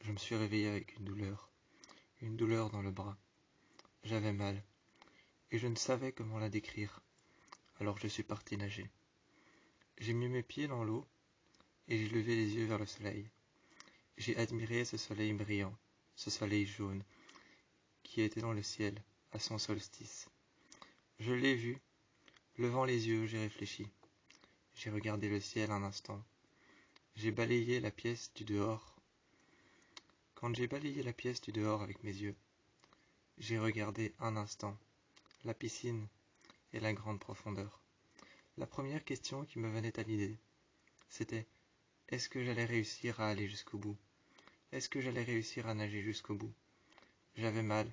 Je me suis réveillé avec une douleur dans le bras. J'avais mal, et je ne savais comment la décrire, alors je suis parti nager. J'ai mis mes pieds dans l'eau, et j'ai levé les yeux vers le soleil. J'ai admiré ce soleil brillant, ce soleil jaune, qui était dans le ciel, à son solstice. Je l'ai vu, levant les yeux, j'ai réfléchi. J'ai regardé le ciel un instant. J'ai balayé la pièce du dehors. Quand j'ai balayé la pièce du dehors avec mes yeux, j'ai regardé un instant la piscine et la grande profondeur. La première question qui me venait à l'idée, c'était: est-ce que j'allais réussir à aller jusqu'au bout? Est-ce que j'allais réussir à nager jusqu'au bout? J'avais mal,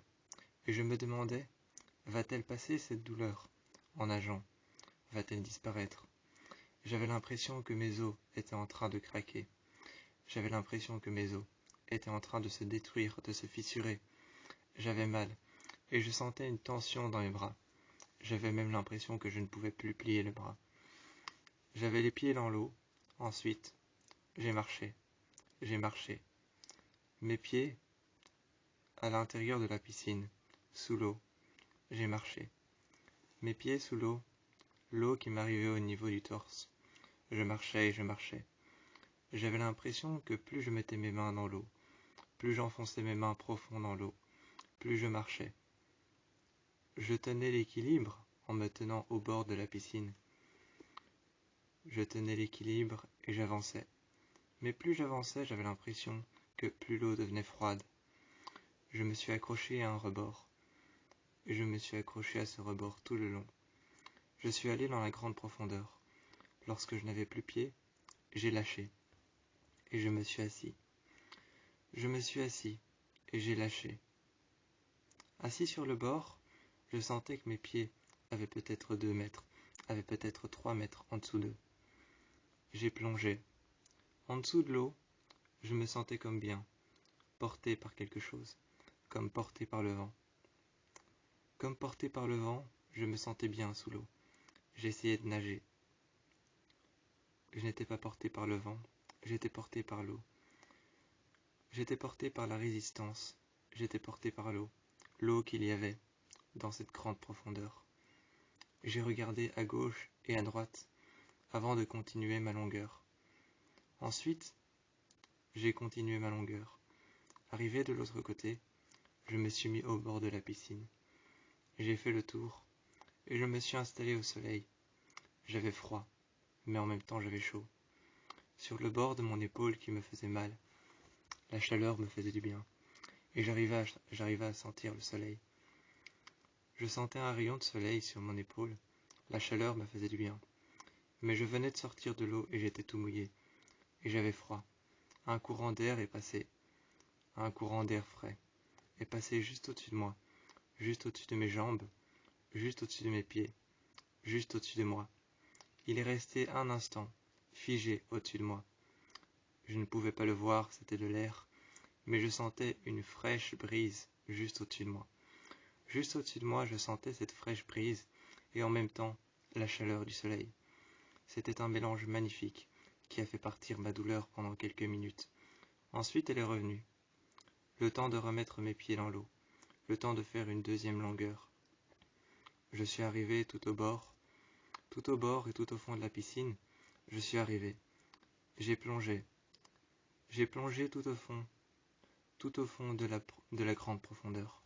et je me demandais: va-t-elle passer cette douleur en nageant? Va-t-elle disparaître? J'avais l'impression que mes os étaient en train de craquer. J'avais l'impression que mes os étaient en train de se détruire, de se fissurer. J'avais mal, et je sentais une tension dans mes bras. J'avais même l'impression que je ne pouvais plus plier le bras. J'avais les pieds dans l'eau. Ensuite, j'ai marché. J'ai marché. Mes pieds à l'intérieur de la piscine, sous l'eau. J'ai marché. Mes pieds sous l'eau, l'eau qui m'arrivait au niveau du torse. Je marchais et je marchais. J'avais l'impression que plus je mettais mes mains dans l'eau, plus j'enfonçais mes mains profond dans l'eau, plus je marchais. Je tenais l'équilibre en me tenant au bord de la piscine. Je tenais l'équilibre et j'avançais. Mais plus j'avançais, j'avais l'impression que plus l'eau devenait froide. Je me suis accroché à un rebord. Et je me suis accroché à ce rebord tout le long. Je suis allé dans la grande profondeur. Lorsque je n'avais plus pied, j'ai lâché. Et je me suis assis. Je me suis assis et j'ai lâché. Assis sur le bord, je sentais que mes pieds avaient peut-être 2 mètres, avaient peut-être 3 mètres en dessous d'eux. J'ai plongé. En dessous de l'eau, je me sentais comme bien, porté par quelque chose, comme porté par le vent. Comme porté par le vent, je me sentais bien sous l'eau. J'essayais de nager. Je n'étais pas porté par le vent, j'étais porté par l'eau. J'étais porté par la résistance, j'étais porté par l'eau, l'eau qu'il y avait dans cette grande profondeur. J'ai regardé à gauche et à droite avant de continuer ma longueur. Ensuite, j'ai continué ma longueur. Arrivé de l'autre côté, je me suis mis au bord de la piscine. J'ai fait le tour et je me suis installé au soleil. J'avais froid, mais en même temps j'avais chaud. Sur le bord de mon épaule qui me faisait mal, la chaleur me faisait du bien et j'arrivais à sentir le soleil. Je sentais un rayon de soleil sur mon épaule, la chaleur me faisait du bien. Mais je venais de sortir de l'eau et j'étais tout mouillé, et j'avais froid. Un courant d'air est passé, un courant d'air frais, est passé juste au-dessus de moi, juste au-dessus de mes jambes, juste au-dessus de mes pieds, juste au-dessus de moi. Il est resté un instant, figé au-dessus de moi. Je ne pouvais pas le voir, c'était de l'air, mais je sentais une fraîche brise juste au-dessus de moi. Juste au-dessus de moi, je sentais cette fraîche brise, et en même temps, la chaleur du soleil. C'était un mélange magnifique, qui a fait partir ma douleur pendant quelques minutes. Ensuite, elle est revenue. Le temps de remettre mes pieds dans l'eau, le temps de faire une deuxième longueur. Je suis arrivé tout au bord et tout au fond de la piscine, je suis arrivé. J'ai plongé tout au fond de la grande profondeur.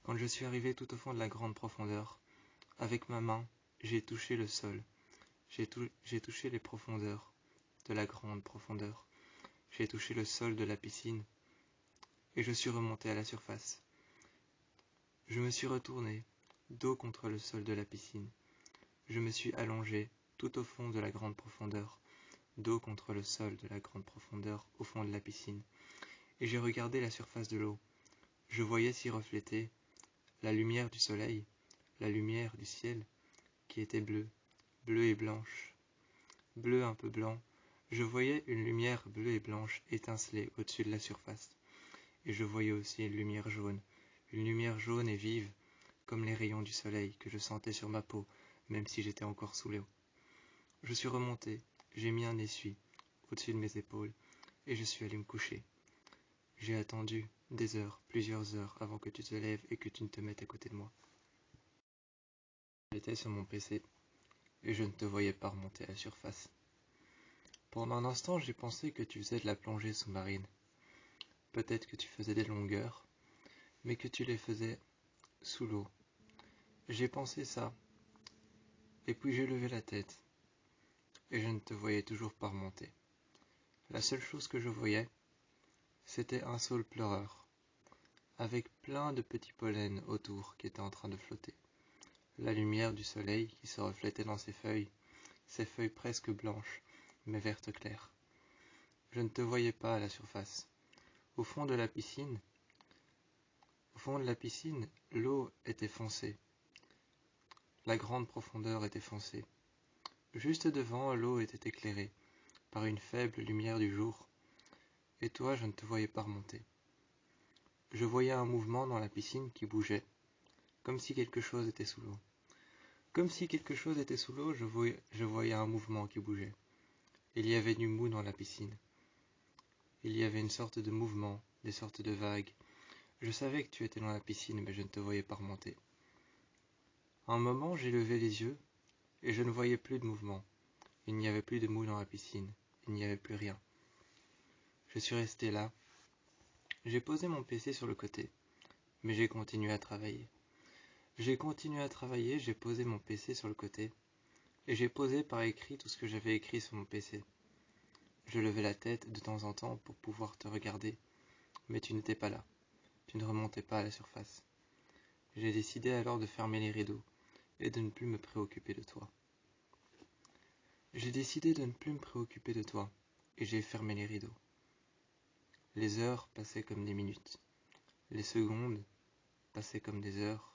Quand je suis arrivé tout au fond de la grande profondeur, avec ma main, j'ai touché le sol. J'ai touché les profondeurs de la grande profondeur. J'ai touché le sol de la piscine et je suis remonté à la surface. Je me suis retourné, dos contre le sol de la piscine. Je me suis allongé tout au fond de la grande profondeur, dos contre le sol de la grande profondeur au fond de la piscine. Et j'ai regardé la surface de l'eau. Je voyais s'y refléter la lumière du soleil, la lumière du ciel, qui était bleue, bleue et blanche, bleu un peu blanc. Je voyais une lumière bleue et blanche étinceler au-dessus de la surface. Et je voyais aussi une lumière jaune et vive, comme les rayons du soleil que je sentais sur ma peau, même si j'étais encore sous l'eau. Je suis remonté, j'ai mis un essuie au-dessus de mes épaules, et je suis allé me coucher. J'ai attendu des heures, plusieurs heures, avant que tu te lèves et que tu ne te mettes à côté de moi. J'étais sur mon PC et je ne te voyais pas remonter à la surface. Pendant un instant, j'ai pensé que tu faisais de la plongée sous-marine. Peut-être que tu faisais des longueurs, mais que tu les faisais sous l'eau. J'ai pensé ça, et puis j'ai levé la tête, et je ne te voyais toujours pas remonter. La seule chose que je voyais, c'était un saule pleureur, avec plein de petits pollens autour qui étaient en train de flotter. La lumière du soleil qui se reflétait dans ses feuilles presque blanches, mais vertes claires. Je ne te voyais pas à la surface. Au fond de la piscine, l'eau était foncée. La grande profondeur était foncée. Juste devant, l'eau était éclairée par une faible lumière du jour, et toi, je ne te voyais pas remonter. Je voyais un mouvement dans la piscine qui bougeait, comme si quelque chose était sous l'eau. Comme si quelque chose était sous l'eau, je voyais un mouvement qui bougeait. Il y avait du mou dans la piscine. Il y avait une sorte de mouvement, des sortes de vagues. Je savais que tu étais dans la piscine, mais je ne te voyais pas remonter. À un moment, j'ai levé les yeux, et je ne voyais plus de mouvement. Il n'y avait plus de mou dans la piscine. Il n'y avait plus rien. Je suis resté là. J'ai posé mon PC sur le côté, mais j'ai continué à travailler. J'ai posé mon PC sur le côté, et j'ai posé par écrit tout ce que j'avais écrit sur mon PC. Je levais la tête de temps en temps pour pouvoir te regarder, mais tu n'étais pas là. Tu ne remontais pas à la surface. J'ai décidé alors de fermer les rideaux et de ne plus me préoccuper de toi. J'ai décidé de ne plus me préoccuper de toi, et j'ai fermé les rideaux. Les heures passaient comme des minutes, les secondes passaient comme des heures,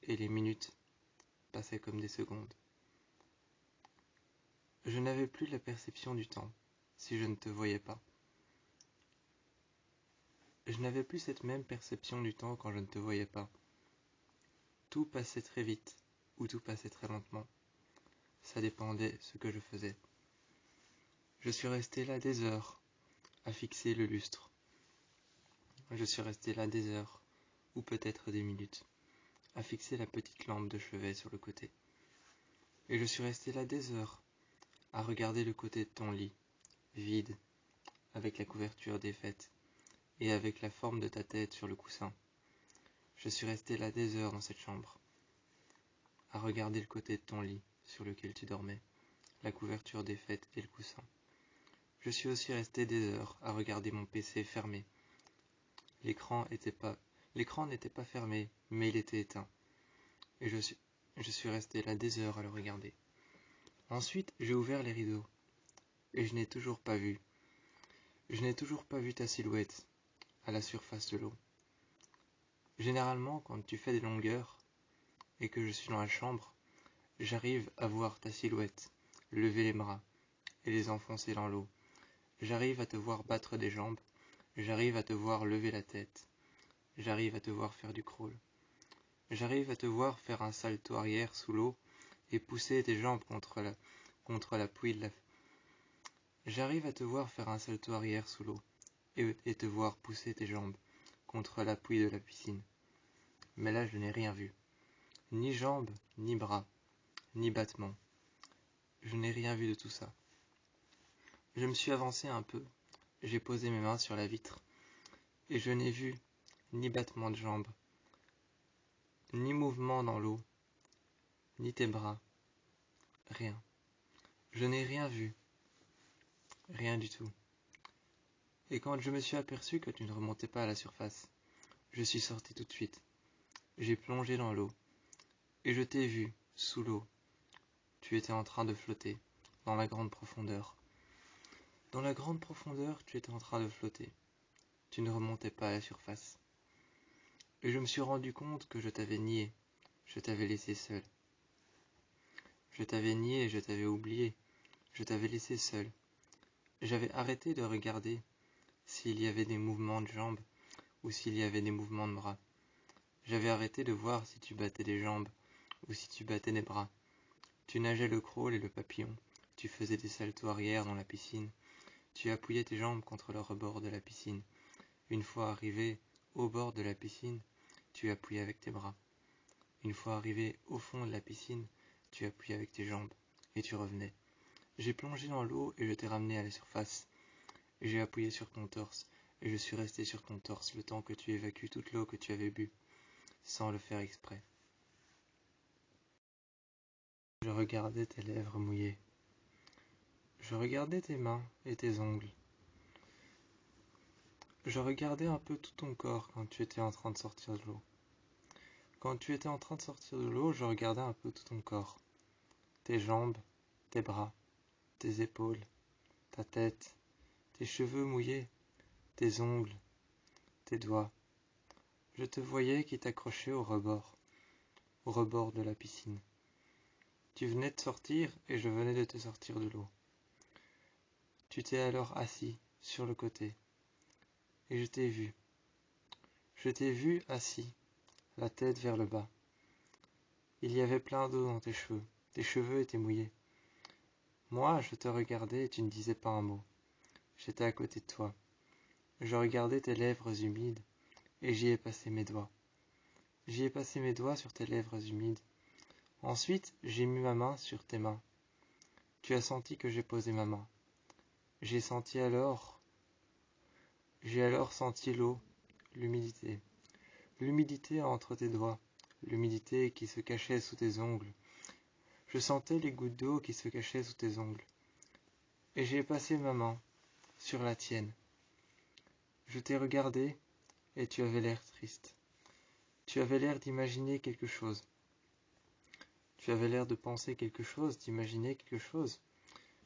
et les minutes passaient comme des secondes. Je n'avais plus la perception du temps, si je ne te voyais pas. Je n'avais plus cette même perception du temps quand je ne te voyais pas. Tout passait très vite, ou tout passait très lentement. Ça dépendait ce que je faisais. Je suis resté là des heures, à fixer le lustre. Je suis resté là des heures, ou peut-être des minutes, à fixer la petite lampe de chevet sur le côté. Et je suis resté là des heures, à regarder le côté de ton lit, vide, avec la couverture défaite, et avec la forme de ta tête sur le coussin. Je suis resté là des heures dans cette chambre, à regarder le côté de ton lit, sur lequel tu dormais, la couverture défaite et le coussin. Je suis aussi resté des heures à regarder mon PC fermé. L'écran n'était pas fermé, mais il était éteint. Et je suis resté là des heures à le regarder. Ensuite, j'ai ouvert les rideaux, et je n'ai toujours pas vu. Je n'ai toujours pas vu ta silhouette à la surface de l'eau. Généralement, quand tu fais des longueurs, et que je suis dans la chambre, j'arrive à voir ta silhouette, lever les bras, et les enfoncer dans l'eau. J'arrive à te voir battre des jambes, j'arrive à te voir lever la tête, j'arrive à te voir faire du crawl. J'arrive à te voir faire un salto arrière sous l'eau et pousser tes jambes contre l'appui de la... J'arrive à te voir faire un salto arrière sous l'eau et te voir pousser tes jambes contre l'appui de la piscine. Mais là, je n'ai rien vu. Ni jambes, ni bras, ni battements. Je n'ai rien vu de tout ça. Je me suis avancé un peu, j'ai posé mes mains sur la vitre, et je n'ai vu ni battement de jambes, ni mouvement dans l'eau, ni tes bras. Rien. Je n'ai rien vu. Rien du tout. Et quand je me suis aperçu que tu ne remontais pas à la surface, je suis sorti tout de suite. J'ai plongé dans l'eau, et je t'ai vu, sous l'eau. Tu étais en train de flotter, dans la grande profondeur. Dans la grande profondeur, tu étais en train de flotter. Tu ne remontais pas à la surface. Et je me suis rendu compte que je t'avais nié, je t'avais laissé seul. Je t'avais nié, je t'avais oublié, je t'avais laissé seul. J'avais arrêté de regarder s'il y avait des mouvements de jambes ou s'il y avait des mouvements de bras. J'avais arrêté de voir si tu battais des jambes ou si tu battais des bras. Tu nageais le crawl et le papillon, tu faisais des saltos arrière dans la piscine, Tu appuyais tes jambes contre le rebord de la piscine. Une fois arrivé au bord de la piscine, tu appuyais avec tes bras. Une fois arrivé au fond de la piscine, tu appuyais avec tes jambes, et tu revenais. J'ai plongé dans l'eau et je t'ai ramené à la surface. J'ai appuyé sur ton torse, et je suis resté sur ton torse le temps que tu évacues toute l'eau que tu avais bu, sans le faire exprès. Je regardais tes lèvres mouillées. Je regardais tes mains et tes ongles. Je regardais un peu tout ton corps quand tu étais en train de sortir de l'eau. Quand tu étais en train de sortir de l'eau, je regardais un peu tout ton corps. Tes jambes, tes bras, tes épaules, ta tête, tes cheveux mouillés, tes ongles, tes doigts. Je te voyais qui t'accrochait au rebord de la piscine. Tu venais de sortir et je venais de te sortir de l'eau. Tu t'es alors assis sur le côté et je t'ai vu. Je t'ai vu assis, la tête vers le bas. Il y avait plein d'eau dans tes cheveux étaient mouillés. Moi, je te regardais et tu ne disais pas un mot. J'étais à côté de toi. Je regardais tes lèvres humides et j'y ai passé mes doigts. J'y ai passé mes doigts sur tes lèvres humides. Ensuite, j'ai mis ma main sur tes mains. Tu as senti que j'ai posé ma main. J'ai alors senti l'eau, l'humidité. L'humidité entre tes doigts, l'humidité qui se cachait sous tes ongles. Je sentais les gouttes d'eau qui se cachaient sous tes ongles. Et j'ai passé ma main sur la tienne. Je t'ai regardé et tu avais l'air triste. Tu avais l'air d'imaginer quelque chose. Tu avais l'air de penser quelque chose, d'imaginer quelque chose.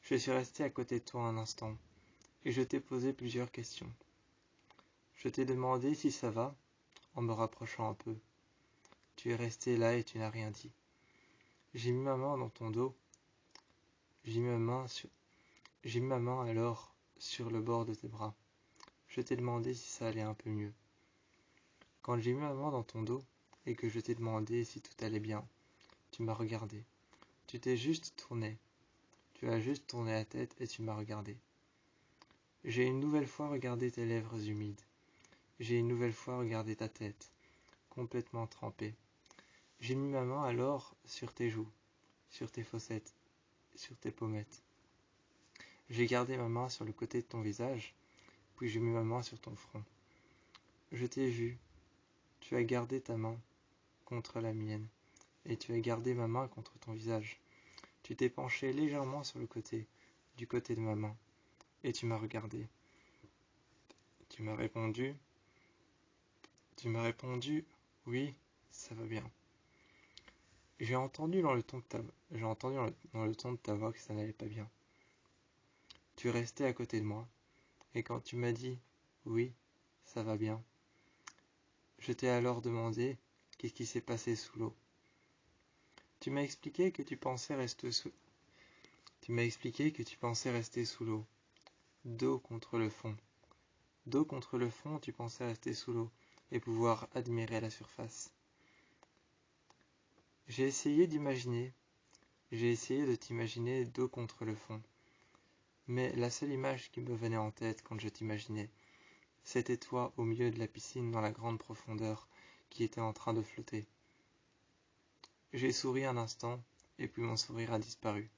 Je suis resté à côté de toi un instant et je t'ai posé plusieurs questions. Je t'ai demandé si ça va en me rapprochant un peu. Tu es resté là et tu n'as rien dit. J'ai mis ma main dans ton dos. J'ai mis ma main alors sur le bord de tes bras. Je t'ai demandé si ça allait un peu mieux. Quand j'ai mis ma main dans ton dos et que je t'ai demandé si tout allait bien, tu m'as regardé. Tu t'es juste tourné. Tu as juste tourné la tête et tu m'as regardé. J'ai une nouvelle fois regardé tes lèvres humides. J'ai une nouvelle fois regardé ta tête, complètement trempée. J'ai mis ma main alors sur tes joues, sur tes fossettes, sur tes pommettes. J'ai gardé ma main sur le côté de ton visage, puis j'ai mis ma main sur ton front. Je t'ai vu. Tu as gardé ta main contre la mienne, et tu as gardé ma main contre ton visage. Tu t'es penché légèrement sur le côté, du côté de ma main, et tu m'as regardé. Tu m'as répondu, oui, ça va bien. J'ai entendu dans le ton de ta voix que ça n'allait pas bien. Tu restais à côté de moi, et quand tu m'as dit, oui, ça va bien, je t'ai alors demandé qu'est-ce qui s'est passé sous l'eau. Tu m'as expliqué que tu pensais rester sous l'eau, dos contre le fond. Dos contre le fond, tu pensais rester sous l'eau et pouvoir admirer la surface. J'ai essayé de t'imaginer dos contre le fond. Mais la seule image qui me venait en tête quand je t'imaginais, c'était toi au milieu de la piscine dans la grande profondeur qui était en train de flotter. J'ai souri un instant, et puis mon sourire a disparu.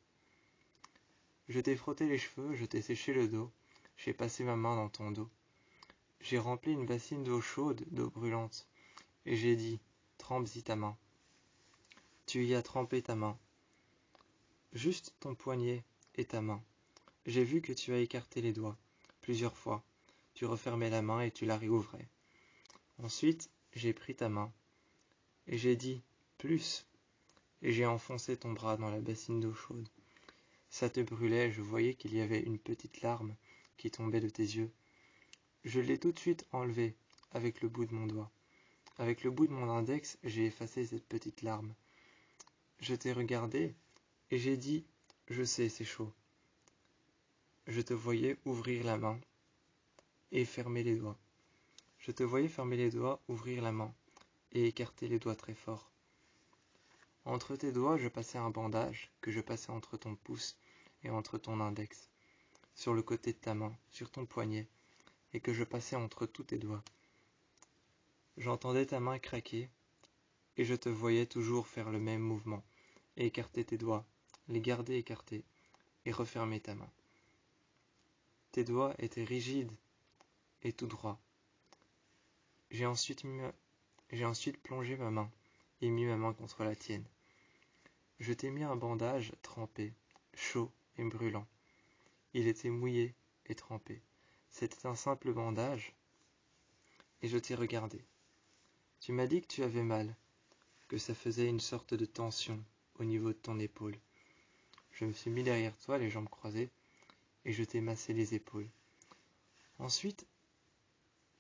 Je t'ai frotté les cheveux, je t'ai séché le dos, j'ai passé ma main dans ton dos. J'ai rempli une bassine d'eau chaude, d'eau brûlante, et j'ai dit, trempe-y ta main. Tu y as trempé ta main. Juste ton poignet et ta main. J'ai vu que tu as écarté les doigts, plusieurs fois. Tu refermais la main et tu la réouvrais. Ensuite, j'ai pris ta main, et j'ai dit, plus, et j'ai enfoncé ton bras dans la bassine d'eau chaude. Ça te brûlait, je voyais qu'il y avait une petite larme qui tombait de tes yeux. Je l'ai tout de suite enlevée avec le bout de mon doigt. Avec le bout de mon index, j'ai effacé cette petite larme. Je t'ai regardé, et j'ai dit, je sais, c'est chaud. Je te voyais ouvrir la main et fermer les doigts. Je te voyais fermer les doigts, ouvrir la main et écarter les doigts très fort. Entre tes doigts, je passais un bandage que je passais entre ton pouce et entre ton index. sur le côté de ta main, sur ton poignet, et que je passais entre tous tes doigts. J'entendais ta main craquer, et je te voyais toujours faire le même mouvement, et écarter tes doigts, les garder écartés, et refermer ta main. Tes doigts étaient rigides et tout droits. J'ai ensuite plongé ma main, et mis ma main contre la tienne. Je t'ai mis un bandage trempé, chaud et brûlant. Il était mouillé et trempé. C'était un simple bandage, et je t'ai regardé. Tu m'as dit que tu avais mal, que ça faisait une sorte de tension au niveau de ton épaule. Je me suis mis derrière toi, les jambes croisées, et je t'ai massé les épaules. Ensuite,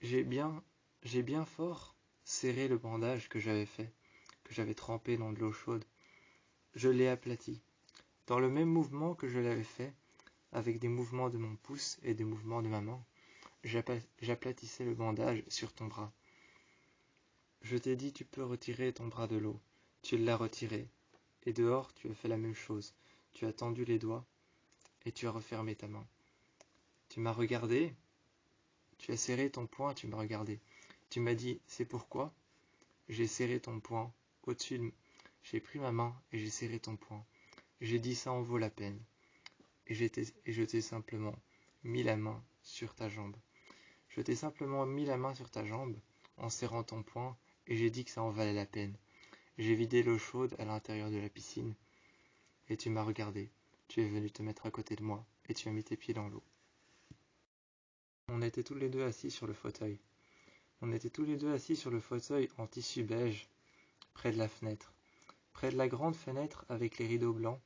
j'ai bien fort serré le bandage que j'avais fait, que j'avais trempé dans de l'eau chaude. Je l'ai aplati, dans le même mouvement que je l'avais fait, avec des mouvements de mon pouce et des mouvements de ma main. J'aplatissais le bandage sur ton bras. Je t'ai dit, tu peux retirer ton bras de l'eau. Tu l'as retiré. Et dehors, tu as fait la même chose. Tu as tendu les doigts et tu as refermé ta main. Tu m'as regardé. Tu as serré ton poing, tu m'as regardé. Tu m'as dit, c'est pourquoi? J'ai serré ton poing au-dessus de... J'ai pris ma main et j'ai serré ton poing. J'ai dit, ça en vaut la peine. Et je t'ai simplement mis la main sur ta jambe. Je t'ai simplement mis la main sur ta jambe en serrant ton poing et j'ai dit que ça en valait la peine. J'ai vidé l'eau chaude à l'intérieur de la piscine et tu m'as regardé. Tu es venu te mettre à côté de moi et tu as mis tes pieds dans l'eau. On était tous les deux assis sur le fauteuil. On était tous les deux assis sur le fauteuil en tissu beige, près de la fenêtre. Près de la grande fenêtre avec les rideaux blancs,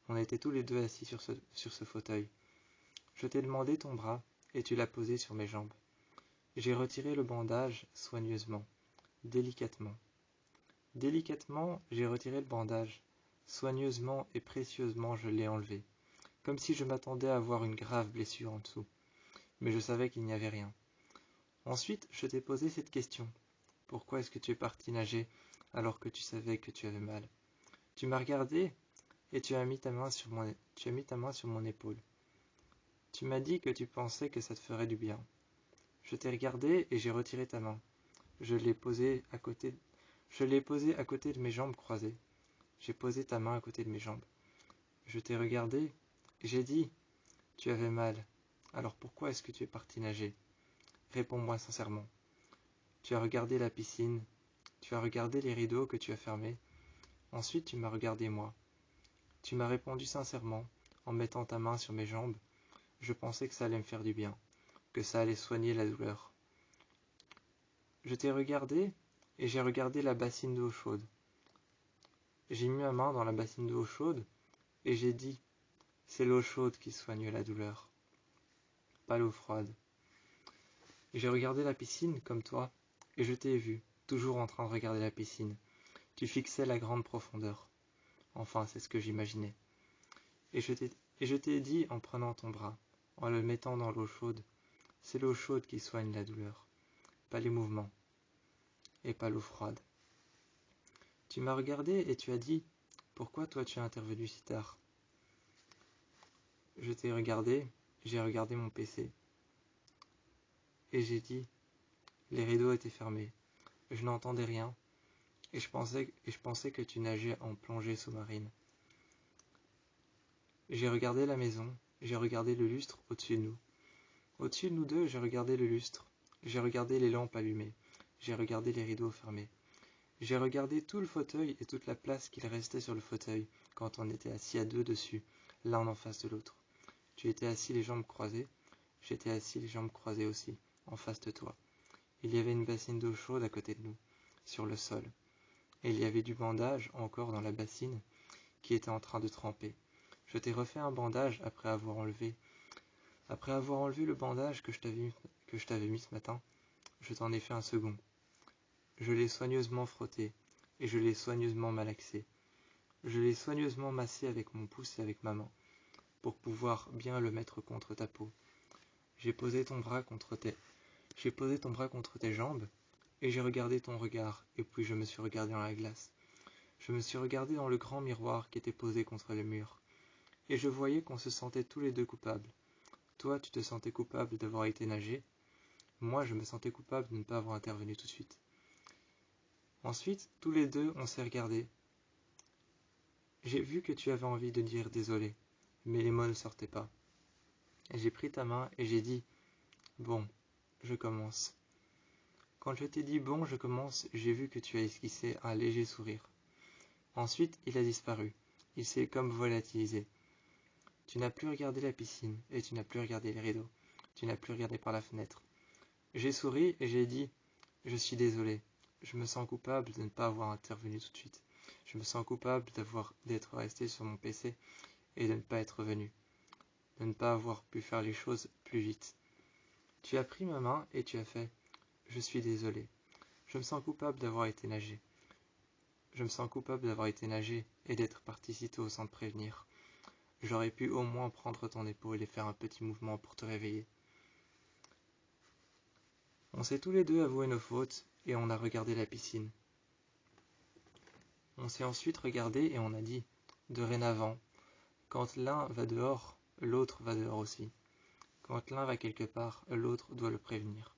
on était tous les deux assis sur ce fauteuil. Je t'ai demandé ton bras et tu l'as posé sur mes jambes. J'ai retiré le bandage soigneusement, délicatement. Délicatement, j'ai retiré le bandage. Soigneusement et précieusement, je l'ai enlevé, comme si je m'attendais à voir une grave blessure en dessous. Mais je savais qu'il n'y avait rien. Ensuite, je t'ai posé cette question. Pourquoi est-ce que tu es parti nager alors que tu savais que tu avais mal? Tu m'as regardé et tu as mis ta main sur mon épaule. Tu m'as dit que tu pensais que ça te ferait du bien. Je t'ai regardé et j'ai retiré ta main. Je l'ai posée à côté de mes jambes croisées. J'ai posé ta main à côté de mes jambes. Je t'ai regardé et j'ai dit, tu avais mal. Alors pourquoi est-ce que tu es parti nager? Réponds-moi sincèrement. Tu as regardé la piscine, tu as regardé les rideaux que tu as fermés. Ensuite tu m'as regardé moi. Tu m'as répondu sincèrement, en mettant ta main sur mes jambes. Je pensais que ça allait me faire du bien, que ça allait soigner la douleur. Je t'ai regardé et j'ai regardé la bassine d'eau chaude. J'ai mis ma main dans la bassine d'eau chaude et j'ai dit, c'est l'eau chaude qui soigne la douleur, pas l'eau froide. J'ai regardé la piscine comme toi et je t'ai vu, toujours en train de regarder la piscine. Tu fixais la grande profondeur. Enfin, c'est ce que j'imaginais. Et je t'ai dit en prenant ton bras, en le mettant dans l'eau chaude, c'est l'eau chaude qui soigne la douleur, pas les mouvements, et pas l'eau froide. Tu m'as regardé et tu as dit, pourquoi toi tu es intervenu si tard? Je t'ai regardé, j'ai regardé mon PC, et j'ai dit, les rideaux étaient fermés, je n'entendais rien, et je pensais que tu nageais en plongée sous-marine. J'ai regardé la maison, j'ai regardé le lustre au-dessus de nous. Au-dessus de nous deux, j'ai regardé le lustre, j'ai regardé les lampes allumées, j'ai regardé les rideaux fermés. J'ai regardé tout le fauteuil et toute la place qu'il restait sur le fauteuil quand on était assis à deux dessus, l'un en face de l'autre. Tu étais assis les jambes croisées, j'étais assis les jambes croisées aussi, en face de toi. Il y avait une bassine d'eau chaude à côté de nous, sur le sol. Et il y avait du bandage encore dans la bassine qui était en train de tremper. Je t'ai refait un bandage après avoir enlevé le bandage que je t'avais mis ce matin, je t'en ai fait un second. Je l'ai soigneusement frotté, et je l'ai soigneusement malaxé. Je l'ai soigneusement massé avec mon pouce et avec ma main, pour pouvoir bien le mettre contre ta peau. J'ai posé ton bras contre tes jambes, et j'ai regardé ton regard, et puis je me suis regardé dans la glace. Je me suis regardé dans le grand miroir qui était posé contre le mur, et je voyais qu'on se sentait tous les deux coupables, Toi, tu te sentais coupable d'avoir été nager. Moi, je me sentais coupable de ne pas avoir intervenu tout de suite. Ensuite, tous les deux, on s'est regardés. J'ai vu que tu avais envie de dire désolé, mais les mots ne sortaient pas. J'ai pris ta main et j'ai dit « Bon, je commence ». Quand je t'ai dit « Bon, je commence », j'ai vu que tu as esquissé un léger sourire. Ensuite, il a disparu. Il s'est comme volatilisé. Tu n'as plus regardé la piscine et tu n'as plus regardé les rideaux. Tu n'as plus regardé par la fenêtre. J'ai souri et j'ai dit « Je suis désolé. Je me sens coupable de ne pas avoir intervenu tout de suite. Je me sens coupable d'être resté sur mon PC et de ne pas être venu. De ne pas avoir pu faire les choses plus vite. Tu as pris ma main et tu as fait « Je suis désolé. Je me sens coupable d'avoir été nager. Je me sens coupable d'avoir été nager et d'être parti si tôt sans te prévenir. J'aurais pu au moins prendre ton épaule et faire un petit mouvement pour te réveiller. » On s'est tous les deux avoué nos fautes et on a regardé la piscine. On s'est ensuite regardé et on a dit « Dorénavant, quand l'un va dehors, l'autre va dehors aussi. Quand l'un va quelque part, l'autre doit le prévenir. »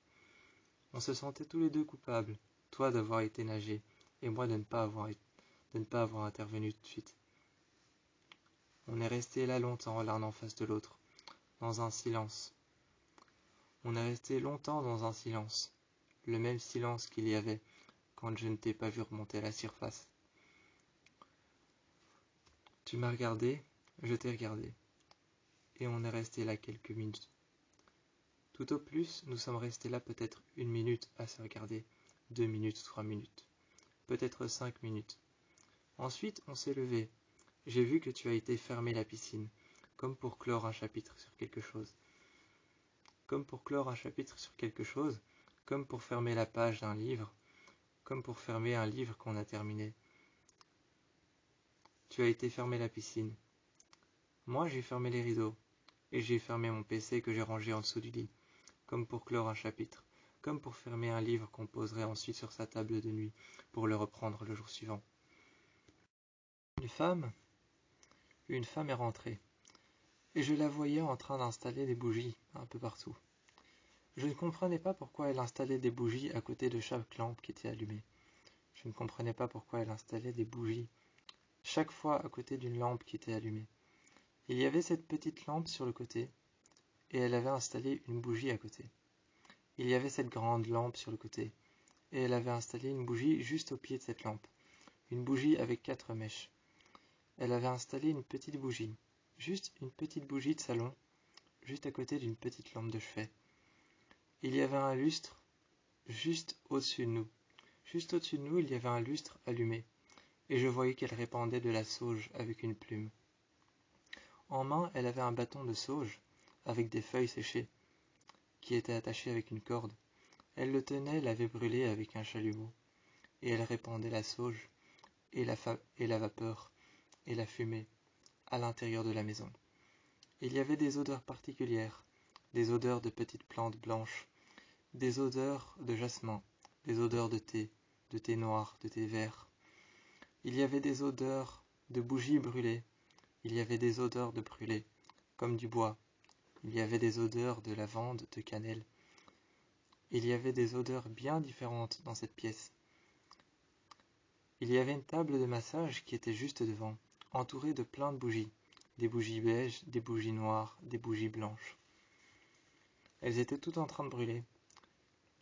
On se sentait tous les deux coupables, toi d'avoir été nager et moi de ne pas avoir intervenu tout de suite. On est resté là longtemps l'un en face de l'autre, dans un silence. On est resté longtemps dans un silence, le même silence qu'il y avait quand je ne t'ai pas vu remonter à la surface. Tu m'as regardé, je t'ai regardé, et on est resté là quelques minutes. Tout au plus, nous sommes restés là peut-être 1 minute à se regarder, 2 minutes, 3 minutes, peut-être 5 minutes. Ensuite, on s'est levé. J'ai vu que tu as été fermer la piscine, comme pour clore un chapitre sur quelque chose. Comme pour clore un chapitre sur quelque chose, comme pour fermer la page d'un livre, comme pour fermer un livre qu'on a terminé. Tu as été fermer la piscine. Moi, j'ai fermé les rideaux, et j'ai fermé mon PC que j'ai rangé en dessous du lit, comme pour clore un chapitre, comme pour fermer un livre qu'on poserait ensuite sur sa table de nuit pour le reprendre le jour suivant. Une femme est rentrée, et je la voyais en train d'installer des bougies un peu partout. Je ne comprenais pas pourquoi elle installait des bougies à côté de chaque lampe qui était allumée. Je ne comprenais pas pourquoi elle installait des bougies chaque fois à côté d'une lampe qui était allumée. Il y avait cette petite lampe sur le côté, et elle avait installé une bougie à côté. Il y avait cette grande lampe sur le côté, et elle avait installé une bougie juste au pied de cette lampe, une bougie avec 4 mèches. Elle avait installé une petite bougie, juste une petite bougie de salon, juste à côté d'une petite lampe de chevet. Il y avait un lustre juste au-dessus de nous. Juste au-dessus de nous, il y avait un lustre allumé, et je voyais qu'elle répandait de la sauge avec une plume. En main, elle avait un bâton de sauge, avec des feuilles séchées, qui étaient attachées avec une corde. Elle le tenait, l'avait brûlé avec un chalumeau, et elle répandait la sauge, et la vapeur, et la fumée, à l'intérieur de la maison. Il y avait des odeurs particulières, des odeurs de petites plantes blanches, des odeurs de jasmin, des odeurs de thé noir, de thé vert. Il y avait des odeurs de bougies brûlées, il y avait des odeurs de brûlé, comme du bois. Il y avait des odeurs de lavande, de cannelle. Il y avait des odeurs bien différentes dans cette pièce. Il y avait une table de massage qui était juste devant, entourée de plein de bougies, des bougies beiges, des bougies noires, des bougies blanches. Elles étaient toutes en train de brûler.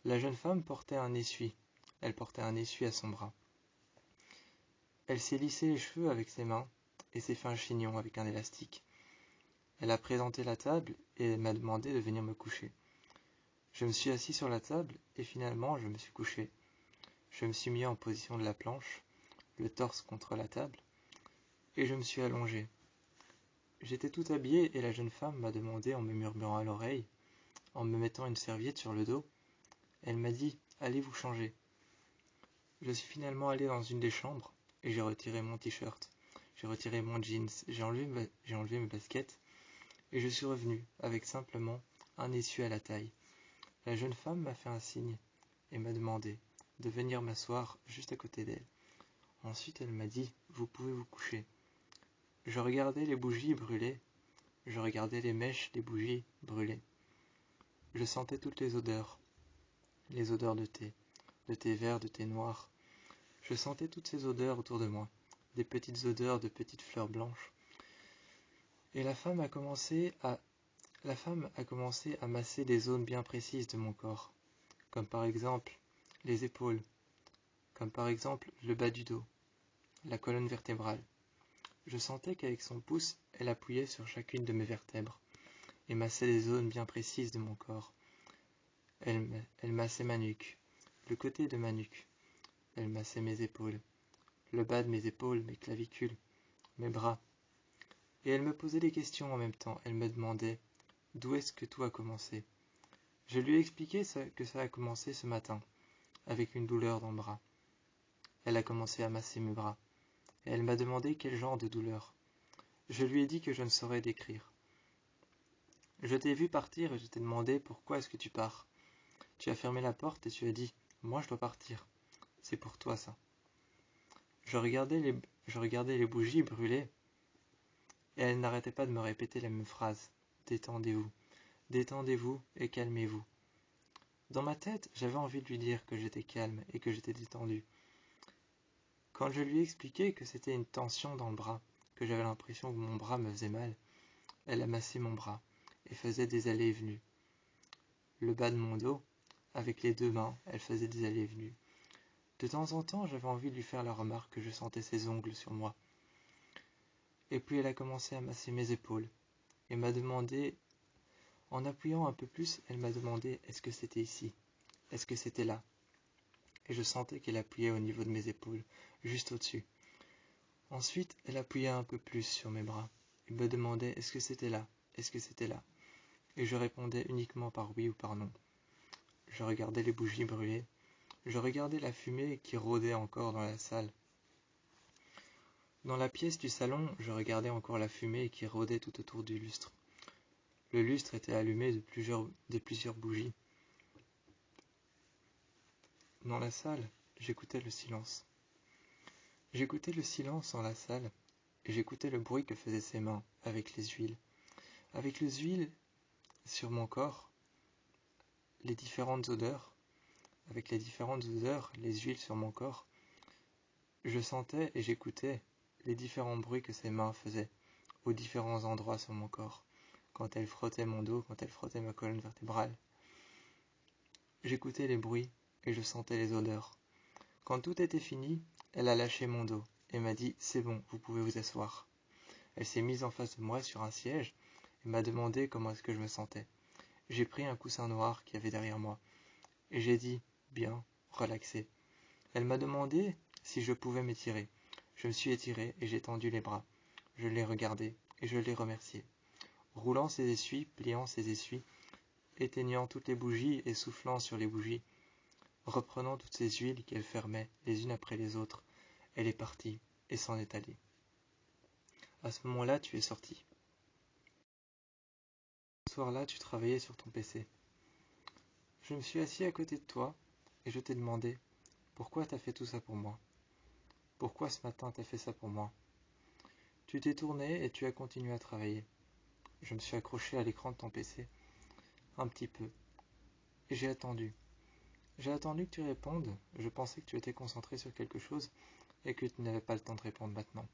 La jeune femme portait un essuie. Elle portait un essuie à son bras. Elle s'est lissé les cheveux avec ses mains et s'est fait un chignon avec un élastique. Elle a présenté la table et m'a demandé de venir me coucher. Je me suis assis sur la table et finalement je me suis couché. Je me suis mis en position de la planche, le torse contre la table, et je me suis allongé. J'étais tout habillé et la jeune femme m'a demandé en me murmurant à l'oreille, en me mettant une serviette sur le dos, elle m'a dit « Allez vous changer ». Je suis finalement allé dans une des chambres et j'ai retiré mon t-shirt, j'ai retiré mon jeans, j'ai enlevé mes baskets et je suis revenu avec simplement un essuie à la taille. La jeune femme m'a fait un signe et m'a demandé de venir m'asseoir juste à côté d'elle. Ensuite elle m'a dit « Vous pouvez vous coucher ». Je regardais les bougies brûler, je regardais les mèches des bougies brûlées. Je sentais toutes les odeurs de thé vert, de thé noir. Je sentais toutes ces odeurs autour de moi, des petites odeurs de petites fleurs blanches. Et la femme a commencé à masser des zones bien précises de mon corps, comme par exemple les épaules, comme par exemple le bas du dos, la colonne vertébrale. Je sentais qu'avec son pouce, elle appuyait sur chacune de mes vertèbres et massait des zones bien précises de mon corps. Elle massait ma nuque, le côté de ma nuque. Elle massait mes épaules, le bas de mes épaules, mes clavicules, mes bras. Et elle me posait des questions en même temps. Elle me demandait d'où est-ce que tout a commencé. Je lui ai expliqué que ça a commencé ce matin, avec une douleur dans le bras. Elle a commencé à masser mes bras, et elle m'a demandé quel genre de douleur. Je lui ai dit que je ne saurais décrire. Je t'ai vu partir et je t'ai demandé pourquoi est-ce que tu pars. Tu as fermé la porte et tu as dit « Moi je dois partir. C'est pour toi ça. » Je regardais les bougies brûler et elle n'arrêtait pas de me répéter la même phrase. Détendez-vous, détendez-vous et calmez-vous. Dans ma tête, j'avais envie de lui dire que j'étais calme et que j'étais détendu. Quand je lui ai expliqué que c'était une tension dans le bras, que j'avais l'impression que mon bras me faisait mal, elle a massé mon bras et faisait des allées et venues. Le bas de mon dos, avec les deux mains, elle faisait des allées et venues. De temps en temps, j'avais envie de lui faire la remarque que je sentais ses ongles sur moi. Et puis elle a commencé à masser mes épaules et m'a demandé, en appuyant un peu plus, elle m'a demandé est-ce que c'était ici, est-ce que c'était là. Et je sentais qu'elle appuyait au niveau de mes épaules, juste au-dessus. Ensuite, elle appuyait un peu plus sur mes bras et me demandait est-ce que c'était là, est-ce que c'était là. Et je répondais uniquement par oui ou par non. Je regardais les bougies brûler, je regardais la fumée qui rôdait encore dans la salle. Dans la pièce du salon, je regardais encore la fumée qui rôdait tout autour du lustre. Le lustre était allumé de plusieurs bougies. Dans la salle, j'écoutais le silence. J'écoutais le silence dans la salle et j'écoutais le bruit que faisaient ses mains avec les huiles. Avec les huiles sur mon corps, les différentes odeurs, avec les différentes odeurs, les huiles sur mon corps, je sentais et j'écoutais les différents bruits que ses mains faisaient aux différents endroits sur mon corps, quand elle frottait mon dos, quand elle frottait ma colonne vertébrale. J'écoutais les bruits et je sentais les odeurs. Quand tout était fini, elle a lâché mon dos et m'a dit « C'est bon, vous pouvez vous asseoir ». Elle s'est mise en face de moi sur un siège et m'a demandé comment est-ce que je me sentais. J'ai pris un coussin noir qu'il y avait derrière moi et j'ai dit « Bien, relaxé ». Elle m'a demandé si je pouvais m'étirer. Je me suis étiré et j'ai tendu les bras. Je l'ai regardé et je l'ai remercié. Roulant ses essuies, pliant ses essuies, éteignant toutes les bougies et soufflant sur les bougies, reprenant toutes ces huiles qu'elle fermait les unes après les autres, elle est partie et s'en est allée. À ce moment-là, tu es sorti. Ce soir-là, tu travaillais sur ton PC. Je me suis assis à côté de toi et je t'ai demandé pourquoi t'as fait tout ça pour moi. Pourquoi ce matin t'as fait ça pour moi? Tu t'es tourné et tu as continué à travailler. Je me suis accroché à l'écran de ton PC un petit peu et j'ai attendu. J'ai attendu que tu répondes. Je pensais que tu étais concentré sur quelque chose et que tu n'avais pas le temps de répondre maintenant.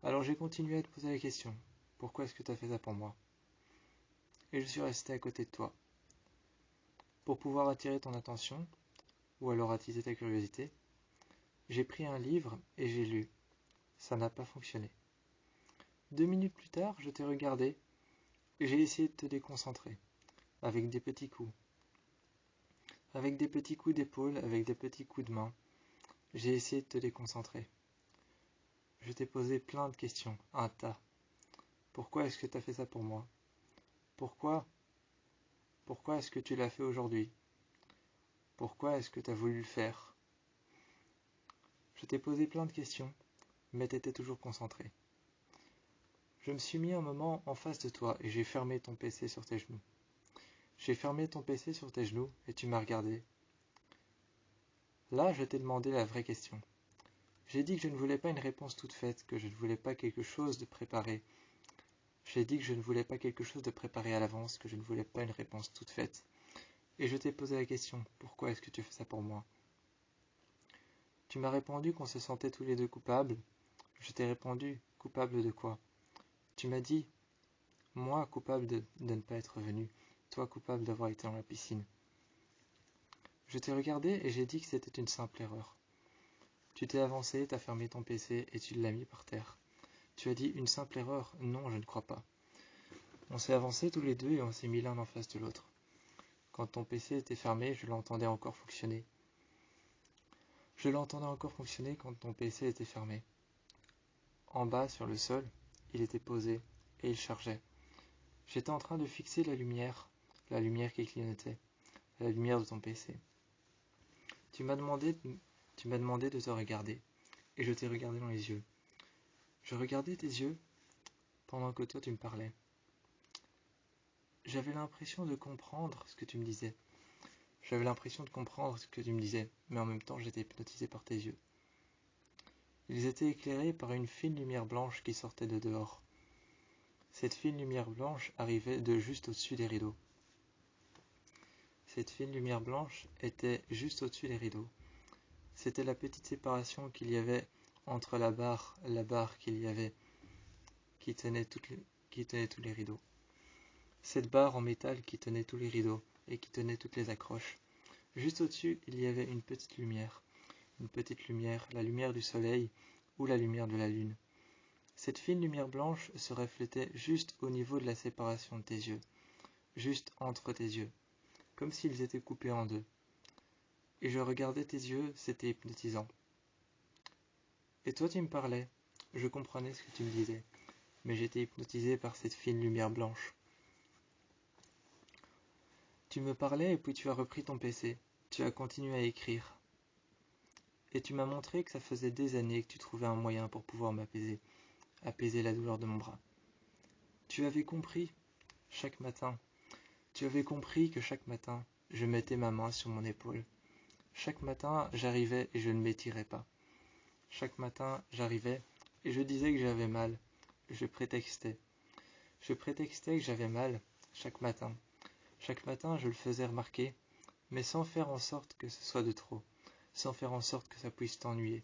Alors j'ai continué à te poser la question. Pourquoi est-ce que tu as fait ça pour moi? Et je suis resté à côté de toi. Pour pouvoir attirer ton attention, ou alors attiser ta curiosité, j'ai pris un livre et j'ai lu. Ça n'a pas fonctionné. 2 minutes plus tard, je t'ai regardé et j'ai essayé de te déconcentrer, avec des petits coups. Avec des petits coups d'épaule, avec des petits coups de main, j'ai essayé de te déconcentrer. Je t'ai posé plein de questions, un tas. Pourquoi est-ce que tu as fait ça pour moi? Pourquoi est-ce que tu l'as fait aujourd'hui? Pourquoi est-ce que tu as voulu le faire? Je t'ai posé plein de questions, mais tu étais toujours concentré. Je me suis mis un moment en face de toi et j'ai fermé ton PC sur tes genoux. J'ai fermé ton PC sur tes genoux et tu m'as regardé. Là, je t'ai demandé la vraie question. J'ai dit que je ne voulais pas une réponse toute faite, que je ne voulais pas quelque chose de préparé. J'ai dit que je ne voulais pas quelque chose de préparé à l'avance, que je ne voulais pas une réponse toute faite. Et je t'ai posé la question, pourquoi est-ce que tu fais ça pour moi? Tu m'as répondu qu'on se sentait tous les deux coupables. Je t'ai répondu, coupable de quoi? Tu m'as dit, moi coupable de ne pas être venu, toi coupable d'avoir été dans la piscine. Je t'ai regardé et j'ai dit que c'était une simple erreur. Tu t'es avancé, t'as fermé ton PC et tu l'as mis par terre. Tu as dit une simple erreur? Non, je ne crois pas. On s'est avancé tous les deux et on s'est mis l'un en face de l'autre. Quand ton PC était fermé, je l'entendais encore fonctionner. Je l'entendais encore fonctionner quand ton PC était fermé. En bas, sur le sol, il était posé et il chargeait. J'étais en train de fixer la lumière qui clignotait, la lumière de ton PC. Tu m'as demandé de te regarder et je t'ai regardé dans les yeux. Je regardais tes yeux pendant que toi tu me parlais. J'avais l'impression de comprendre ce que tu me disais. Mais en même temps j'étais hypnotisé par tes yeux. Ils étaient éclairés par une fine lumière blanche qui sortait de dehors. Cette fine lumière blanche arrivait de juste au-dessus des rideaux. Cette fine lumière blanche était juste au-dessus des rideaux. C'était la petite séparation qu'il y avait entre la barre qu'il y avait qui tenait tous les rideaux. Cette barre en métal qui tenait tous les rideaux et qui tenait toutes les accroches. Juste au-dessus, il y avait une petite lumière, la lumière du soleil ou la lumière de la lune. Cette fine lumière blanche se reflétait juste au niveau de la séparation de tes yeux, juste entre tes yeux, comme s'ils étaient coupés en deux. Et je regardais tes yeux, c'était hypnotisant. Et toi tu me parlais, je comprenais ce que tu me disais, mais j'étais hypnotisé par cette fine lumière blanche. Tu me parlais et puis tu as repris ton PC, tu as continué à écrire. Et tu m'as montré que ça faisait des années que tu trouvais un moyen pour pouvoir apaiser la douleur de mon bras. Tu avais compris que chaque matin, je mettais ma main sur mon épaule. Chaque matin, j'arrivais et je ne m'étirais pas. Chaque matin, j'arrivais et je disais que j'avais mal. Je prétextais. Je prétextais que j'avais mal chaque matin. Chaque matin, je le faisais remarquer, mais sans faire en sorte que ce soit de trop, sans faire en sorte que ça puisse t'ennuyer.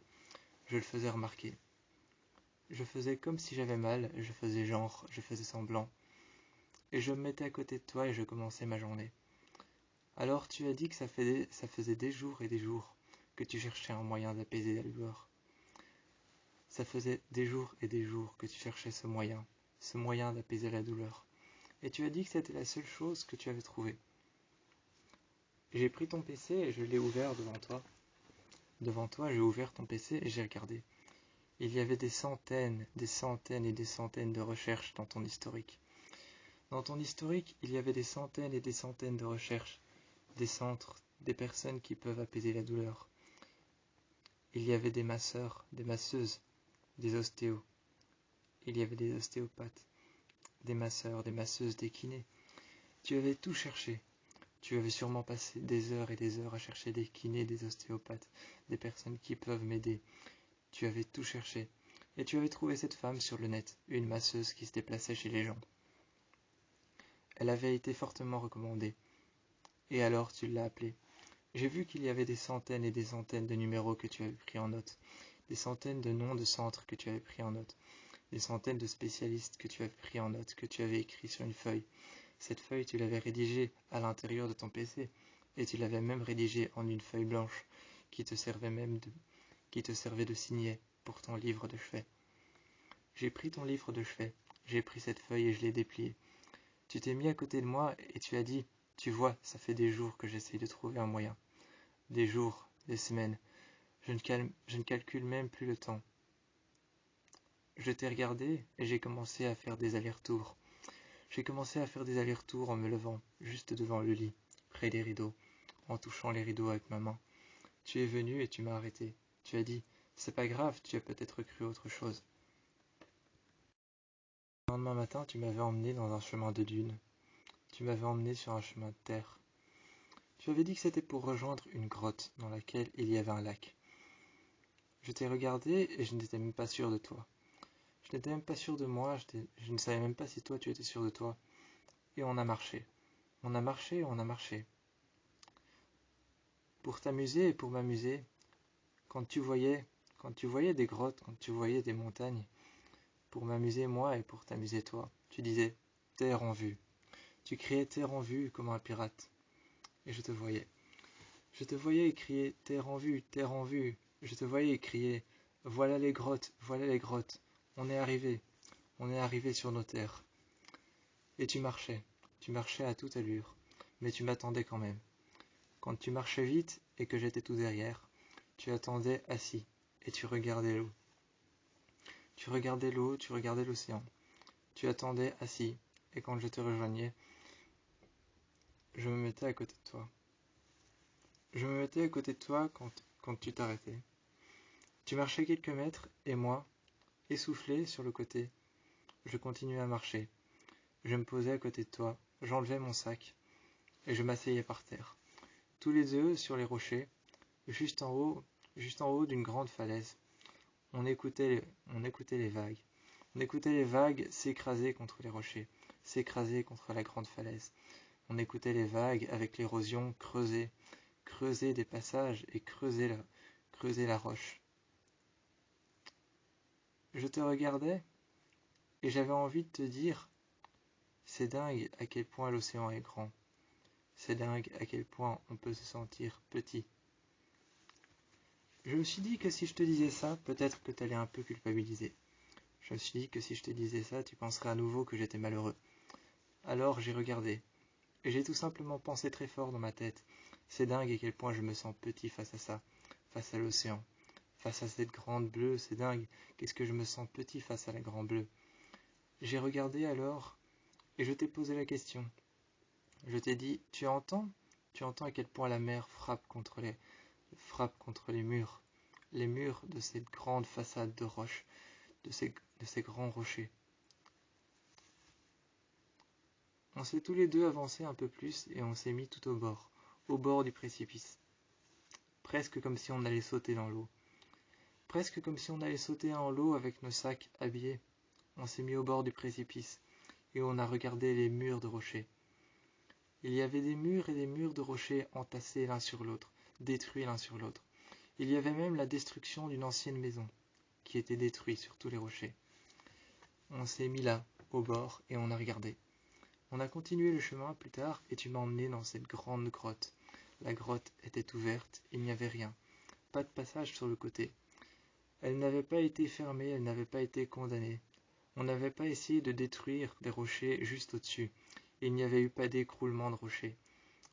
Je le faisais remarquer. Je faisais comme si j'avais mal, je faisais genre, je faisais semblant. Et je me mettais à côté de toi et je commençais ma journée. Alors tu as dit que ça faisait des jours et des jours que tu cherchais un moyen d'apaiser la douleur. Ça faisait des jours et des jours que tu cherchais ce moyen d'apaiser la douleur. Et tu as dit que c'était la seule chose que tu avais trouvée. J'ai pris ton PC et je l'ai ouvert devant toi. Devant toi, j'ai ouvert ton PC et j'ai regardé. Il y avait des centaines et des centaines de recherches dans ton historique. Dans ton historique, il y avait des centaines et des centaines de recherches, des centres, des personnes qui peuvent apaiser la douleur. Il y avait des masseurs, des masseuses, des ostéos. Il y avait des ostéopathes, des masseurs, des masseuses, des kinés. Tu avais tout cherché. Tu avais sûrement passé des heures et des heures à chercher des kinés, des ostéopathes, des personnes qui peuvent m'aider. Tu avais tout cherché. Et tu avais trouvé cette femme sur le net, une masseuse qui se déplaçait chez les gens. Elle avait été fortement recommandée. Et alors tu l'as appelée. J'ai vu qu'il y avait des centaines et des centaines de numéros que tu avais pris en note, des centaines de noms de centres que tu avais pris en note, des centaines de spécialistes que tu avais pris en note, que tu avais écrit sur une feuille. Cette feuille, tu l'avais rédigée à l'intérieur de ton PC, et tu l'avais même rédigée en une feuille blanche, qui te servait de signet pour ton livre de chevet. J'ai pris ton livre de chevet, j'ai pris cette feuille et je l'ai dépliée. Tu t'es mis à côté de moi et tu as dit, tu vois, ça fait des jours que j'essaye de trouver un moyen. Des jours, des semaines. Je ne calcule même plus le temps. Je t'ai regardé et j'ai commencé à faire des allers-retours. J'ai commencé à faire des allers-retours en me levant, juste devant le lit, près des rideaux, en touchant les rideaux avec ma main. Tu es venu et tu m'as arrêté. Tu as dit, c'est pas grave, tu as peut-être cru autre chose. Le lendemain matin, tu m'avais emmené dans un chemin de dune. Tu m'avais emmené sur un chemin de terre. Tu avais dit que c'était pour rejoindre une grotte dans laquelle il y avait un lac. Je t'ai regardé et je n'étais même pas sûr de toi. Je n'étais même pas sûr de moi, je ne savais même pas si toi tu étais sûr de toi. Et on a marché. On a marché, on a marché. Pour t'amuser et pour m'amuser, quand tu voyais, quand tu voyais des grottes, quand tu voyais des montagnes, pour m'amuser moi et pour t'amuser toi, tu disais terre en vue. Tu criais terre en vue comme un pirate. Et je te voyais. Je te voyais crier terre en vue, terre en vue. Je te voyais crier voilà les grottes, voilà les grottes. On est arrivé sur nos terres. Et tu marchais à toute allure, mais tu m'attendais quand même. Quand tu marchais vite et que j'étais tout derrière, tu attendais assis et tu regardais l'eau. Tu regardais l'eau, tu regardais l'océan. Tu attendais assis et quand je te rejoignais, je me mettais à côté de toi. Je me mettais à côté de toi quand tu t'arrêtais. Tu marchais quelques mètres et moi, essoufflé sur le côté, je continuais à marcher. Je me posais à côté de toi, j'enlevais mon sac et je m'asseyais par terre. Tous les deux sur les rochers, juste en haut d'une grande falaise. On écoutait les vagues. On écoutait les vagues s'écraser contre les rochers, s'écraser contre la grande falaise. On écoutait les vagues avec l'érosion creuser des passages et creuser la roche. Je te regardais et j'avais envie de te dire, c'est dingue à quel point l'océan est grand. C'est dingue à quel point on peut se sentir petit. Je me suis dit que si je te disais ça, peut-être que tu allais un peu culpabiliser. Je me suis dit que si je te disais ça, tu penserais à nouveau que j'étais malheureux. Alors j'ai regardé, et j'ai tout simplement pensé très fort dans ma tête. C'est dingue à quel point je me sens petit face à ça, face à l'océan, face à cette grande bleue, c'est dingue, qu'est-ce que je me sens petit face à la grande bleue. J'ai regardé alors, et je t'ai posé la question. Je t'ai dit, tu entends à quel point la mer frappe contre les murs de cette grande façade de roches, de ces grands rochers. On s'est tous les deux avancés un peu plus et on s'est mis tout au bord du précipice. Presque comme si on allait sauter dans l'eau. Presque comme si on allait sauter dans l'eau avec nos sacs habillés. On s'est mis au bord du précipice et on a regardé les murs de rochers. Il y avait des murs et des murs de rochers entassés l'un sur l'autre, détruits l'un sur l'autre. Il y avait même la destruction d'une ancienne maison, qui était détruite sur tous les rochers. On s'est mis là, au bord, et on a regardé. On a continué le chemin plus tard, et tu m'as emmené dans cette grande grotte. La grotte était ouverte, il n'y avait rien. Pas de passage sur le côté. Elle n'avait pas été fermée, elle n'avait pas été condamnée. On n'avait pas essayé de détruire des rochers juste au-dessus. Il n'y avait eu pas d'écroulement de rochers.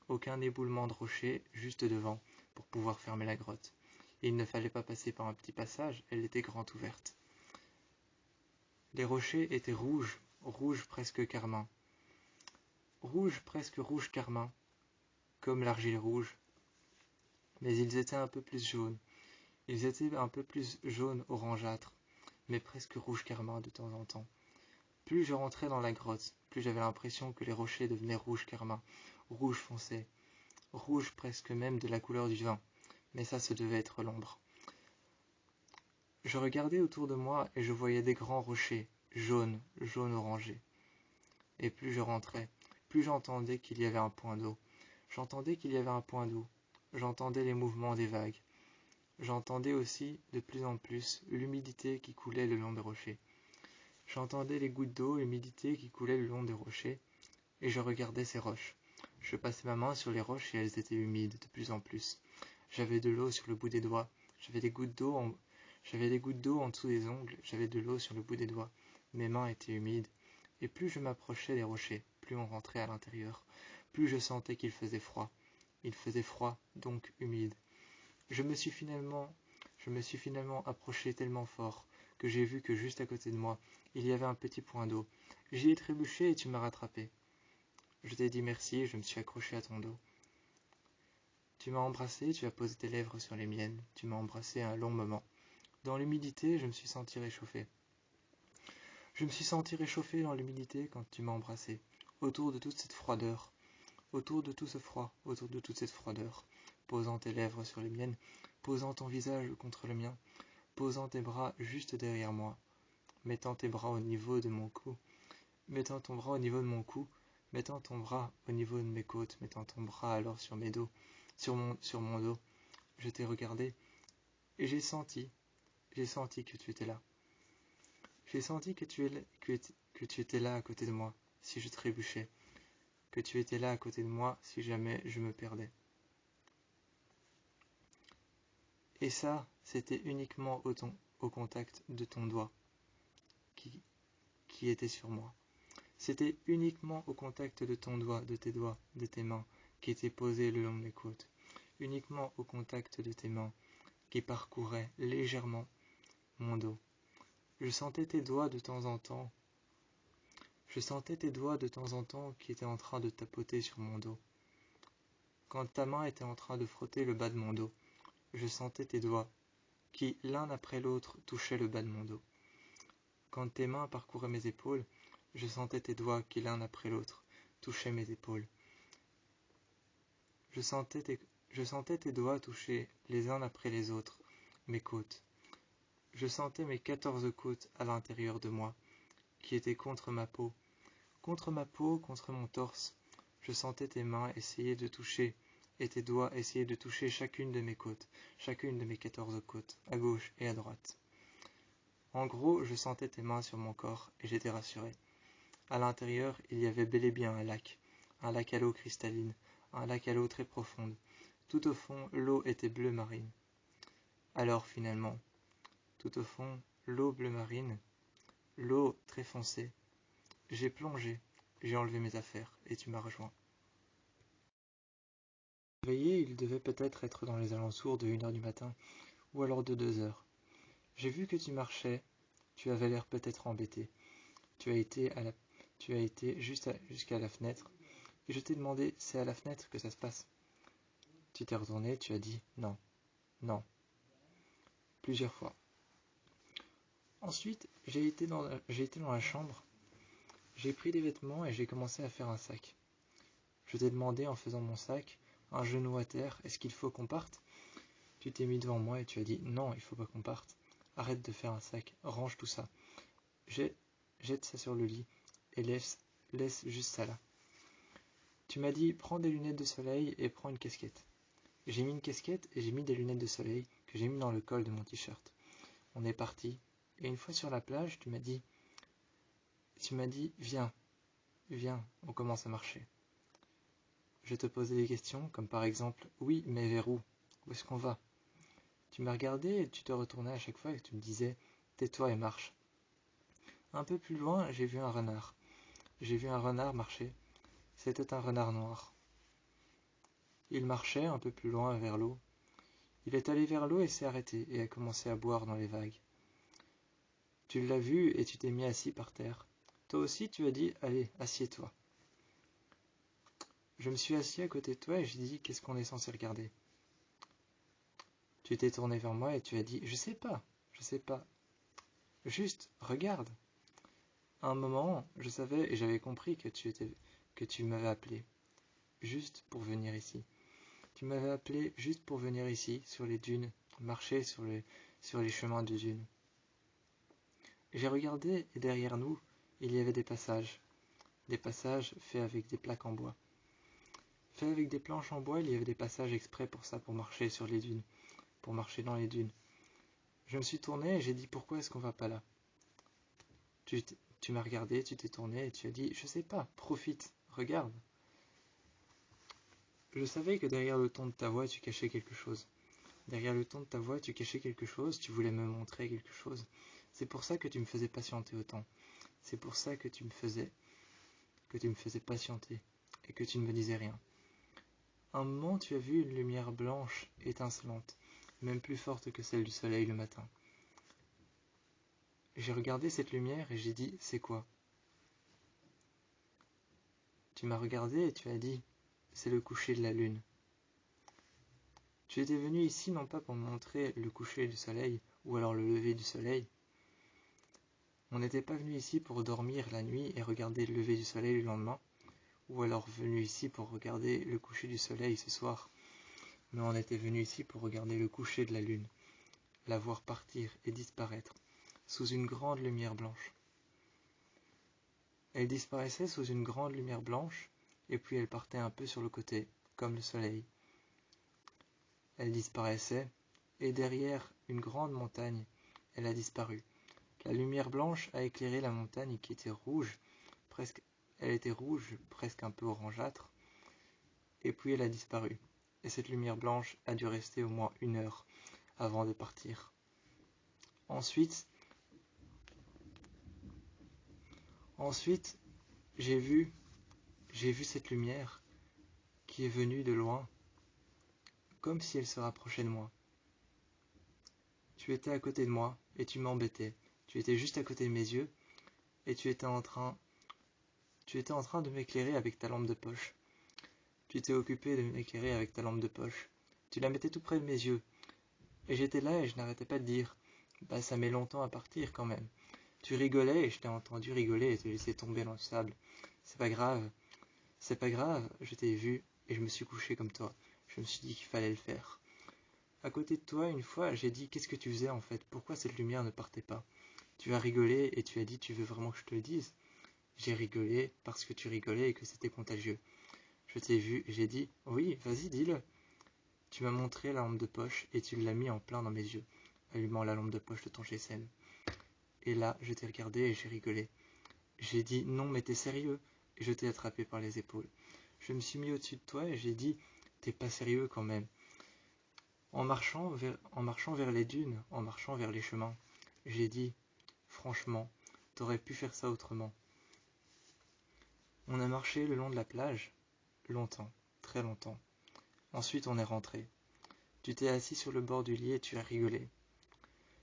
Aucun éboulement de rochers juste devant, pour pouvoir fermer la grotte. Et il ne fallait pas passer par un petit passage, elle était grande ouverte. Les rochers étaient rouges, rouges presque carmin. Rouges presque rouge carmin, comme l'argile rouge. Mais ils étaient un peu plus jaunes. Ils étaient un peu plus jaunes orangeâtres, mais presque rouge carmin de temps en temps. Plus je rentrais dans la grotte, plus j'avais l'impression que les rochers devenaient rouge carmin, rouge foncé, rouge presque même de la couleur du vin. Mais ça, ce devait être l'ombre. Je regardais autour de moi et je voyais des grands rochers, jaunes orangés. Et plus je rentrais, plus j'entendais qu'il y avait un point d'eau. J'entendais qu'il y avait un point d'eau. J'entendais les mouvements des vagues. J'entendais aussi, de plus en plus, l'humidité qui coulait le long des rochers. J'entendais les gouttes d'eau, l'humidité qui coulait le long des rochers, et je regardais ces roches. Je passais ma main sur les roches et elles étaient humides de plus en plus. J'avais de l'eau sur le bout des doigts. J'avais des gouttes d'eau en dessous des ongles. J'avais de l'eau sur le bout des doigts. Mes mains étaient humides. Et plus je m'approchais des rochers, plus on rentrait à l'intérieur. Plus je sentais qu'il faisait froid. Il faisait froid, donc humide. Je me suis finalement approché tellement fort que j'ai vu que juste à côté de moi, il y avait un petit point d'eau. J'y ai trébuché et tu m'as rattrapé. Je t'ai dit merci et je me suis accroché à ton dos. Tu m'as embrassé, tu as posé tes lèvres sur les miennes, tu m'as embrassé un long moment. Dans l'humidité, je me suis senti réchauffé. Je me suis senti réchauffé dans l'humidité quand tu m'as embrassé, autour de toute cette froideur, autour de tout ce froid, autour de toute cette froideur, posant tes lèvres sur les miennes, posant ton visage contre le mien, posant tes bras juste derrière moi, mettant tes bras au niveau de mon cou, mettant ton bras au niveau de mon cou, mettant ton bras au niveau de mes côtes, mettant ton bras alors sur mes dos, sur mon dos. Je t'ai regardé et j'ai senti que tu étais là. J'ai senti que tu étais là à côté de moi si je trébuchais, que tu étais là à côté de moi si jamais je me perdais. Et ça, c'était uniquement au contact de ton doigt qui était sur moi. C'était uniquement au contact de ton doigt, de tes mains qui étaient posées le long de mes côtes. Uniquement au contact de tes mains qui parcouraient légèrement mon dos. Je sentais tes doigts de temps en temps. Je sentais tes doigts de temps en temps qui étaient en train de tapoter sur mon dos. Quand ta main était en train de frotter le bas de mon dos, je sentais tes doigts qui, l'un après l'autre, touchaient le bas de mon dos. Quand tes mains parcouraient mes épaules, je sentais tes doigts qui, l'un après l'autre, touchaient mes épaules. Je sentais tes doigts toucher les uns après les autres mes côtes. Je sentais mes 14 côtes à l'intérieur de moi, qui étaient contre ma peau, contre mon torse. Je sentais tes mains essayer de toucher, et tes doigts essayer de toucher chacune de mes côtes, chacune de mes 14 côtes, à gauche et à droite. En gros, je sentais tes mains sur mon corps, et j'étais rassuré. À l'intérieur, il y avait bel et bien un lac à l'eau cristalline, un lac à l'eau très profonde. Tout au fond, l'eau était bleu marine. Alors finalement, tout au fond, l'eau bleu marine, l'eau très foncée, j'ai plongé, j'ai enlevé mes affaires, et tu m'as rejoint. Réveillé, il devait peut-être être dans les alentours de 1h du matin, ou alors de 2h. J'ai vu que tu marchais, tu avais l'air peut-être embêté. Tu as été jusqu'à la fenêtre, et je t'ai demandé, c'est à la fenêtre que ça se passe. Tu t'es retourné, tu as dit non, non, plusieurs fois. Ensuite, j'ai été dans la chambre, j'ai pris des vêtements et j'ai commencé à faire un sac. Je t'ai demandé en faisant mon sac, un genou à terre, est-ce qu'il faut qu'on parte? Tu t'es mis devant moi et tu as dit non, il faut pas qu'on parte. Arrête de faire un sac, range tout ça. Jette ça sur le lit et laisse juste ça là. Tu m'as dit prends des lunettes de soleil et prends une casquette. J'ai mis une casquette et j'ai mis des lunettes de soleil que j'ai mis dans le col de mon t-shirt. On est parti et une fois sur la plage, tu m'as dit viens, on commence à marcher. Je te posais des questions comme par exemple oui, mais vers où? Où est-ce qu'on va? Tu m'as regardé et tu te retournais à chaque fois et tu me disais tais-toi et marche. Un peu plus loin, j'ai vu un renard. J'ai vu un renard marcher. C'était un renard noir. Il marchait un peu plus loin vers l'eau. Il est allé vers l'eau et s'est arrêté et a commencé à boire dans les vagues. Tu l'as vu et tu t'es mis assis par terre. Toi aussi tu as dit allez, assieds-toi. Je me suis assis à côté de toi et j'ai dit qu'est-ce qu'on est censé regarder? Tu t'es tourné vers moi et tu as dit je sais pas. Juste, regarde. À un moment, je savais et j'avais compris que tu m'avais appelé juste pour venir ici. Tu m'avais appelé juste pour venir ici, sur les dunes, marcher sur les chemins de dunes. J'ai regardé et derrière nous, il y avait des passages faits avec des plaques en bois. Faits avec des planches en bois, il y avait des passages exprès pour ça, pour marcher sur les dunes, pour marcher dans les dunes. Je me suis tourné et j'ai dit pourquoi est-ce qu'on va pas là? Tu m'as regardé, tu t'es tourné et tu as dit je sais pas, profite, regarde. Je savais que derrière le ton de ta voix, tu cachais quelque chose. Derrière le ton de ta voix, tu cachais quelque chose, tu voulais me montrer quelque chose. C'est pour ça que tu me faisais patienter autant. C'est pour ça que tu me faisais patienter et que tu ne me disais rien. Un moment, tu as vu une lumière blanche, étincelante, même plus forte que celle du soleil le matin. J'ai regardé cette lumière et j'ai dit, c'est quoi? Tu m'as regardé et tu as dit, c'est le coucher de la lune. Tu étais venu ici non pas pour me montrer le coucher du soleil ou alors le lever du soleil. On n'était pas venu ici pour dormir la nuit et regarder le lever du soleil le lendemain, ou alors venu ici pour regarder le coucher du soleil ce soir. Mais on était venu ici pour regarder le coucher de la lune, la voir partir et disparaître, sous une grande lumière blanche. Elle disparaissait sous une grande lumière blanche, et puis elle partait un peu sur le côté, comme le soleil. Elle disparaissait, et derrière une grande montagne, elle a disparu. La lumière blanche a éclairé la montagne qui était rouge, elle était rouge, presque un peu orangeâtre, et puis elle a disparu. Et cette lumière blanche a dû rester au moins 1 heure avant de partir. Ensuite, j'ai vu cette lumière qui est venue de loin, comme si elle se rapprochait de moi. Tu étais à côté de moi et tu m'embêtais. Tu étais juste à côté de mes yeux et tu étais en train de m'éclairer avec ta lampe de poche. Tu t'es occupé de m'éclairer avec ta lampe de poche. Tu la mettais tout près de mes yeux. Et j'étais là et je n'arrêtais pas de dire, bah ça met longtemps à partir quand même. Tu rigolais et je t'ai entendu rigoler et te laisser tomber dans le sable. C'est pas grave, je t'ai vu et je me suis couché comme toi. Je me suis dit qu'il fallait le faire. À côté de toi, une fois, j'ai dit, qu'est-ce que tu faisais en fait? Pourquoi cette lumière ne partait pas? Tu as rigolé et tu as dit, tu veux vraiment que je te le dise? J'ai rigolé parce que tu rigolais et que c'était contagieux. Je t'ai vu et j'ai dit, oui, vas-y, dis-le. Tu m'as montré la lampe de poche et tu l'as mis en plein dans mes yeux, allumant la lampe de poche de ton GSM. Et là, je t'ai regardé et j'ai rigolé. J'ai dit, non, mais t'es sérieux? Et je t'ai attrapé par les épaules. Je me suis mis au-dessus de toi et j'ai dit, t'es pas sérieux quand même. En marchant vers les dunes, en marchant vers les chemins, j'ai dit, franchement, t'aurais pu faire ça autrement. On a marché le long de la plage, longtemps, très longtemps. Ensuite, on est rentré. Tu t'es assis sur le bord du lit et tu as rigolé.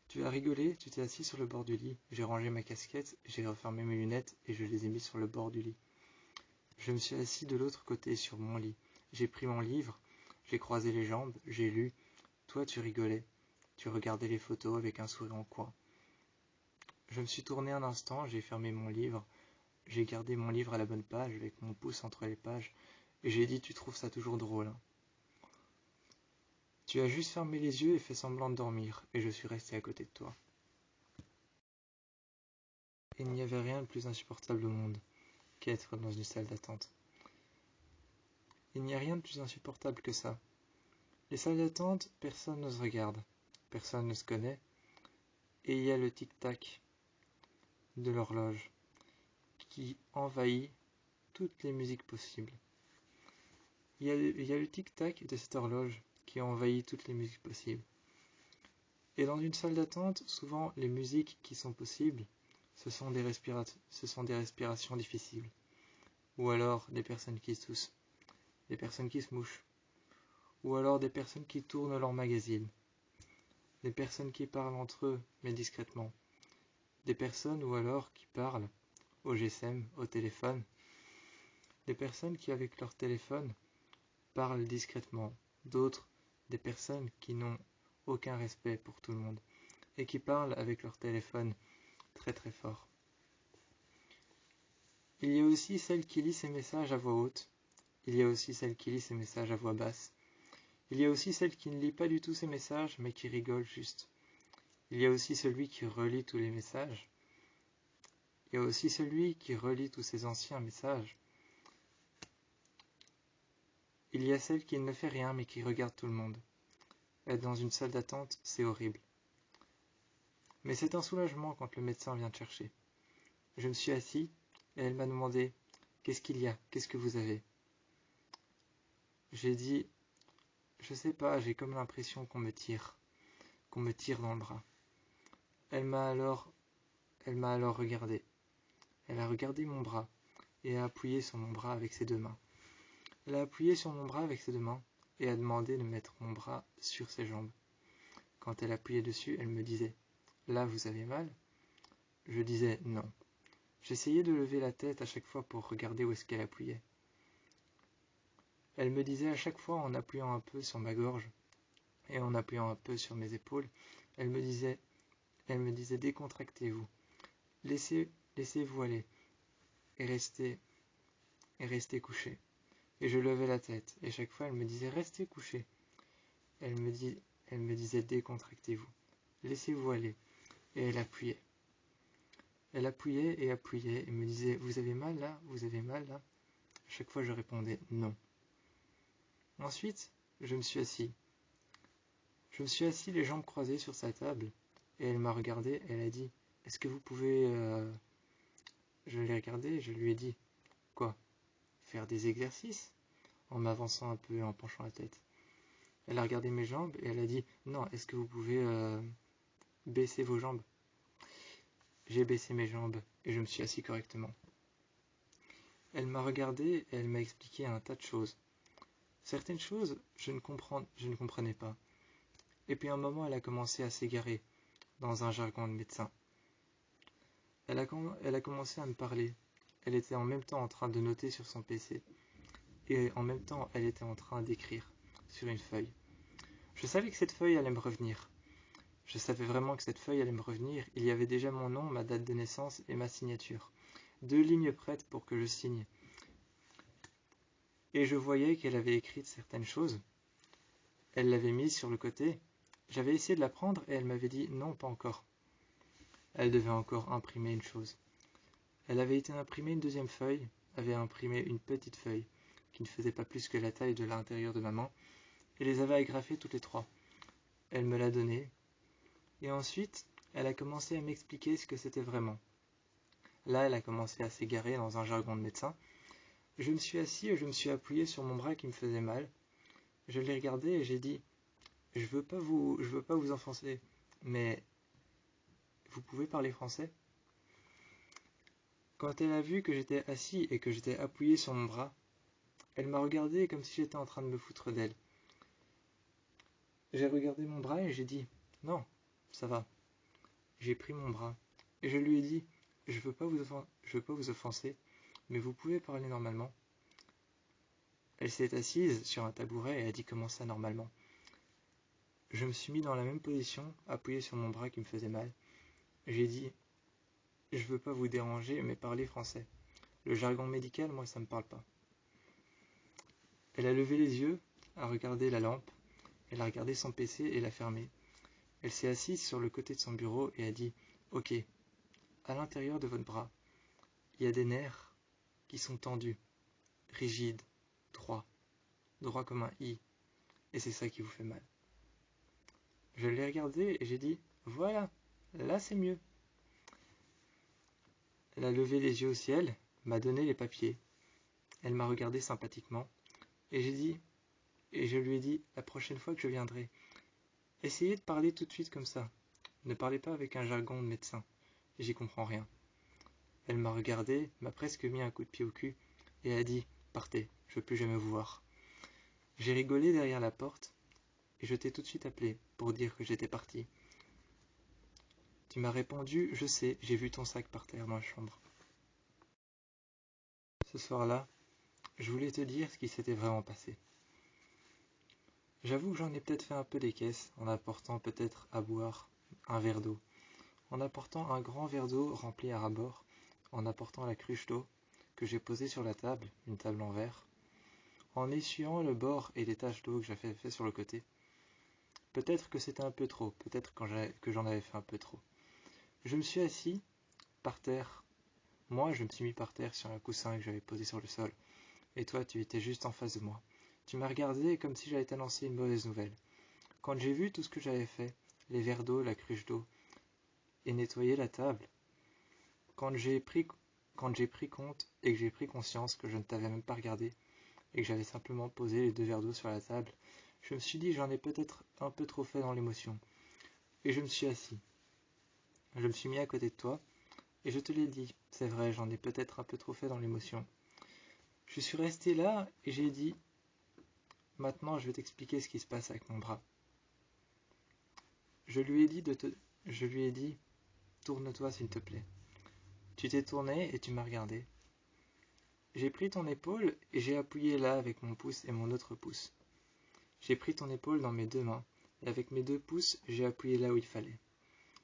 Tu as rigolé, tu t'es assis sur le bord du lit. J'ai rangé ma casquette, j'ai refermé mes lunettes et je les ai mis sur le bord du lit. Je me suis assis de l'autre côté sur mon lit. J'ai pris mon livre, j'ai croisé les jambes, j'ai lu. Toi, tu rigolais. Tu regardais les photos avec un sourire en coin. Je me suis tourné un instant, j'ai fermé mon livre. J'ai gardé mon livre à la bonne page avec mon pouce entre les pages. Et j'ai dit, tu trouves ça toujours drôle, hein? Tu as juste fermé les yeux et fait semblant de dormir, et je suis resté à côté de toi. Il n'y avait rien de plus insupportable au monde qu'être dans une salle d'attente. Il n'y a rien de plus insupportable que ça. Les salles d'attente, personne ne se regarde, personne ne se connaît, et il y a le tic-tac de l'horloge qui envahit toutes les musiques possibles. Il y a le tic-tac de cette horloge qui envahit toutes les musiques possibles. Et dans une salle d'attente, souvent les musiques qui sont possibles, ce sont des respirations difficiles. Ou alors des personnes qui toussent, des personnes qui se mouchent. Ou alors des personnes qui tournent leur magazine. Des personnes qui parlent entre eux, mais discrètement. Des personnes ou alors qui parlent au GSM, au téléphone. Des personnes qui avec leur téléphone parlent discrètement. D'autres, des personnes qui n'ont aucun respect pour tout le monde et qui parlent avec leur téléphone très très fort. Il y a aussi celle qui lit ses messages à voix haute. Il y a aussi celle qui lit ses messages à voix basse. Il y a aussi celle qui ne lit pas du tout ses messages mais qui rigole juste. Il y a aussi celui qui relit tous les messages. Il y a aussi celui qui relit tous ses anciens messages. Il y a celle qui ne fait rien mais qui regarde tout le monde. Être dans une salle d'attente, c'est horrible. Mais c'est un soulagement quand le médecin vient te chercher. Je me suis assis et elle m'a demandé « Qu'est-ce qu'il y a? Qu'est-ce que vous avez ?» J'ai dit « Je sais pas, j'ai comme l'impression qu'on me tire dans le bras. » Elle m'a alors regardé. Elle a regardé mon bras et a appuyé sur mon bras avec ses 2 mains. Elle a appuyé sur mon bras avec ses 2 mains et a demandé de mettre mon bras sur ses jambes. Quand elle appuyait dessus, elle me disait « Là, vous avez mal ?» Je disais « Non ». J'essayais de lever la tête à chaque fois pour regarder où est-ce qu'elle appuyait. Elle me disait à chaque fois en appuyant un peu sur ma gorge et en appuyant un peu sur mes épaules, elle me disait décontractez-vous, laissez-vous aller et restez couché. Et je levais la tête et chaque fois elle me disait restez couché. Elle me disait décontractez-vous, laissez-vous aller et elle appuyait. Elle appuyait et me disait « Vous avez mal là? Vous avez mal là ?» À chaque fois, je répondais « Non ». Ensuite, je me suis assis. Je me suis assis les jambes croisées sur sa table et elle m'a regardé, elle a dit « Est-ce que vous pouvez… Je l'ai regardé et je lui ai dit « Quoi? Faire des exercices ?» en m'avançant un peu et en penchant la tête. Elle a regardé mes jambes et elle a dit « Non, est-ce que vous pouvez baisser vos jambes ?» J'ai baissé mes jambes et je me suis assis correctement. Elle m'a regardé et elle m'a expliqué un tas de choses. Certaines choses, je ne comprenais pas. Et puis à un moment, elle a commencé à s'égarer dans un jargon de médecin. Elle a commencé à me parler. Elle était en même temps en train de noter sur son PC. Et en même temps, elle était en train d'écrire sur une feuille. Je savais que cette feuille allait me revenir. Je savais vraiment que cette feuille allait me revenir. Il y avait déjà mon nom, ma date de naissance et ma signature. 2 lignes prêtes pour que je signe. Et je voyais qu'elle avait écrit certaines choses. Elle l'avait mise sur le côté. J'avais essayé de la prendre et elle m'avait dit non, pas encore. Elle devait encore imprimer une chose. Elle avait été imprimer une deuxième feuille, avait imprimé une petite feuille qui ne faisait pas plus que la taille de l'intérieur de ma main et les avait agrafées toutes les 3. Elle me l'a donnée et ensuite elle a commencé à m'expliquer ce que c'était vraiment. Là, elle a commencé à s'égarer dans un jargon de médecin. Je me suis assis et je me suis appuyé sur mon bras qui me faisait mal. Je l'ai regardé et j'ai dit « Je veux pas vous offenser, mais vous pouvez parler français ?» Quand elle a vu que j'étais assis et que j'étais appuyé sur mon bras, elle m'a regardé comme si j'étais en train de me foutre d'elle. J'ai regardé mon bras et j'ai dit « Non, ça va ». J'ai pris mon bras et je lui ai dit « Je veux pas vous offenser, mais vous pouvez parler normalement ». Elle s'est assise sur un tabouret et a dit « Comment ça normalement ?» Je me suis mis dans la même position, appuyé sur mon bras qui me faisait mal. J'ai dit « Je veux pas vous déranger, mais parlez français. Le jargon médical, moi, ça me parle pas. » Elle a levé les yeux, a regardé la lampe, elle a regardé son PC et l'a fermé. Elle s'est assise sur le côté de son bureau et a dit « Ok, à l'intérieur de votre bras, il y a des nerfs qui sont tendus, rigides, droits comme un I, et c'est ça qui vous fait mal. » Je l'ai regardé et j'ai dit « Voilà, là c'est mieux. » Elle a levé les yeux au ciel, m'a donné les papiers. Elle m'a regardé sympathiquement et je lui ai dit « La prochaine fois que je viendrai, essayez de parler tout de suite comme ça. Ne parlez pas avec un jargon de médecin. J'y comprends rien. » Elle m'a regardé, m'a presque mis un coup de pied au cul et a dit « Partez, je veux plus jamais vous voir. » J'ai rigolé derrière la porte et je t'ai tout de suite appelé pour dire que j'étais parti. Tu m'as répondu « Je sais, j'ai vu ton sac par terre dans la chambre. » Ce soir-là, je voulais te dire ce qui s'était vraiment passé. J'avoue que j'en ai peut-être fait un peu des caisses en apportant peut-être à boire un verre d'eau, en apportant un grand verre d'eau rempli à ras-bord, en apportant la cruche d'eau que j'ai posée sur la table, une table en verre, en essuyant le bord et les taches d'eau que j'avais fait sur le côté. Peut-être que c'était un peu trop, peut-être que j'en avais fait un peu trop. Je me suis assis par terre. Moi, je me suis mis par terre sur un coussin que j'avais posé sur le sol. Et toi, tu étais juste en face de moi. Tu m'as regardé comme si j'allais t'annoncer une mauvaise nouvelle. Quand j'ai vu tout ce que j'avais fait, les verres d'eau, la cruche d'eau, et nettoyer la table, quand j'ai pris compte et que j'ai pris conscience que je ne t'avais même pas regardé et que j'avais simplement posé les 2 verres d'eau sur la table, je me suis dit j'en ai peut-être un peu trop fait dans l'émotion. Et je me suis assis. Je me suis mis à côté de toi et je te l'ai dit, c'est vrai, j'en ai peut-être un peu trop fait dans l'émotion. Je suis resté là et j'ai dit maintenant je vais t'expliquer ce qui se passe avec mon bras. Je lui ai dit tourne-toi s'il te plaît. Tu t'es tourné et tu m'as regardé. J'ai pris ton épaule et j'ai appuyé là avec mon pouce et mon autre pouce. J'ai pris ton épaule dans mes 2 mains et avec mes 2 pouces, j'ai appuyé là où il fallait.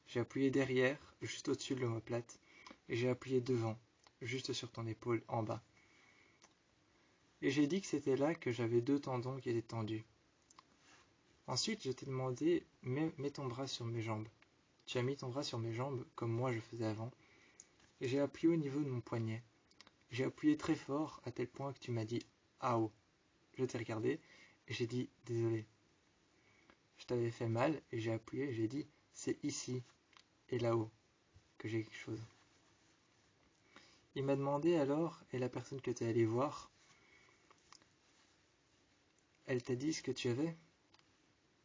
J'ai appuyé derrière, juste au-dessus de l'omoplate, et j'ai appuyé devant, juste sur ton épaule en bas. Et j'ai dit que c'était là que j'avais 2 tendons qui étaient tendus. Ensuite, je t'ai demandé, mets ton bras sur mes jambes. Tu as mis ton bras sur mes jambes comme moi je faisais avant. et j'ai appuyé au niveau de mon poignet. J'ai appuyé très fort à tel point que tu m'as dit « Aouh ». Je t'ai regardé et j'ai dit « Désolé ». Je t'avais fait mal et j'ai appuyé et j'ai dit « C'est ici et là-haut que j'ai quelque chose ». Il m'a demandé alors, et la personne que tu es allé voir, elle t'a dit ce que tu avais?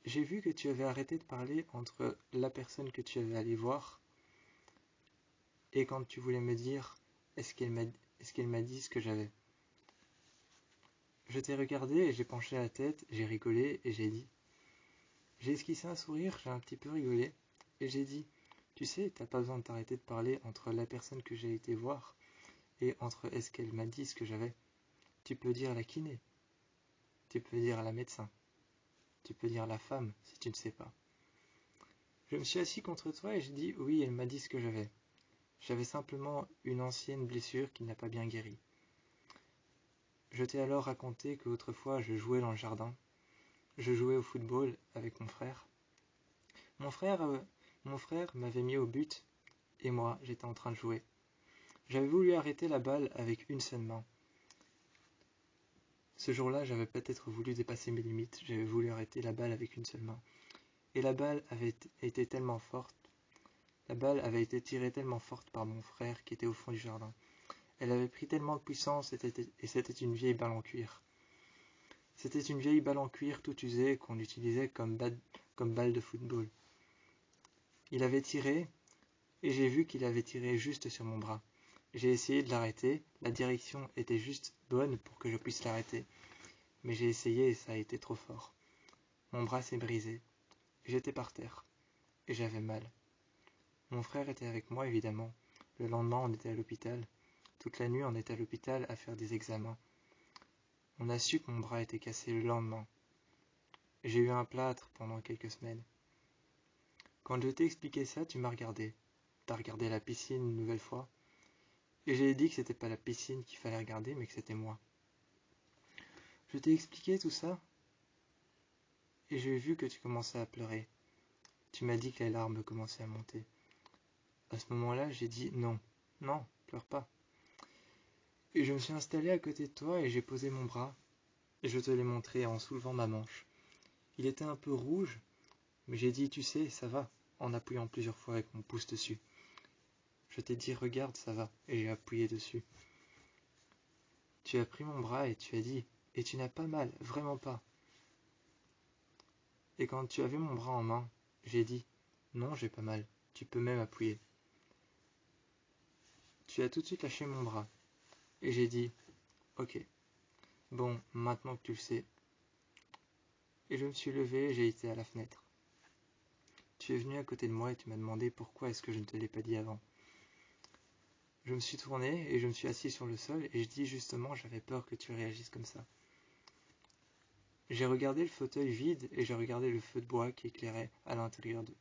J'ai vu que tu avais arrêté de parler entre la personne que tu avais allé voir et quand tu voulais me dire est-ce qu'elle m'a dit ce que j'avais. Je t'ai regardé et j'ai penché la tête, j'ai rigolé et j'ai dit. J'ai esquissé un sourire, j'ai un petit peu rigolé et j'ai dit tu sais, t'as pas besoin de t'arrêter de parler entre la personne que j'ai été voir et entre est-ce qu'elle m'a dit ce que j'avais. Tu peux dire à la kiné, tu peux dire à la médecin, tu peux dire à la femme si tu ne sais pas. Je me suis assis contre toi et j'ai dit oui, elle m'a dit ce que j'avais. J'avais simplement une ancienne blessure qui n'a pas bien guéri. Je t'ai alors raconté qu'autrefois je jouais dans le jardin. Je jouais au football avec mon frère. Mon frère, euh, mon frère m'avait mis au but et moi j'étais en train de jouer. J'avais voulu arrêter la balle avec une seule main. Ce jour-là, j'avais peut-être voulu dépasser mes limites. J'avais voulu arrêter la balle avec une seule main. Et la balle avait été tellement forte. La balle avait été tirée tellement forte par mon frère qui était au fond du jardin. Elle avait pris tellement de puissance et c'était une vieille balle en cuir. C'était une vieille balle en cuir toute usée qu'on utilisait comme balle de football. Il avait tiré et j'ai vu qu'il avait tiré juste sur mon bras. J'ai essayé de l'arrêter, la direction était juste bonne pour que je puisse l'arrêter. Mais j'ai essayé et ça a été trop fort. Mon bras s'est brisé. J'étais par terre et j'avais mal. Mon frère était avec moi évidemment. Le lendemain on était à l'hôpital. Toute la nuit on était à l'hôpital à faire des examens. On a su que mon bras était cassé le lendemain. J'ai eu un plâtre pendant quelques semaines. Quand je t'ai expliqué ça, tu m'as regardé. T'as regardé la piscine une nouvelle fois. Et j'ai dit que c'était pas la piscine qu'il fallait regarder, mais que c'était moi. Je t'ai expliqué tout ça, et j'ai vu que tu commençais à pleurer. Tu m'as dit que les larmes commençaient à monter. À ce moment-là, j'ai dit non, non, pleure pas. Et je me suis installé à côté de toi et j'ai posé mon bras, et je te l'ai montré en soulevant ma manche. Il était un peu rouge, mais j'ai dit tu sais, ça va, en appuyant plusieurs fois avec mon pouce dessus. Je t'ai dit regarde, ça va, et j'ai appuyé dessus. Tu as pris mon bras et tu as dit et tu n'as pas mal, vraiment pas. Et quand tu avais mon bras en main, j'ai dit non, j'ai pas mal, tu peux même appuyer. Tu as tout de suite lâché mon bras et j'ai dit ok, bon, maintenant que tu le sais. Et je me suis levé et j'ai été à la fenêtre. Tu es venu à côté de moi et tu m'as demandé pourquoi est-ce que je ne te l'ai pas dit avant. Je me suis tourné et je me suis assis sur le sol et je dis justement j'avais peur que tu réagisses comme ça. J'ai regardé le fauteuil vide et j'ai regardé le feu de bois qui éclairait à l'intérieur de...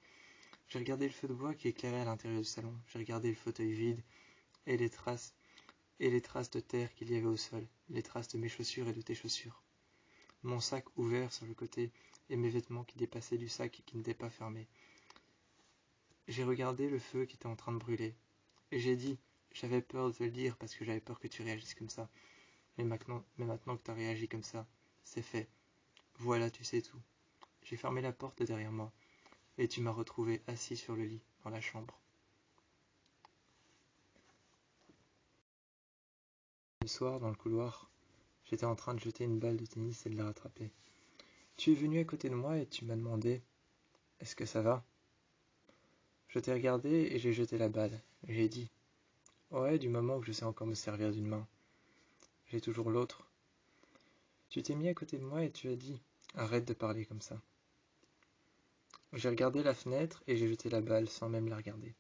J'ai regardé le feu de bois qui éclairait à l'intérieur du salon. J'ai regardé le fauteuil vide et les traces de terre qu'il y avait au sol, les traces de mes chaussures et de tes chaussures. Mon sac ouvert sur le côté et mes vêtements qui dépassaient du sac et qui n'étaient pas fermés. J'ai regardé le feu qui était en train de brûler et j'ai dit j'avais peur de te le dire parce que j'avais peur que tu réagisses comme ça. Mais maintenant que tu as réagi comme ça, c'est fait. Voilà, tu sais tout. J'ai fermé la porte derrière moi et tu m'as retrouvé assis sur le lit dans la chambre. Le soir, dans le couloir, j'étais en train de jeter une balle de tennis et de la rattraper. Tu es venu à côté de moi et tu m'as demandé « Est-ce que ça va ?» Je t'ai regardé et j'ai jeté la balle. J'ai dit « Ouais, du moment que je sais encore me servir d'une main. J'ai toujours l'autre. » Tu t'es mis à côté de moi et tu as dit « Arrête de parler comme ça. » J'ai regardé la fenêtre et j'ai jeté la balle sans même la regarder.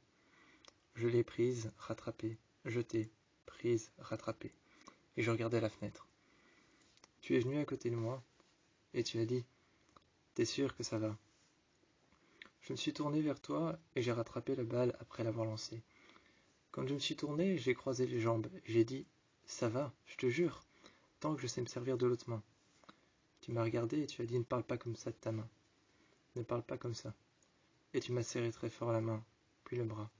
Je l'ai prise, rattrapée, jetée, prise, rattrapée. Et je regardais la fenêtre. Tu es venu à côté de moi et tu as dit « T'es sûr que ça va ?» Je me suis tourné vers toi et j'ai rattrapé la balle après l'avoir lancée. Quand je me suis tourné, j'ai croisé les jambes. J'ai dit « Ça va, je te jure, tant que je sais me servir de l'autre main. » Tu m'as regardé et tu as dit « Ne parle pas comme ça de ta main. Ne parle pas comme ça. » Et tu m'as serré très fort la main, puis le bras.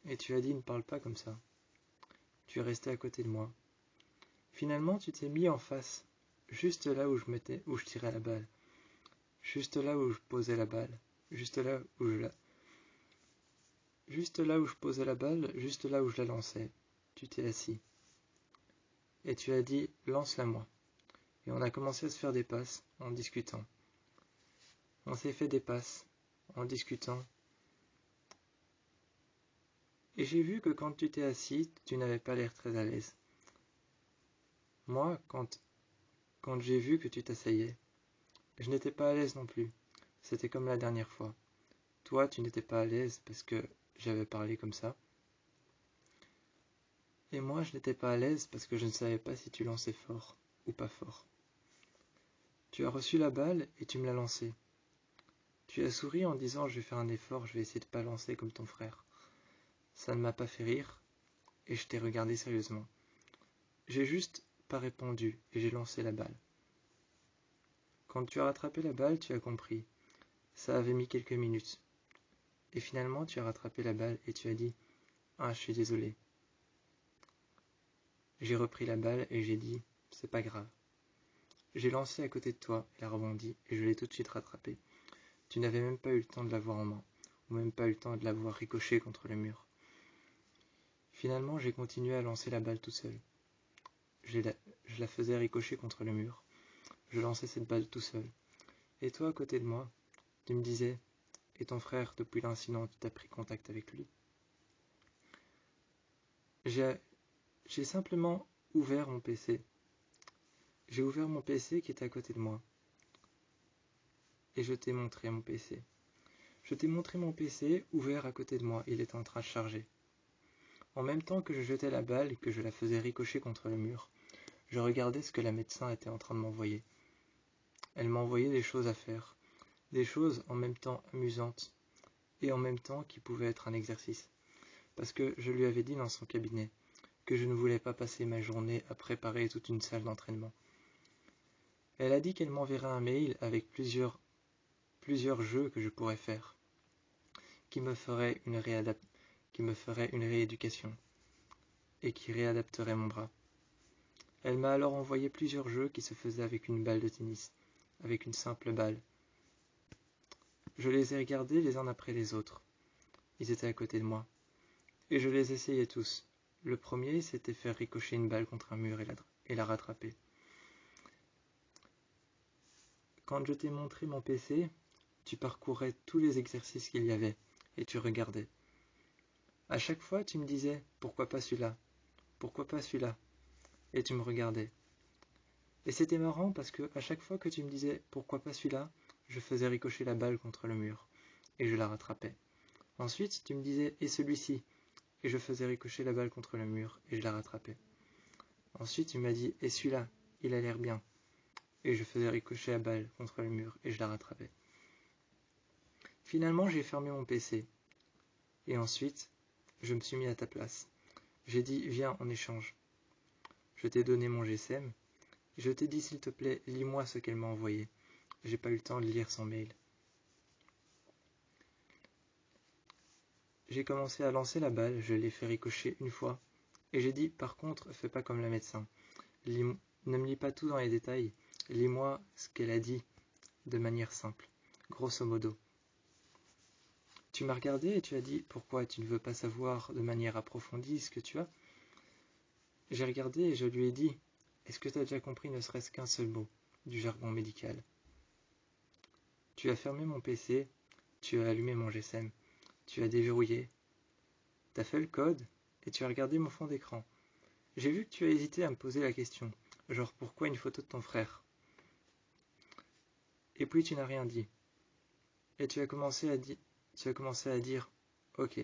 Et tu as dit « Ne parle pas comme ça. Tu es resté à côté de moi. Finalement, tu t'es mis en face, juste là où je tirais la balle, juste là où je posais la balle, juste là où je posais la balle, juste là où je la lançais. Tu t'es assis. Et tu as dit, lance-la moi. Et on a commencé à se faire des passes en discutant. On s'est fait des passes en discutant. Et j'ai vu que quand tu t'es assis, tu n'avais pas l'air très à l'aise. Moi, quand j'ai vu que tu t'asseyais, je n'étais pas à l'aise non plus. C'était comme la dernière fois. Toi, tu n'étais pas à l'aise parce que j'avais parlé comme ça. Et moi, je n'étais pas à l'aise parce que je ne savais pas si tu lançais fort ou pas fort. Tu as reçu la balle et tu me l'as lancée. Tu as souri en disant je vais faire un effort, je vais essayer de pas lancer comme ton frère. Ça ne m'a pas fait rire et je t'ai regardé sérieusement. J'ai juste pas répondu et j'ai lancé la balle. Quand tu as rattrapé la balle, tu as compris. Ça avait mis quelques minutes. Et finalement, tu as rattrapé la balle et tu as dit ah, je suis désolé. J'ai repris la balle et j'ai dit c'est pas grave. J'ai lancé à côté de toi, elle a rebondi et je l'ai tout de suite rattrapée. Tu n'avais même pas eu le temps de l'avoir en main, ou même pas eu le temps de l'avoir ricoché contre le mur. Finalement, j'ai continué à lancer la balle tout seul. Je la faisais ricocher contre le mur. Je lançais cette balle tout seul. Et toi, à côté de moi, tu me disais, et ton frère, depuis l'incident, tu as pris contact avec lui. J'ai simplement ouvert mon PC. J'ai ouvert mon PC qui était à côté de moi. Et je t'ai montré mon PC. Je t'ai montré mon PC ouvert à côté de moi. Il était en train de charger. En même temps que je jetais la balle et que je la faisais ricocher contre le mur, je regardais ce que la médecin était en train de m'envoyer. Elle m'envoyait des choses à faire. Des choses en même temps amusantes et en même temps qui pouvaient être un exercice. Parce que je lui avais dit dans son cabinet que je ne voulais pas passer ma journée à préparer toute une salle d'entraînement. Elle a dit qu'elle m'enverrait un mail avec plusieurs jeux que je pourrais faire, qui me feraient une rééducation et qui réadapteraient mon bras. Elle m'a alors envoyé plusieurs jeux qui se faisaient avec une balle de tennis, avec une simple balle. Je les ai regardés les uns après les autres. Ils étaient à côté de moi. Et je les essayais tous. Le premier, c'était faire ricocher une balle contre un mur et la rattraper. Quand je t'ai montré mon PC, tu parcourais tous les exercices qu'il y avait et tu regardais. À chaque fois, tu me disais « Pourquoi pas celui-là ? Pourquoi pas celui-là ?» Et tu me regardais. Et c'était marrant parce que à chaque fois que tu me disais « Pourquoi pas celui-là ?» je faisais ricocher la balle contre le mur et je la rattrapais. Ensuite, tu me disais « Et celui-ci ?» et je faisais ricocher la balle contre le mur et je la rattrapais. Ensuite, tu m'as dit « Et celui-là, il a l'air bien ?» et je faisais ricocher la balle contre le mur et je la rattrapais. Finalement, j'ai fermé mon PC. Et ensuite, je me suis mis à ta place. J'ai dit « Viens, on échange ». Je t'ai donné mon GSM. Je t'ai dit « S'il te plaît, lis-moi ce qu'elle m'a envoyé ». J'ai pas eu le temps de lire son mail. J'ai commencé à lancer la balle, je l'ai fait ricocher une fois. Et j'ai dit « Par contre, fais pas comme la médecin. Ne me lis pas tout dans les détails. Lis-moi ce qu'elle a dit de manière simple, grosso modo. » Tu m'as regardé et tu as dit « Pourquoi tu ne veux pas savoir de manière approfondie ce que tu as ?» J'ai regardé et je lui ai dit « Est-ce que tu as déjà compris ne serait-ce qu'un seul mot du jargon médical ?» Tu as fermé mon PC, tu as allumé mon GSM, tu as déverrouillé, tu as fait le code et tu as regardé mon fond d'écran. J'ai vu que tu as hésité à me poser la question, genre pourquoi une photo de ton frère ? Et puis tu n'as rien dit. Et tu as commencé à dire ok,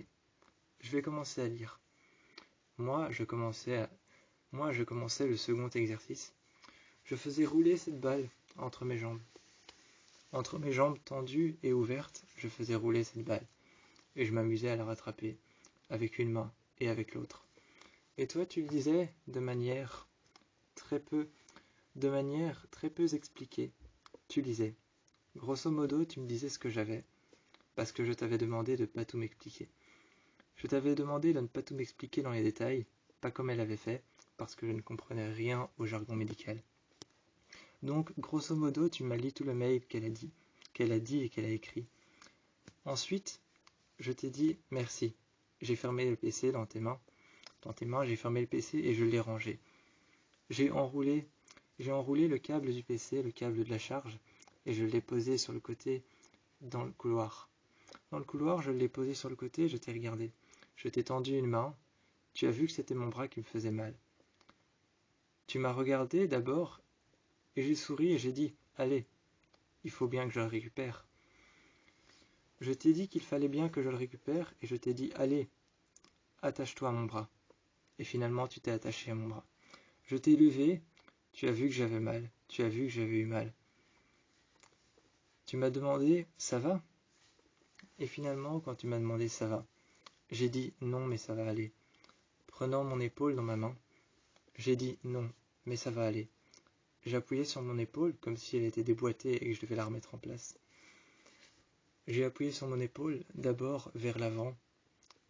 je vais commencer à lire. Moi, je commençais le second exercice. Je faisais rouler cette balle entre mes jambes. Entre mes jambes tendues et ouvertes, je faisais rouler cette balle. Et je m'amusais à la rattraper, avec une main et avec l'autre. Et toi, tu le disais de manière très peu expliquée. Tu lisais. Grosso modo, tu me disais ce que j'avais, parce que je t'avais demandé de ne pas tout m'expliquer. Je t'avais demandé de ne pas tout m'expliquer dans les détails, pas comme elle avait fait, parce que je ne comprenais rien au jargon médical. Donc, grosso modo, tu m'as lu tout le mail qu'elle a dit et qu'elle a écrit. Ensuite, je t'ai dit merci. J'ai fermé le PC dans tes mains, j'ai fermé le PC et je l'ai rangé. J'ai enroulé le câble du PC, le câble de la charge, et je l'ai posé sur le côté dans le couloir. Dans le couloir, je l'ai posé sur le côté et je t'ai regardé. Je t'ai tendu une main, tu as vu que c'était mon bras qui me faisait mal. Tu m'as regardé d'abord, et j'ai souri et j'ai dit « Allez, il faut bien que je le récupère ». Je t'ai dit qu'il fallait bien que je le récupère, et je t'ai dit « Allez, attache-toi à mon bras ». Et finalement, tu t'es attaché à mon bras. Je t'ai levé, tu as vu que j'avais mal, tu as vu que j'avais eu mal. Tu m'as demandé « Ça va ?» Et finalement, quand tu m'as demandé « Ça va ?» j'ai dit « Non, mais ça va aller ». Prenant mon épaule dans ma main, j'ai dit « Non, mais ça va aller ». J'appuyais sur mon épaule comme si elle était déboîtée et que je devais la remettre en place. J'ai appuyé sur mon épaule d'abord vers l'avant,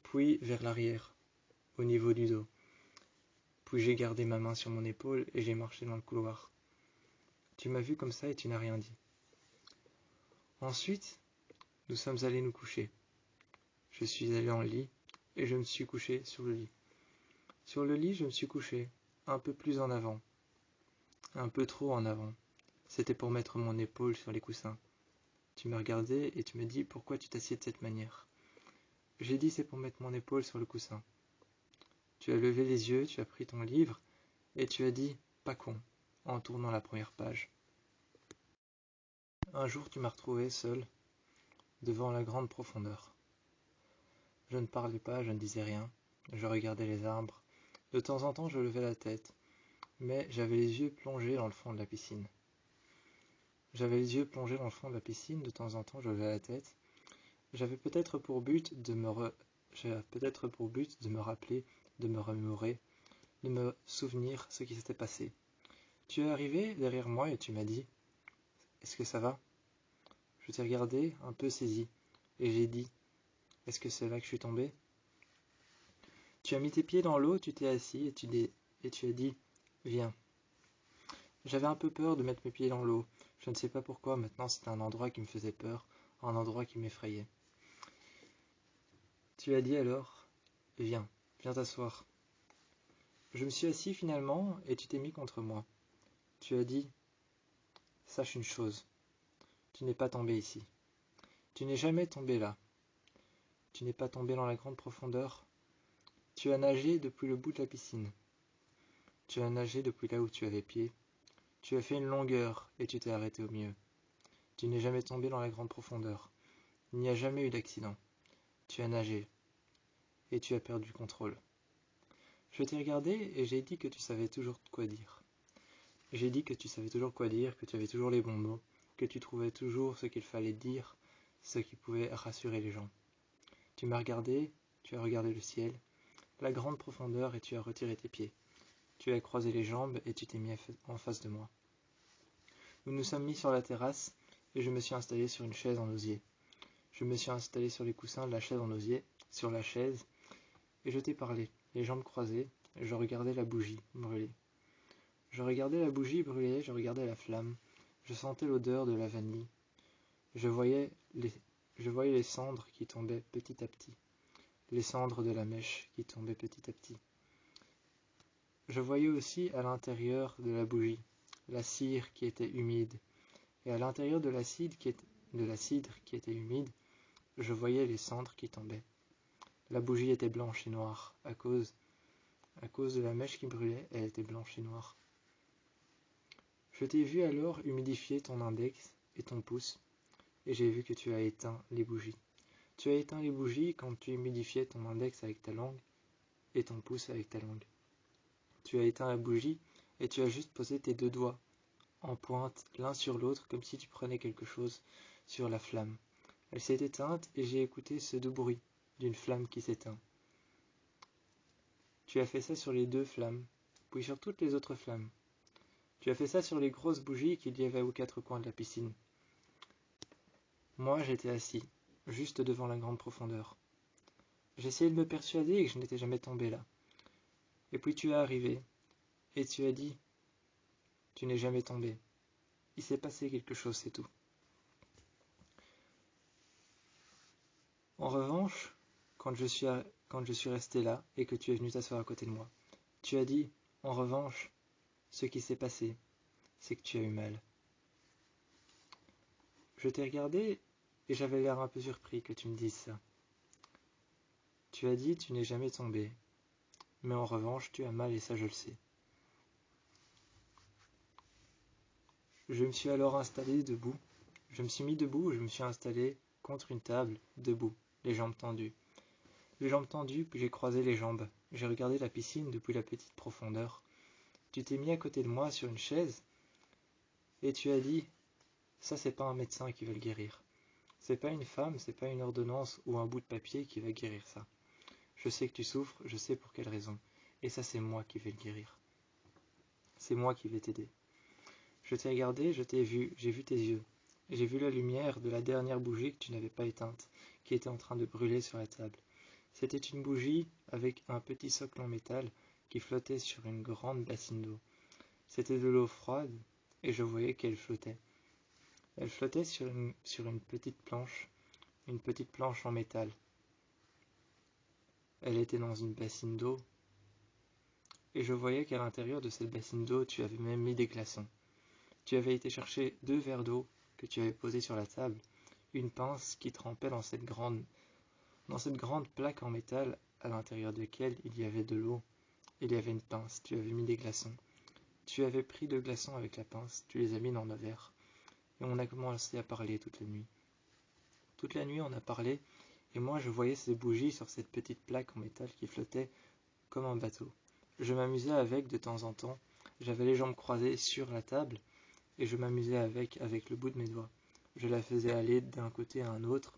puis vers l'arrière, au niveau du dos. Puis j'ai gardé ma main sur mon épaule et j'ai marché dans le couloir. Tu m'as vu comme ça et tu n'as rien dit. Ensuite, nous sommes allés nous coucher. Je suis allé en lit et je me suis couché sur le lit. Sur le lit, je me suis couché un peu plus en avant, un peu trop en avant. C'était pour mettre mon épaule sur les coussins. Tu m'as regardé et tu m'as dit pourquoi tu t'assieds de cette manière. J'ai dit c'est pour mettre mon épaule sur le coussin. Tu as levé les yeux, tu as pris ton livre et tu as dit pas con en tournant la première page. Un jour tu m'as retrouvé seul devant la grande profondeur. Je ne parlais pas, je ne disais rien, je regardais les arbres. De temps en temps je levais la tête, mais j'avais les yeux plongés dans le fond de la piscine. De temps en temps je levais la tête. J'avais peut-être pour but de me rappeler, de me remémorer, de me souvenir ce qui s'était passé. Tu es arrivé derrière moi et tu m'as dit « Est-ce que ça va ?» Je t'ai regardé, un peu saisi, et j'ai dit « Est-ce que c'est là que je suis tombé ?» Tu as mis tes pieds dans l'eau, tu t'es assis et tu as dit « Viens ». J'avais un peu peur de mettre mes pieds dans l'eau. Je ne sais pas pourquoi, maintenant c'était un endroit qui me faisait peur, un endroit qui m'effrayait. Tu as dit alors « Viens, viens t'asseoir ». Je me suis assis finalement et tu t'es mis contre moi. Tu as dit « Sache une chose, tu n'es pas tombé ici. Tu n'es jamais tombé là. Tu n'es pas tombé dans la grande profondeur. Tu as nagé depuis le bout de la piscine. Tu as nagé depuis là où tu avais pied. Tu as fait une longueur et tu t'es arrêté au milieu. Tu n'es jamais tombé dans la grande profondeur. Il n'y a jamais eu d'accident. Tu as nagé et tu as perdu le contrôle. Je t'ai regardé et j'ai dit que tu savais toujours quoi dire. J'ai dit que tu savais toujours quoi dire, que tu avais toujours les bons mots, que tu trouvais toujours ce qu'il fallait dire, ce qui pouvait rassurer les gens. Tu m'as regardé, tu as regardé le ciel, la grande profondeur et tu as retiré tes pieds. Tu as croisé les jambes et tu t'es mis en face de moi. Nous nous sommes mis sur la terrasse et je me suis installé sur une chaise en osier. Je me suis installé sur les coussins de la chaise en osier, sur la chaise, et je t'ai parlé, les jambes croisées, et je regardais la bougie brûler. Je regardais la bougie brûler, je regardais la flamme, je sentais l'odeur de la vanille. Je voyais les cendres qui tombaient petit à petit, les cendres de la mèche qui tombaient petit à petit. Je voyais aussi à l'intérieur de la bougie la cire qui était humide, et à l'intérieur de la cidre qui était humide, je voyais les cendres qui tombaient. La bougie était blanche et noire, à cause de la mèche qui brûlait, elle était blanche et noire. Je t'ai vu alors humidifier ton index et ton pouce, et j'ai vu que tu as éteint les bougies. Tu as éteint les bougies quand tu humidifiais ton index avec ta langue et ton pouce avec ta langue. Tu as éteint la bougie et tu as juste posé tes deux doigts en pointe l'un sur l'autre comme si tu prenais quelque chose sur la flamme. Elle s'est éteinte et j'ai écouté ce doux bruit d'une flamme qui s'éteint. Tu as fait ça sur les deux flammes, puis sur toutes les autres flammes. Tu as fait ça sur les grosses bougies qu'il y avait aux quatre coins de la piscine. Moi, j'étais assis, juste devant la grande profondeur. J'essayais de me persuader que je n'étais jamais tombé là. Et puis tu es arrivé, et tu as dit, tu n'es jamais tombé. Il s'est passé quelque chose, c'est tout. En revanche, quand je suis resté là et que tu es venu t'asseoir à côté de moi, tu as dit, en revanche, ce qui s'est passé, c'est que tu as eu mal. Je t'ai regardé et j'avais l'air un peu surpris que tu me dises ça. Tu as dit, tu n'es jamais tombé, mais en revanche, tu as mal et ça je le sais. Je me suis alors installé debout. Je me suis mis debout, je me suis installé contre une table, debout, les jambes tendues. Les jambes tendues, puis j'ai croisé les jambes. J'ai regardé la piscine depuis la petite profondeur. Tu t'es mis à côté de moi sur une chaise et tu as dit, ça c'est pas un médecin qui va le guérir. C'est pas une femme, c'est pas une ordonnance ou un bout de papier qui va guérir ça. Je sais que tu souffres, je sais pour quelle raison. Et ça c'est moi qui vais le guérir. C'est moi qui vais t'aider. Je t'ai regardé, je t'ai vu, j'ai vu tes yeux. J'ai vu la lumière de la dernière bougie que tu n'avais pas éteinte, qui était en train de brûler sur la table. C'était une bougie avec un petit socle en métal qui flottait sur une grande bassine d'eau. C'était de l'eau froide et je voyais qu'elle flottait. Elle flottait sur une petite planche en métal. Elle était dans une bassine d'eau et je voyais qu'à l'intérieur de cette bassine d'eau, tu avais même mis des glaçons. Tu avais été chercher 2 verres d'eau que tu avais posés sur la table, une pince qui trempait dans cette grande plaque en métal à l'intérieur de laquelle il y avait de l'eau. Il y avait une pince, tu avais mis des glaçons. Tu avais pris 2 glaçons avec la pince, tu les as mis dans nos verres. Et on a commencé à parler toute la nuit. Toute la nuit on a parlé, et moi je voyais ces bougies sur cette petite plaque en métal qui flottait comme un bateau. Je m'amusais avec de temps en temps, j'avais les jambes croisées sur la table, et je m'amusais avec le bout de mes doigts. Je la faisais aller d'un côté à un autre.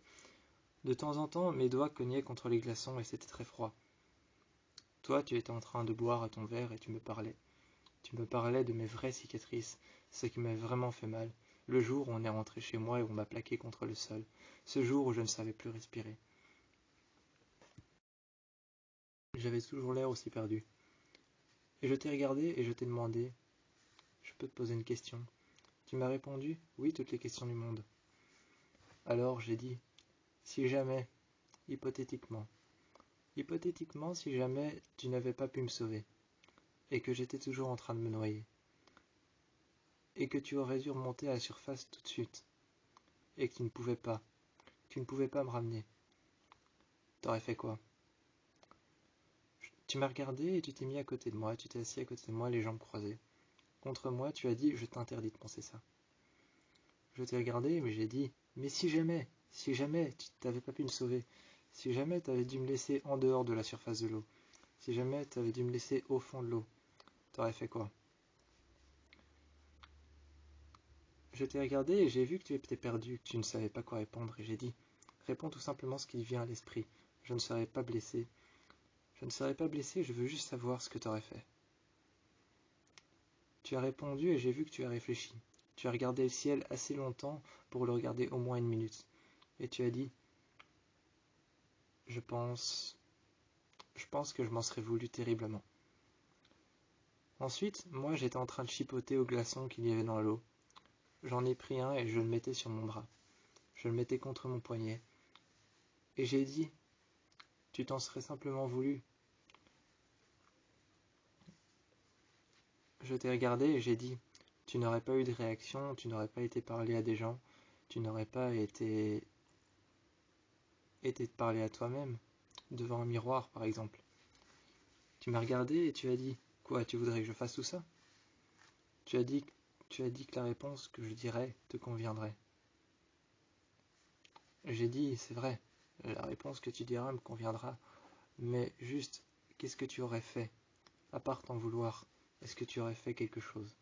De temps en temps, mes doigts cognaient contre les glaçons et c'était très froid. Toi, tu étais en train de boire à ton verre et tu me parlais. Tu me parlais de mes vraies cicatrices, ce qui m'a vraiment fait mal. Le jour où on est rentré chez moi et où on m'a plaqué contre le sol. Ce jour où je ne savais plus respirer. J'avais toujours l'air aussi perdu. Et je t'ai regardé et je t'ai demandé, je peux te poser une question? Tu m'as répondu, oui, toutes les questions du monde. Alors j'ai dit, si jamais, hypothétiquement, si jamais tu n'avais pas pu me sauver, et que j'étais toujours en train de me noyer, et que tu aurais dû remonter à la surface tout de suite, et que tu ne pouvais pas me ramener, t'aurais fait quoi? Tu m'as regardé et tu t'es mis à côté de moi, tu t'es assis à côté de moi, les jambes croisées. Contre moi, tu as dit, je t'interdis de penser ça. Je t'ai regardé, mais j'ai dit, mais si jamais tu t'avais pas pu me sauver, si jamais tu avais dû me laisser en dehors de la surface de l'eau, si jamais tu avais dû me laisser au fond de l'eau, t'aurais fait quoi? Je t'ai regardé et j'ai vu que tu étais perdu, que tu ne savais pas quoi répondre, et j'ai dit, réponds tout simplement ce qui vient à l'esprit. Je ne serai pas blessé. Je ne serai pas blessé, je veux juste savoir ce que tu aurais fait. Tu as répondu et j'ai vu que tu as réfléchi. Tu as regardé le ciel assez longtemps pour le regarder au moins 1 minute. Et tu as dit, je pense que je m'en serais voulu terriblement. Ensuite, moi j'étais en train de chipoter au glaçon qu'il y avait dans l'eau. J'en ai pris un et je le mettais sur mon bras. Je le mettais contre mon poignet. Et j'ai dit, tu t'en serais simplement voulu. Je t'ai regardé et j'ai dit, tu n'aurais pas eu de réaction, tu n'aurais pas été parler à des gens, tu n'aurais pas été de parler à toi-même, devant un miroir par exemple. Tu m'as regardé et tu as dit, quoi, tu voudrais que je fasse tout ça? Tu as dit que la réponse que je dirais te conviendrait. J'ai dit, c'est vrai, la réponse que tu diras me conviendra, mais juste, qu'est-ce que tu aurais fait? À part t'en vouloir, est-ce que tu aurais fait quelque chose?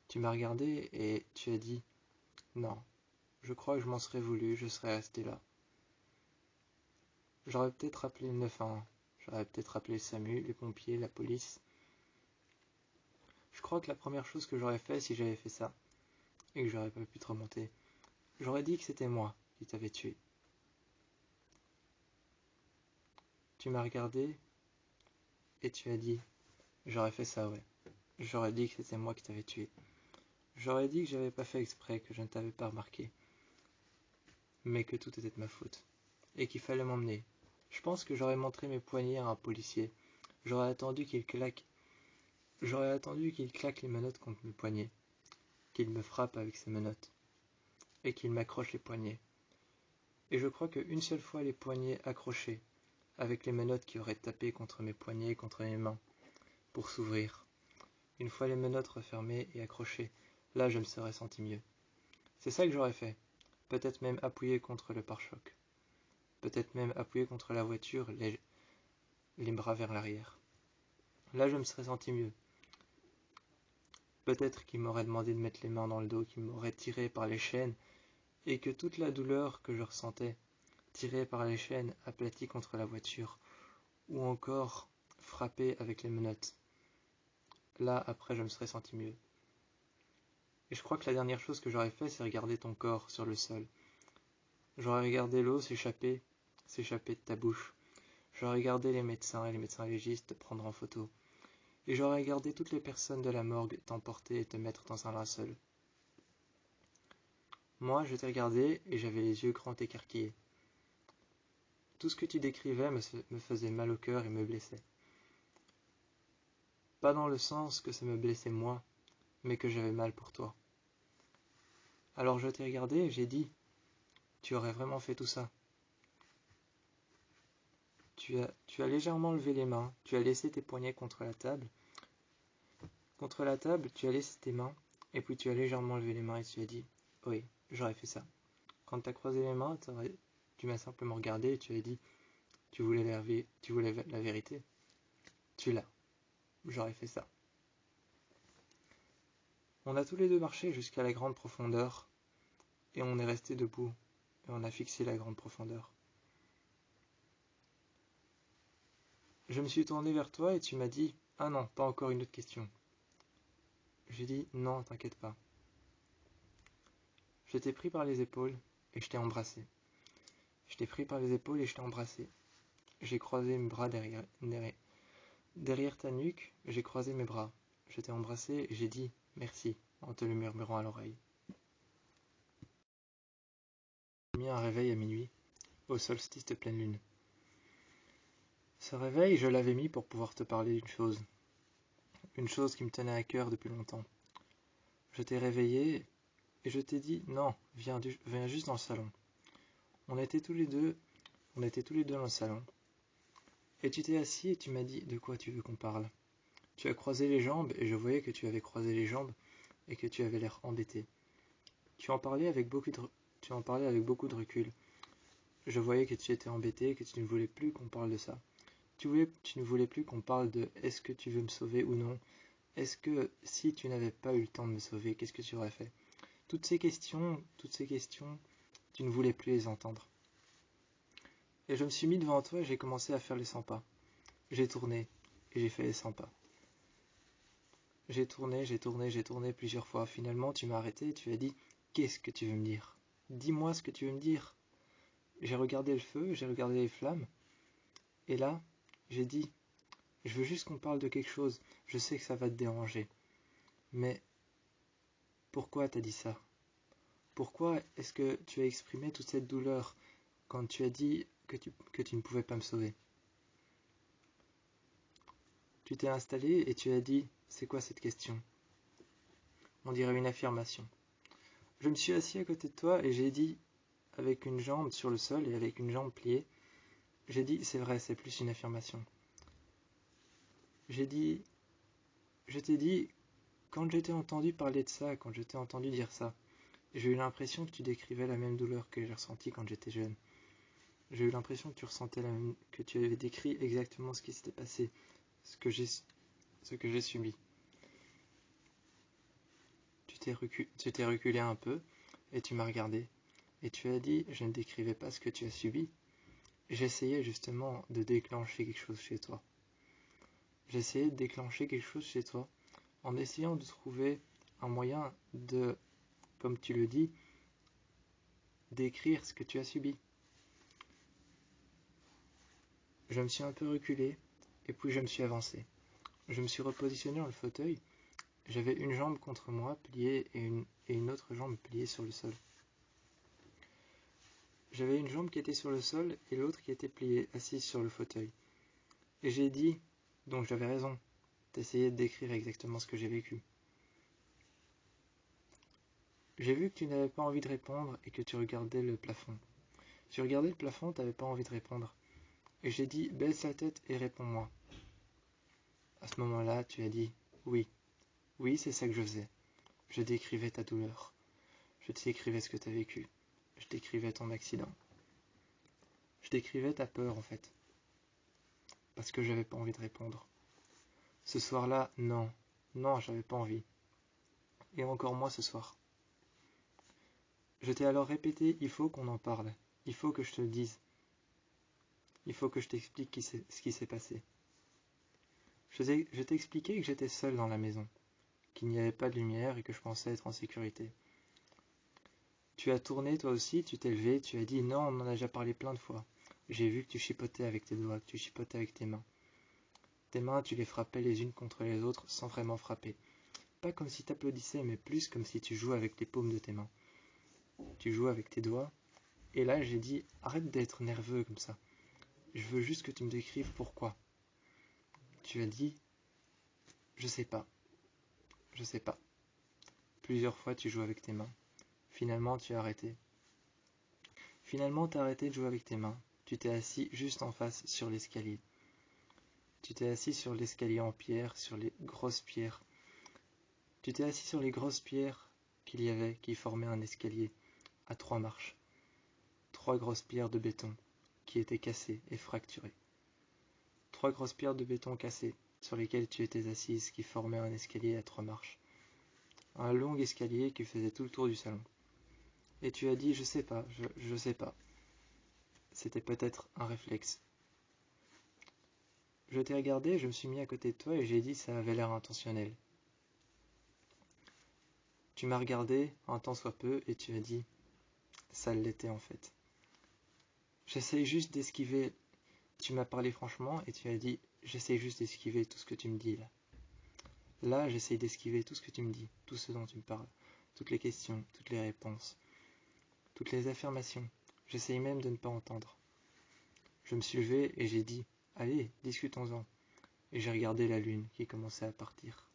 Tu m'as regardé et tu as dit, non, je crois que je m'en serais voulu, je serais resté là. J'aurais peut-être appelé le 911, j'aurais peut-être appelé SAMU, les pompiers, la police. Je crois que la première chose que j'aurais fait si j'avais fait ça, et que j'aurais pas pu te remonter, j'aurais dit que c'était moi qui t'avais tué. Tu m'as regardé et tu as dit, J'aurais fait ça, ouais. J'aurais dit que c'était moi qui t'avais tué. J'aurais dit que j'avais pas fait exprès, que je ne t'avais pas remarqué, mais que tout était de ma faute, et qu'il fallait m'emmener. Je pense que j'aurais montré mes poignets à un policier. J'aurais attendu qu'il claque. J'aurais attendu qu'il claque les menottes contre mes poignets, qu'il me frappe avec ses menottes, et qu'il m'accroche les poignets. Et je crois qu'une seule fois les poignets accrochés, avec les menottes qui auraient tapé contre mes poignets, contre mes mains, pour s'ouvrir. Une fois les menottes refermées et accrochées, là je me serais senti mieux. C'est ça que j'aurais fait. Peut-être même appuyé contre le pare-choc. Peut-être même appuyé contre la voiture, les bras vers l'arrière. Là je me serais senti mieux. Peut-être qu'il m'aurait demandé de mettre les mains dans le dos, qu'il m'aurait tiré par les chaînes, et que toute la douleur que je ressentais, tiré par les chaînes, aplati contre la voiture, ou encore frappé avec les menottes. Là, après, je me serais senti mieux. Et je crois que la dernière chose que j'aurais fait, c'est regarder ton corps sur le sol. J'aurais regardé l'eau s'échapper de ta bouche. J'aurais regardé les médecins et les médecins légistes te prendre en photo. Et j'aurais regardé toutes les personnes de la morgue t'emporter et te mettre dans un linceul. Moi, je t'ai regardé et j'avais les yeux grands écarquillés. Tout ce que tu décrivais me faisait mal au cœur et me blessait. Pas dans le sens que ça me blessait moi, mais que j'avais mal pour toi. Alors je t'ai regardé et j'ai dit, tu aurais vraiment fait tout ça. Tu as légèrement levé les mains, tu as laissé tes poignets contre la table. Contre la table, tu as laissé tes mains, et puis tu as légèrement levé les mains et tu as dit, oui, j'aurais fait ça. Quand tu as croisé les mains, tu m'as simplement regardé et tu as dit, tu voulais la vérité. Tu l'as. J'aurais fait ça. On a tous les deux marché jusqu'à la grande profondeur, et on est resté debout, et on a fixé la grande profondeur. Je me suis tourné vers toi et tu m'as dit, ah non, pas encore une autre question. J'ai dit, non, t'inquiète pas. Je t'ai pris par les épaules et je t'ai embrassé. Je t'ai pris par les épaules et je t'ai embrassé. J'ai croisé mes bras derrière ta nuque, j'ai croisé mes bras. Je t'ai embrassé et j'ai dit merci en te le murmurant à l'oreille. J'ai mis un réveil à minuit, au solstice de pleine lune. Ce réveil, je l'avais mis pour pouvoir te parler une chose qui me tenait à cœur depuis longtemps. Je t'ai réveillé et je t'ai dit non, viens juste dans le salon. On était tous les deux dans le salon. Et tu t'es assis et tu m'as dit de quoi tu veux qu'on parle. Tu as croisé les jambes et je voyais que tu avais croisé les jambes et que tu avais l'air embêté. Tu en parlais avec beaucoup de recul. Je voyais que tu étais embêté et que tu ne voulais plus qu'on parle de ça. Tu ne voulais plus qu'on parle de est-ce que tu veux me sauver ou non. Est-ce que si tu n'avais pas eu le temps de me sauver, qu'est-ce que tu aurais fait? Toutes ces questions, tu ne voulais plus les entendre. Et je me suis mis devant toi et j'ai commencé à faire les 100 pas. J'ai tourné et j'ai fait les 100 pas. J'ai tourné plusieurs fois. Finalement, tu m'as arrêté et tu as dit « Qu'est-ce que tu veux me dire? Dis-moi ce que tu veux me dire. » J'ai regardé le feu, j'ai regardé les flammes. Et là, j'ai dit « Je veux juste qu'on parle de quelque chose. Je sais que ça va te déranger. Mais pourquoi t'as dit ça? Pourquoi est-ce que tu as exprimé toute cette douleur quand tu as dit que tu ne pouvais pas me sauver? Tu t'es installé et tu as dit « C'est quoi cette question ?» On dirait une affirmation. Je me suis assis à côté de toi et j'ai dit, avec une jambe sur le sol et avec une jambe pliée, j'ai dit « C'est vrai, c'est plus une affirmation. » Je t'ai dit, quand je t'ai entendu parler de ça, quand je t'ai entendu dire ça, j'ai eu l'impression que tu décrivais la même douleur que j'ai ressentie quand j'étais jeune. J'ai eu l'impression que tu ressentais que tu avais décrit exactement ce qui s'était passé, ce que j'ai subi. Tu t'es reculé un peu et tu m'as regardé et tu as dit je ne décrivais pas ce que tu as subi. J'essayais justement de déclencher quelque chose chez toi. J'essayais de déclencher quelque chose chez toi en essayant de trouver un moyen de, comme tu le dis, d'écrire ce que tu as subi. Je me suis un peu reculé et puis je me suis avancé. Je me suis repositionné dans le fauteuil. J'avais une jambe contre moi, pliée, et une autre jambe pliée sur le sol. J'avais une jambe qui était sur le sol et l'autre qui était pliée, assise sur le fauteuil. Et j'ai dit, donc j'avais raison, d'essayer de décrire exactement ce que j'ai vécu. J'ai vu que tu n'avais pas envie de répondre et que tu regardais le plafond. Tu regardais le plafond, tu n'avais pas envie de répondre. Et j'ai dit, baisse la tête et réponds-moi. À ce moment-là, tu as dit, oui, oui, c'est ça que je faisais. Je décrivais ta douleur. Je décrivais ce que tu as vécu. Je décrivais ton accident. Je décrivais ta peur, en fait. Parce que j'avais pas envie de répondre. Ce soir-là, non, j'avais pas envie. Et encore moins ce soir. Je t'ai alors répété, il faut qu'on en parle. Il faut que je te le dise. Il faut que je t'explique ce qui s'est passé. Je t'ai expliqué que j'étais seul dans la maison, qu'il n'y avait pas de lumière et que je pensais être en sécurité. Tu as tourné toi aussi, tu t'es levé, tu as dit non, on en a déjà parlé plein de fois. J'ai vu que tu chipotais avec tes doigts, que tu chipotais avec tes mains. Tes mains, tu les frappais les unes contre les autres sans vraiment frapper. Pas comme si t'applaudissais, mais plus comme si tu jouais avec les paumes de tes mains. Tu joues avec tes doigts. Et là, j'ai dit, arrête d'être nerveux comme ça. Je veux juste que tu me décrives pourquoi. Tu as dit, je sais pas. Je sais pas. Plusieurs fois, tu joues avec tes mains. Finalement, tu as arrêté. Finalement, tu as arrêté de jouer avec tes mains. Tu t'es assis juste en face sur l'escalier. Tu t'es assis sur l'escalier en pierre, sur les grosses pierres. Tu t'es assis sur les grosses pierres qu'il y avait, qui formaient un escalier à 3 marches. 3 grosses pierres de béton qui étaient cassées et fracturées. 3 grosses pierres de béton cassées sur lesquelles tu étais assise qui formaient un escalier à 3 marches. Un long escalier qui faisait tout le tour du salon. Et tu as dit je sais pas, je sais pas. C'était peut-être un réflexe. Je t'ai regardé, je me suis mis à côté de toi et j'ai dit ça avait l'air intentionnel. Tu m'as regardé un tant soit peu et tu as dit ça l'était en fait. J'essaye juste d'esquiver. Tu m'as parlé franchement et tu as dit j'essaye juste d'esquiver tout ce que tu me dis là. Là, j'essaye d'esquiver tout ce que tu me dis, tout ce dont tu me parles, toutes les questions, toutes les réponses, toutes les affirmations. J'essaye même de ne pas entendre. Je me suis levé et j'ai dit allez, discutons-en. Et j'ai regardé la lune qui commençait à partir.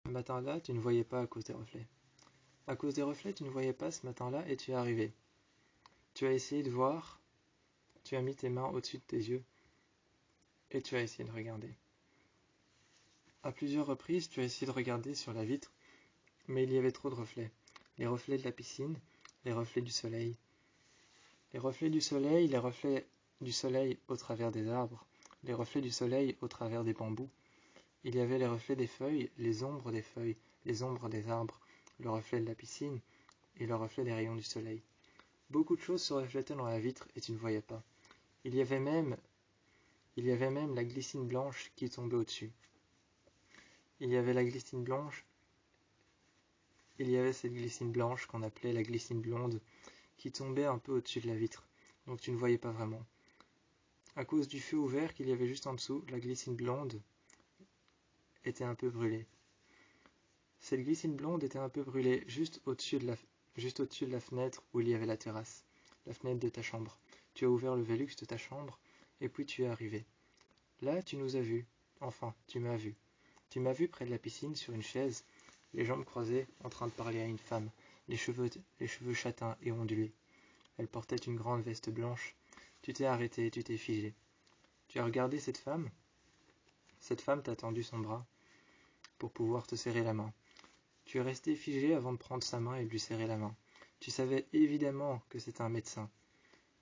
Ce matin-là, tu ne voyais pas à cause des reflets. À cause des reflets, tu ne voyais pas ce matin-là et tu es arrivé. Tu as essayé de voir, tu as mis tes mains au-dessus de tes yeux et tu as essayé de regarder. À plusieurs reprises, tu as essayé de regarder sur la vitre, mais il y avait trop de reflets. Les reflets de la piscine, les reflets du soleil. Les reflets du soleil, les reflets du soleil au travers des arbres, les reflets du soleil au travers des bambous. Il y avait les reflets des feuilles, les ombres des feuilles, les ombres des arbres, le reflet de la piscine et le reflet des rayons du soleil. Beaucoup de choses se reflétaient dans la vitre et tu ne voyais pas. Il y avait même la glycine blanche qui tombait au-dessus. Il y avait cette glycine blanche qu'on appelait la glycine blonde qui tombait un peu au-dessus de la vitre, donc tu ne voyais pas vraiment. À cause du feu ouvert qu'il y avait juste en dessous, la glycine blonde était un peu brûlée. Cette glycine blonde était un peu brûlée juste au-dessus de la fenêtre où il y avait la terrasse, la fenêtre de ta chambre. Tu as ouvert le Velux de ta chambre et puis tu es arrivé. Là, tu nous as vus. Enfin, tu m'as vu. Tu m'as vu près de la piscine sur une chaise, les jambes croisées, en train de parler à une femme, les cheveux châtains et ondulés. Elle portait une grande veste blanche. Tu t'es arrêté, tu t'es figé. Tu as regardé cette femme. Cette femme t'a tendu son bras pour pouvoir te serrer la main. Tu es resté figé avant de prendre sa main et de lui serrer la main. Tu savais évidemment que c'était un médecin.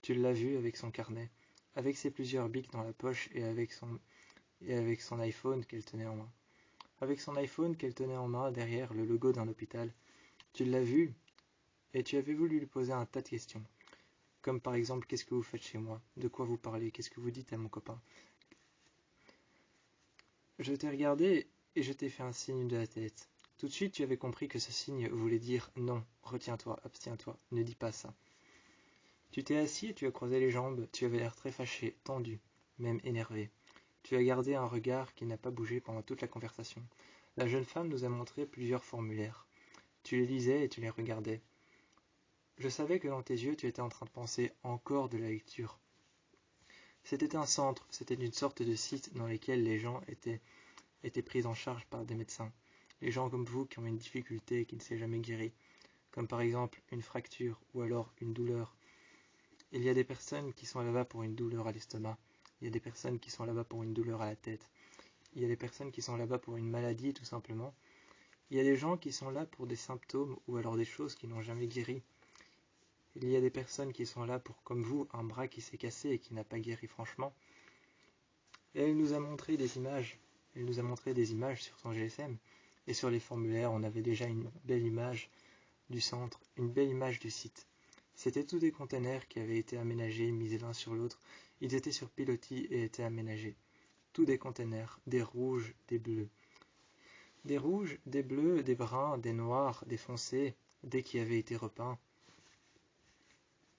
Tu l'as vu avec son carnet, avec ses plusieurs bics dans la poche et avec son iPhone qu'elle tenait en main. Avec son iPhone qu'elle tenait en main derrière le logo d'un hôpital. Tu l'as vu et tu avais voulu lui poser un tas de questions. Comme par exemple, qu'est-ce que vous faites chez moi? De quoi vous parlez? Qu'est-ce que vous dites à mon copain? Je t'ai regardé et je t'ai fait un signe de la tête. Tout de suite, tu avais compris que ce signe voulait dire non, retiens-toi, abstiens-toi, ne dis pas ça. Tu t'es assis et tu as croisé les jambes, tu avais l'air très fâché, tendu, même énervé. Tu as gardé un regard qui n'a pas bougé pendant toute la conversation. La jeune femme nous a montré plusieurs formulaires. Tu les lisais et tu les regardais. Je savais que dans tes yeux, tu étais en train de penser encore de la lecture. C'était un centre, c'était une sorte de site dans lequel les gens étaient pris en charge par des médecins. Les gens comme vous qui ont une difficulté qui ne s'est jamais guérie, comme par exemple une fracture ou alors une douleur. Il y a des personnes qui sont là-bas pour une douleur à l'estomac. Il y a des personnes qui sont là-bas pour une douleur à la tête. Il y a des personnes qui sont là-bas pour une maladie tout simplement. Il y a des gens qui sont là pour des symptômes ou alors des choses qui n'ont jamais guéri. Il y a des personnes qui sont là pour, comme vous, un bras qui s'est cassé et qui n'a pas guéri franchement. Et elle nous a montré des images. Elle nous a montré des images sur son GSM. Et sur les formulaires, on avait déjà une belle image du centre, une belle image du site. C'était tous des containers qui avaient été aménagés, mis l'un sur l'autre. Ils étaient sur pilotis et étaient aménagés. Tous des containers, des rouges, des bleus. Des rouges, des bleus, des bruns, des noirs, des foncés, des qui avaient été repeints.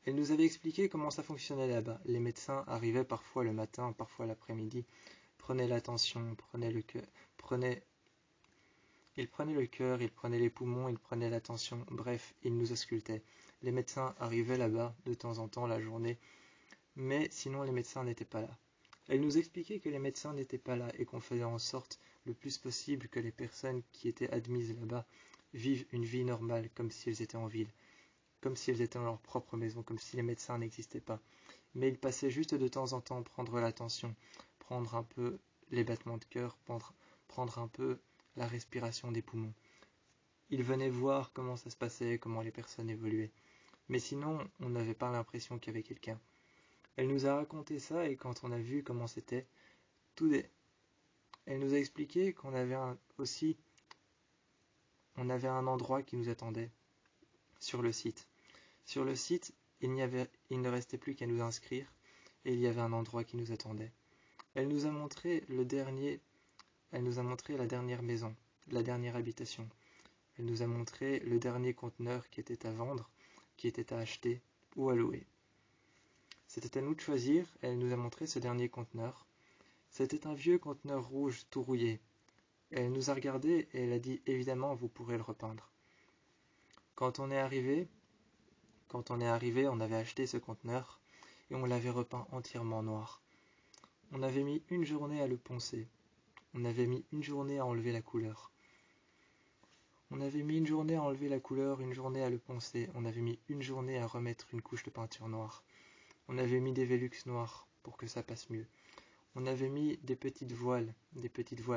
Elle nous avait expliqué comment ça fonctionnait là-bas. Les médecins arrivaient parfois le matin, parfois l'après-midi, prenaient la tension, ils prenaient le cœur, ils prenaient les poumons, ils prenaient la tension, bref, ils nous auscultaient. Les médecins arrivaient là-bas de temps en temps la journée, mais sinon les médecins n'étaient pas là. Elle nous expliquait que les médecins n'étaient pas là et qu'on faisait en sorte le plus possible que les personnes qui étaient admises là-bas vivent une vie normale comme si elles étaient en ville, comme si elles étaient dans leur propre maison, comme si les médecins n'existaient pas. Mais ils passaient juste de temps en temps prendre la tension, prendre un peu les battements de cœur, prendre un peu la respiration des poumons. Ils venaient voir comment ça se passait, comment les personnes évoluaient. Mais sinon, on n'avait pas l'impression qu'il y avait quelqu'un. Elle nous a raconté ça et quand on a vu comment c'était, elle nous a expliqué qu'on avait on avait un endroit qui nous attendait sur le site. Sur le site, il ne restait plus qu'à nous inscrire et il y avait un endroit qui nous attendait. Elle nous a montré la dernière maison, la dernière habitation. Elle nous a montré le dernier conteneur qui était à vendre, qui était à acheter ou à louer. C'était à nous de choisir et elle nous a montré ce dernier conteneur. C'était un vieux conteneur rouge tout rouillé. Elle nous a regardé et elle a dit évidemment vous pourrez le repeindre. Quand on est arrivé, on avait acheté ce conteneur et on l'avait repeint entièrement noir. On avait mis une journée à le poncer. On avait mis une journée à enlever la couleur. On avait mis une journée à enlever la couleur, une journée à le poncer. On avait mis une journée à remettre une couche de peinture noire. On avait mis des Velux noirs pour que ça passe mieux. On avait mis des petites voiles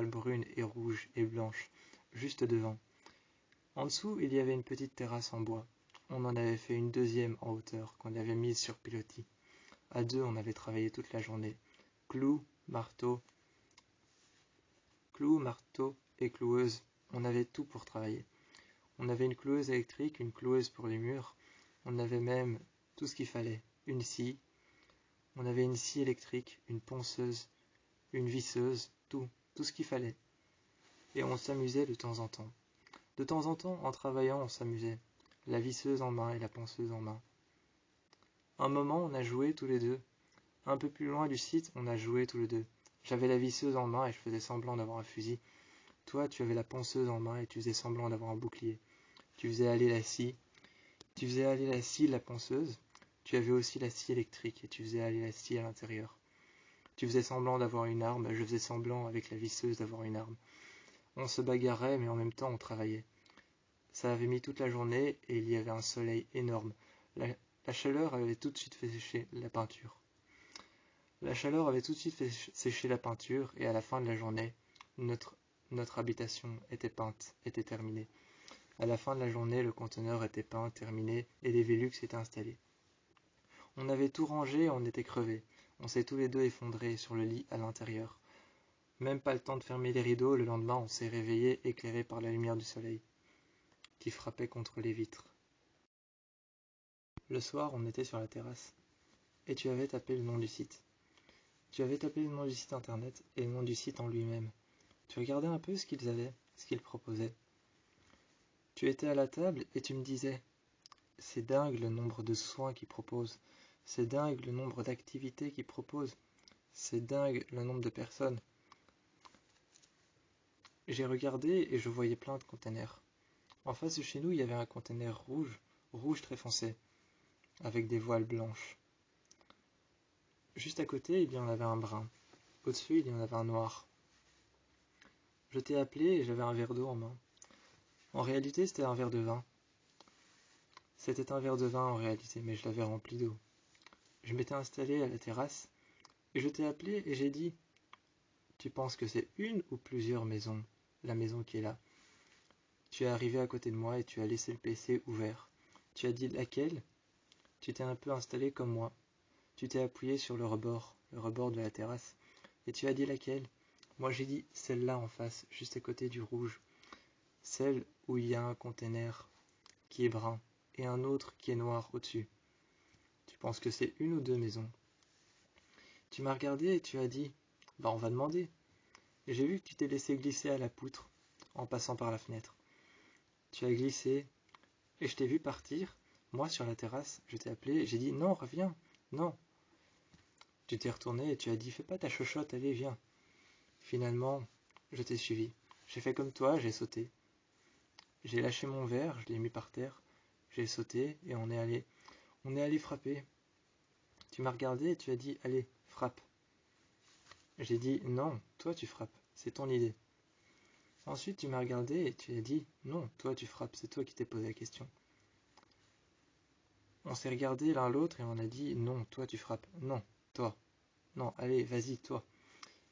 brunes et rouges et blanches, juste devant. En dessous, il y avait une petite terrasse en bois. On en avait fait une deuxième en hauteur qu'on avait mise sur pilotis. À deux, on avait travaillé toute la journée. Clous, marteau et cloueuse. On avait tout pour travailler. On avait une cloueuse électrique, une cloueuse pour les murs. On avait même tout ce qu'il fallait. Une scie. On avait une scie électrique, une ponceuse, une visseuse, tout ce qu'il fallait. Et on s'amusait de temps en temps. De temps en temps, en travaillant, on s'amusait. La visseuse en main et la ponceuse en main. Un moment, on a joué tous les deux. Un peu plus loin du site, on a joué tous les deux. J'avais la visseuse en main et je faisais semblant d'avoir un fusil. Toi, tu avais la ponceuse en main et tu faisais semblant d'avoir un bouclier. Tu faisais aller la scie. Tu faisais aller la scie de la ponceuse. Tu avais aussi la scie électrique et tu faisais aller la scie à l'intérieur. Tu faisais semblant d'avoir une arme, je faisais semblant avec la visseuse d'avoir une arme. On se bagarrait mais en même temps on travaillait. Ça avait mis toute la journée et il y avait un soleil énorme. La chaleur avait tout de suite fait sécher la peinture. La chaleur avait tout de suite fait sécher la peinture et à la fin de la journée, notre habitation était peinte, était terminée. À la fin de la journée, le conteneur était peint, terminé et les Velux étaient installés. On avait tout rangé et on était crevés. On s'est tous les deux effondrés sur le lit à l'intérieur. Même pas le temps de fermer les rideaux, le lendemain on s'est réveillé éclairé par la lumière du soleil qui frappait contre les vitres. Le soir, on était sur la terrasse et tu avais tapé le nom du site. Tu avais tapé le nom du site internet et le nom du site en lui-même. Tu regardais un peu ce qu'ils avaient, ce qu'ils proposaient. Tu étais à la table et tu me disais « C'est dingue le nombre de soins qu'ils proposent, c'est dingue le nombre d'activités qu'ils proposent. C'est dingue le nombre de personnes. J'ai regardé et je voyais plein de containers. En face de chez nous, il y avait un container rouge, rouge très foncé, avec des voiles blanches. Juste à côté, il y en avait un brun. Au-dessus, il y en avait un noir. Je t'ai appelé et j'avais un verre d'eau en main. En réalité, c'était un verre de vin. C'était un verre de vin en réalité, mais je l'avais rempli d'eau. Je m'étais installé à la terrasse et je t'ai appelé et j'ai dit: tu penses que c'est une ou plusieurs maisons, la maison qui est là? Tu es arrivé à côté de moi et tu as laissé le PC ouvert. Tu as dit laquelle? Tu t'es un peu installé comme moi. Tu t'es appuyé sur le rebord de la terrasse, et tu as dit laquelle? Moi j'ai dit celle-là en face, juste à côté du rouge. Celle où il y a un container qui est brun et un autre qui est noir au-dessus. Tu penses que c'est une ou deux maisons? Tu m'as regardé et tu as dit: bah on va demander. Et j'ai vu que tu t'es laissé glisser à la poutre en passant par la fenêtre. Tu as glissé et je t'ai vu partir. Moi sur la terrasse, je t'ai appelé et j'ai dit: non, reviens, non. Tu t'es retourné et tu as dit: fais pas ta chochotte, allez, viens. Finalement, je t'ai suivi. J'ai fait comme toi, j'ai sauté. J'ai lâché mon verre, je l'ai mis par terre. J'ai sauté et on est allé frapper. Tu m'as regardé et tu as dit: allez, frappe. J'ai dit: non, toi tu frappes, c'est ton idée. Ensuite tu m'as regardé et tu as dit: non, toi tu frappes, c'est toi qui t'es posé la question. On s'est regardé l'un l'autre et on a dit: non, toi tu frappes, non, toi, non, allez, vas-y, toi.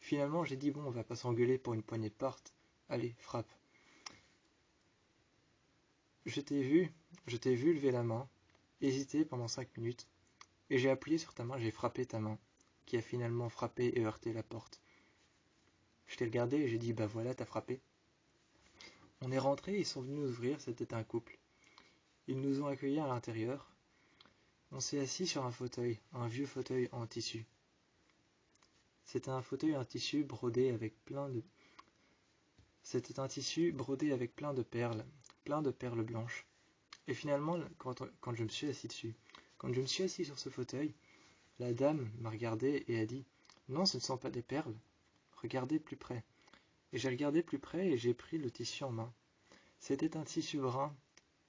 Finalement j'ai dit: bon, on va pas s'engueuler pour une poignée de porte, allez, frappe. Je t'ai vu lever la main, hésiter pendant 5 minutes, et j'ai appuyé sur ta main, j'ai frappé ta main, qui a finalement frappé et heurté la porte. Je t'ai regardé et j'ai dit: bah voilà, t'as frappé. On est rentré, ils sont venus nous ouvrir, c'était un couple. Ils nous ont accueillis à l'intérieur. On s'est assis sur un fauteuil, un vieux fauteuil en tissu. C'était un fauteuil en tissu brodé avec plein de... C'était un tissu brodé avec plein de perles blanches. Et finalement, quand je me suis assis dessus, quand je me suis assis sur ce fauteuil, la dame m'a regardé et a dit: non, ce ne sont pas des perles, regardez plus près. Et j'ai regardé plus près et j'ai pris le tissu en main. C'était un tissu brun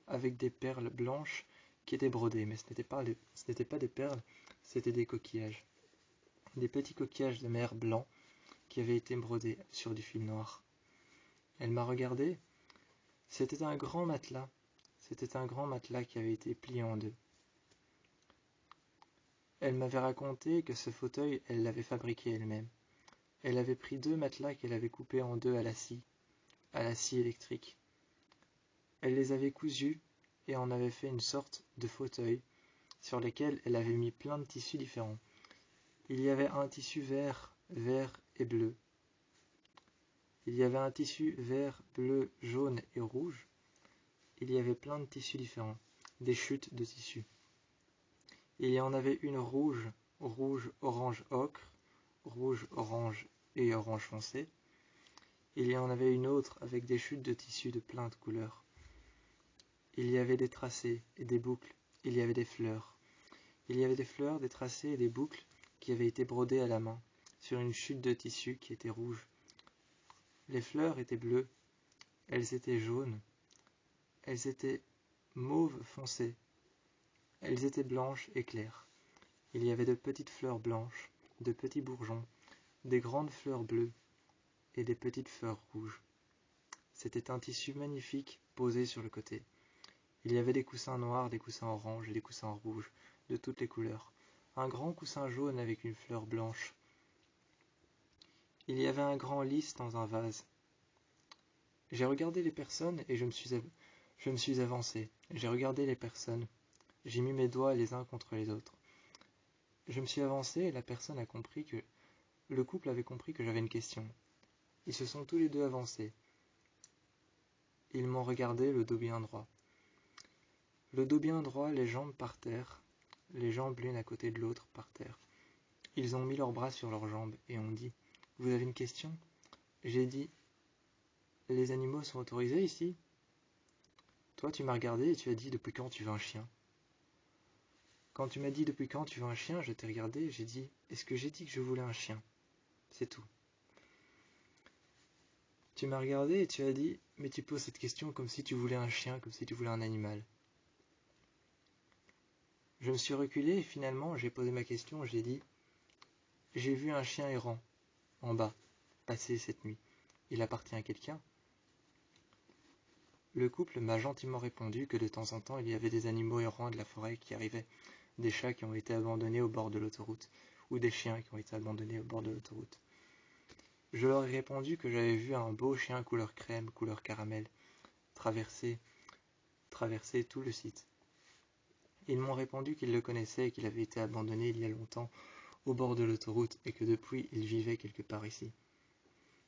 avec des perles blanches qui étaient brodées, mais ce n'étaient pas des perles, c'était des coquillages. Des petits coquillages de mer blancs qui avaient été brodés sur du fil noir. Elle m'a regardé. C'était un grand matelas. C'était un grand matelas qui avait été plié en deux. Elle m'avait raconté que ce fauteuil, elle l'avait fabriqué elle-même. Elle avait pris 2 matelas qu'elle avait coupés en deux à la scie électrique. Elle les avait cousus et en avait fait une sorte de fauteuil sur lesquels elle avait mis plein de tissus différents. Il y avait un tissu vert et bleu. Il y avait un tissu vert, bleu, jaune et rouge. Il y avait plein de tissus différents, des chutes de tissus. Il y en avait une rouge, orange ocre, rouge, orange et orange foncé. Il y en avait une autre avec des chutes de tissus de plein de couleurs. Il y avait des tracés et des boucles. Il y avait des fleurs. Il y avait des fleurs, des tracés et des boucles qui avaient été brodées à la main sur une chute de tissu qui était rouge. Les fleurs étaient bleues. Elles étaient jaunes. Elles étaient mauve foncé. Elles étaient blanches et claires. Il y avait de petites fleurs blanches, de petits bourgeons, des grandes fleurs bleues et des petites fleurs rouges. C'était un tissu magnifique posé sur le côté. Il y avait des coussins noirs, des coussins oranges et des coussins rouges, de toutes les couleurs. Un grand coussin jaune avec une fleur blanche. Il y avait un grand lys dans un vase. J'ai regardé les personnes et je me suis avancé. J'ai regardé les personnes. J'ai mis mes doigts les uns contre les autres. Je me suis avancé et la personne a compris que... Le couple avait compris que j'avais une question. Ils se sont tous les deux avancés. Ils m'ont regardé le dos bien droit. Le dos bien droit, les jambes par terre, les jambes l'une à côté de l'autre par terre. Ils ont mis leurs bras sur leurs jambes et ont dit: vous avez une question? J'ai dit: les animaux sont autorisés ici? Toi tu m'as regardé et tu as dit: depuis quand tu veux un chien? Quand tu m'as dit depuis quand tu veux un chien, je t'ai regardé et j'ai dit, est-ce que j'ai dit que je voulais un chien? C'est tout. Tu m'as regardé et tu as dit, mais tu poses cette question comme si tu voulais un chien, comme si tu voulais un animal. Je me suis reculé et finalement j'ai posé ma question, j'ai dit, j'ai vu un chien errant, en bas, passer cette nuit. Il appartient à quelqu'un? Le couple m'a gentiment répondu que de temps en temps il y avait des animaux errants de la forêt qui arrivaient, des chats qui ont été abandonnés au bord de l'autoroute, ou des chiens qui ont été abandonnés au bord de l'autoroute. Je leur ai répondu que j'avais vu un beau chien couleur crème, couleur caramel, traverser tout le site. Ils m'ont répondu qu'ils le connaissaient et qu'il avait été abandonné il y a longtemps au bord de l'autoroute et que depuis il vivait quelque part ici.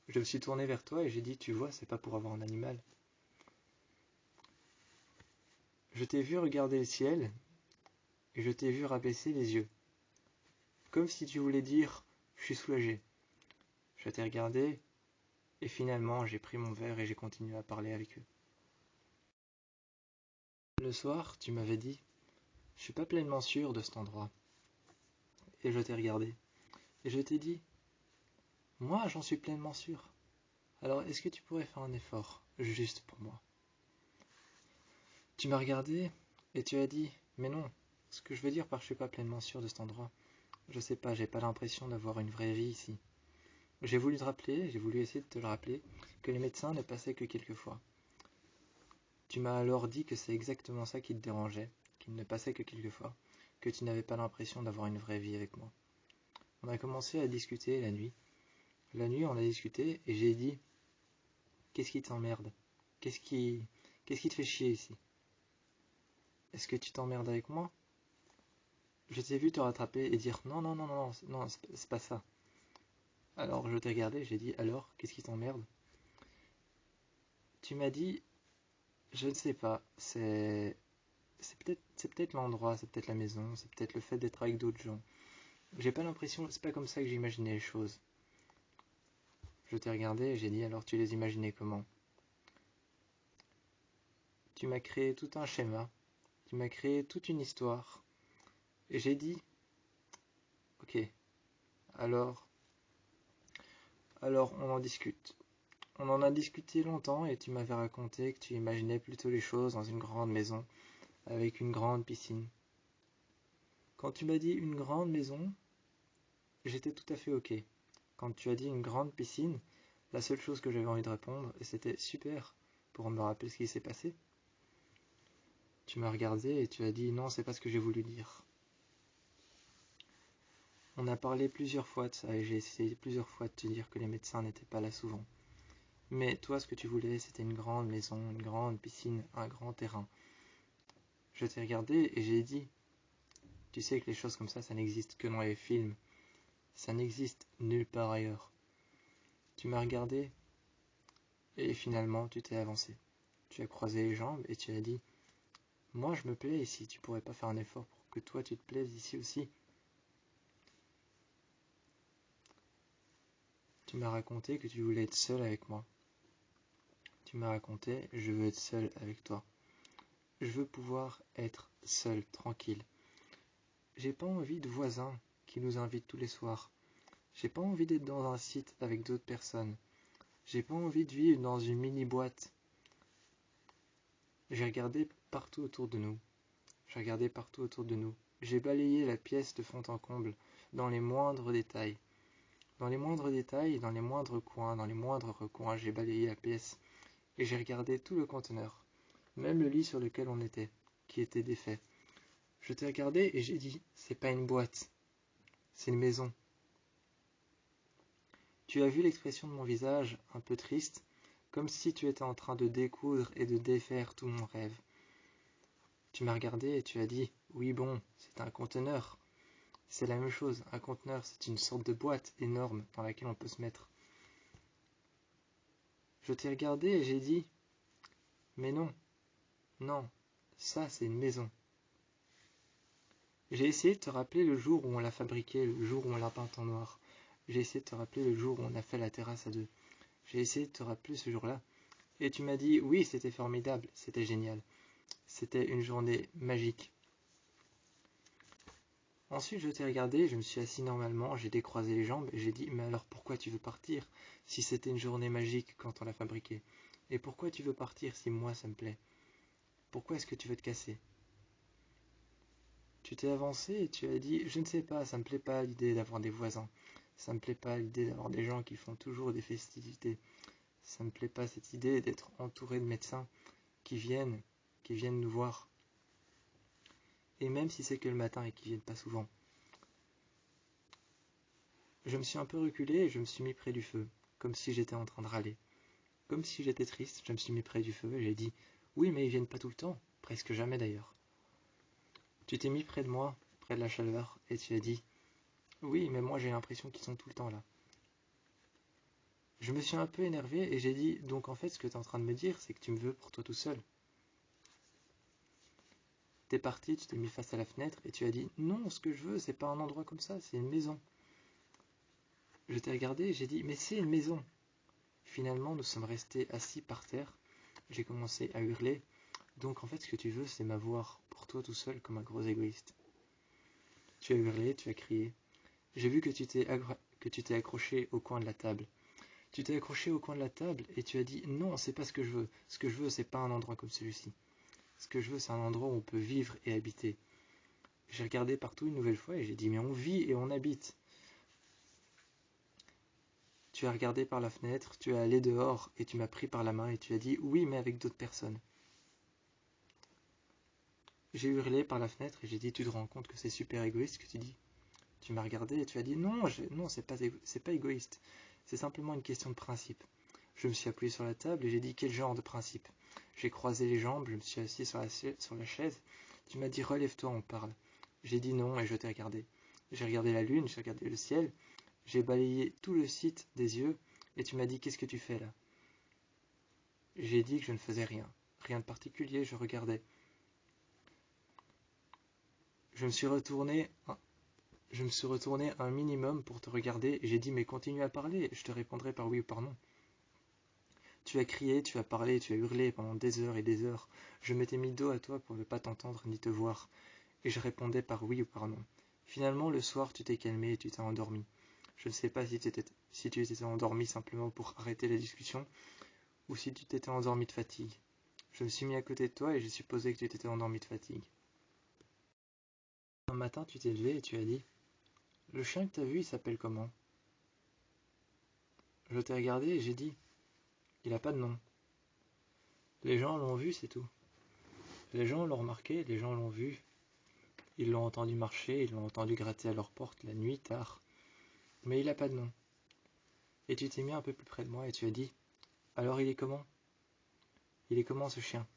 Je me suis tourné vers toi et j'ai dit, tu vois, c'est pas pour avoir un animal. Je t'ai vu regarder le ciel et je t'ai vu rabaisser les yeux, comme si tu voulais dire, je suis soulagé. Je t'ai regardé et finalement j'ai pris mon verre et j'ai continué à parler avec eux. Le soir, tu m'avais dit, je suis pas pleinement sûr de cet endroit. Et je t'ai regardé et je t'ai dit, moi j'en suis pleinement sûr. Alors est-ce que tu pourrais faire un effort, juste pour moi? Tu m'as regardé et tu as dit, mais non, ce que je veux dire par je suis pas pleinement sûr de cet endroit, je sais pas, j'ai pas l'impression d'avoir une vraie vie ici. J'ai voulu te rappeler, j'ai voulu essayer de te le rappeler, que les médecins ne passaient que quelques fois. Tu m'as alors dit que c'est exactement ça qui te dérangeait, qu'ils ne passaient que quelques fois, que tu n'avais pas l'impression d'avoir une vraie vie avec moi. On a commencé à discuter la nuit. La nuit, on a discuté et j'ai dit, qu'est-ce qui t'emmerde? Qu'est-ce qui te fait chier ici? Est-ce que tu t'emmerdes avec moi? Je t'ai vu te rattraper et dire non, non, non, non, non, c'est pas ça. Alors je t'ai regardé et j'ai dit alors, qu'est-ce qui t'emmerde? Tu m'as dit, je ne sais pas, c'est peut-être l'endroit, c'est peut-être la maison, c'est peut-être le fait d'être avec d'autres gens. J'ai pas l'impression, c'est pas comme ça que j'imaginais les choses. Je t'ai regardé et j'ai dit alors tu les imaginais comment? Tu m'as créé tout un schéma, tu m'as créé toute une histoire. Et j'ai dit, ok, alors, alors on en discute. On en a discuté longtemps et tu m'avais raconté que tu imaginais plutôt les choses dans une grande maison, avec une grande piscine. Quand tu m'as dit une grande maison, j'étais tout à fait ok. Quand tu as dit une grande piscine, la seule chose que j'avais envie de répondre, et c'était super pour me rappeler ce qui s'est passé, tu m'as regardé et tu as dit non, c'est pas ce que j'ai voulu dire. On a parlé plusieurs fois de ça et j'ai essayé plusieurs fois de te dire que les médecins n'étaient pas là souvent. Mais toi, ce que tu voulais, c'était une grande maison, une grande piscine, un grand terrain. Je t'ai regardé et j'ai dit, tu sais que les choses comme ça n'existe que dans les films. Ça n'existe nulle part ailleurs. Tu m'as regardé et finalement tu t'es avancé. Tu as croisé les jambes et tu as dit, moi je me plais ici, tu pourrais pas faire un effort pour que toi tu te plaises ici aussi. Tu m'as raconté que tu voulais être seul avec moi. Tu m'as raconté, je veux être seul avec toi. Je veux pouvoir être seul, tranquille. J'ai pas envie de voisins qui nous invitent tous les soirs. J'ai pas envie d'être dans un site avec d'autres personnes. J'ai pas envie de vivre dans une mini-boîte. J'ai regardé partout autour de nous. J'ai regardé partout autour de nous. J'ai balayé la pièce de fond en comble, dans les moindres détails. Dans les moindres détails, dans les moindres coins, dans les moindres recoins, j'ai balayé la pièce. Et j'ai regardé tout le conteneur. Même le lit sur lequel on était, qui était défait. Je t'ai regardé et j'ai dit, c'est pas une boîte, c'est une maison. Tu as vu l'expression de mon visage, un peu triste, comme si tu étais en train de découdre et de défaire tout mon rêve. Tu m'as regardé et tu as dit, oui bon, c'est un conteneur. C'est la même chose, un conteneur, c'est une sorte de boîte énorme dans laquelle on peut se mettre. Je t'ai regardé et j'ai dit, mais non, non, ça c'est une maison. J'ai essayé de te rappeler le jour où on l'a fabriqué, le jour où on l'a peint en noir. J'ai essayé de te rappeler le jour où on a fait la terrasse à deux. J'ai essayé de te rappeler ce jour-là. Et tu m'as dit, oui, c'était formidable, c'était génial. C'était une journée magique. Ensuite, je t'ai regardé, je me suis assis normalement, j'ai décroisé les jambes et j'ai dit « Mais alors pourquoi tu veux partir si c'était une journée magique quand on l'a fabriqué? Et pourquoi tu veux partir si moi ça me plaît? Pourquoi est-ce que tu veux te casser ?» Tu t'es avancé et tu as dit « Je ne sais pas, ça me plaît pas l'idée d'avoir des voisins. Ça me plaît pas l'idée d'avoir des gens qui font toujours des festivités. Ça me plaît pas cette idée d'être entouré de médecins qui viennent nous voir. Et même si c'est que le matin et qu'ils viennent pas souvent. » Je me suis un peu reculé et je me suis mis près du feu, comme si j'étais en train de râler. Comme si j'étais triste, je me suis mis près du feu et j'ai dit « Oui, mais ils viennent pas tout le temps, presque jamais d'ailleurs. » Tu t'es mis près de moi, près de la chaleur, et tu as dit « Oui, mais moi j'ai l'impression qu'ils sont tout le temps là. » Je me suis un peu énervé et j'ai dit « Donc en fait, ce que tu es en train de me dire, c'est que tu me veux pour toi tout seul. » T'es parti, tu t'es mis face à la fenêtre et tu as dit « Non, ce que je veux, c'est pas un endroit comme ça, c'est une maison. » Je t'ai regardé et j'ai dit « Mais c'est une maison. » Finalement, nous sommes restés assis par terre. J'ai commencé à hurler. Donc en fait, ce que tu veux, c'est m'avoir pour toi tout seul comme un gros égoïste. Tu as hurlé, tu as crié. J'ai vu que tu t'es accroché au coin de la table. Tu t'es accroché au coin de la table et tu as dit non, c'est pas ce que je veux. Ce que je veux, c'est pas un endroit comme celui-ci. Ce que je veux, c'est un endroit où on peut vivre et habiter. J'ai regardé partout une nouvelle fois et j'ai dit mais on vit et on habite. Tu as regardé par la fenêtre, tu es allé dehors et tu m'as pris par la main et tu as dit oui, mais avec d'autres personnes. J'ai hurlé par la fenêtre et j'ai dit tu te rends compte que c'est super égoïste ce que tu dis. Tu m'as regardé et tu as dit non, non, c'est pas égoïste. C'est simplement une question de principe. Je me suis appuyé sur la table et j'ai dit quel genre de principe. J'ai croisé les jambes, je me suis assis sur la chaise. Tu m'as dit relève-toi, on parle. J'ai dit non et je t'ai regardé. J'ai regardé la lune, j'ai regardé le ciel. J'ai balayé tout le site des yeux et tu m'as dit qu'est-ce que tu fais là? J'ai dit que je ne faisais rien. Rien de particulier, je regardais. Je me suis retourné un minimum pour te regarder et j'ai dit mais continue à parler, je te répondrai par oui ou par non. Tu as crié, tu as parlé, tu as hurlé pendant des heures et des heures. Je m'étais mis dos à toi pour ne pas t'entendre ni te voir, et je répondais par oui ou par non. Finalement, le soir, tu t'es calmé et tu t'es endormi. Je ne sais pas si tu t'étais endormi simplement pour arrêter la discussion, ou si tu t'étais endormi de fatigue. Je me suis mis à côté de toi et j'ai supposé que tu t'étais endormi de fatigue. Un matin, tu t'es levé et tu as dit « Le chien que t'as vu, il s'appelle comment ?» Je t'ai regardé et j'ai dit « Il n'a pas de nom. » Les gens l'ont vu, c'est tout. Les gens l'ont remarqué, les gens l'ont vu. Ils l'ont entendu marcher, ils l'ont entendu gratter à leur porte la nuit tard. Mais il n'a pas de nom. Et tu t'es mis un peu plus près de moi et tu as dit « Alors il est comment? Il est comment ce chien ?»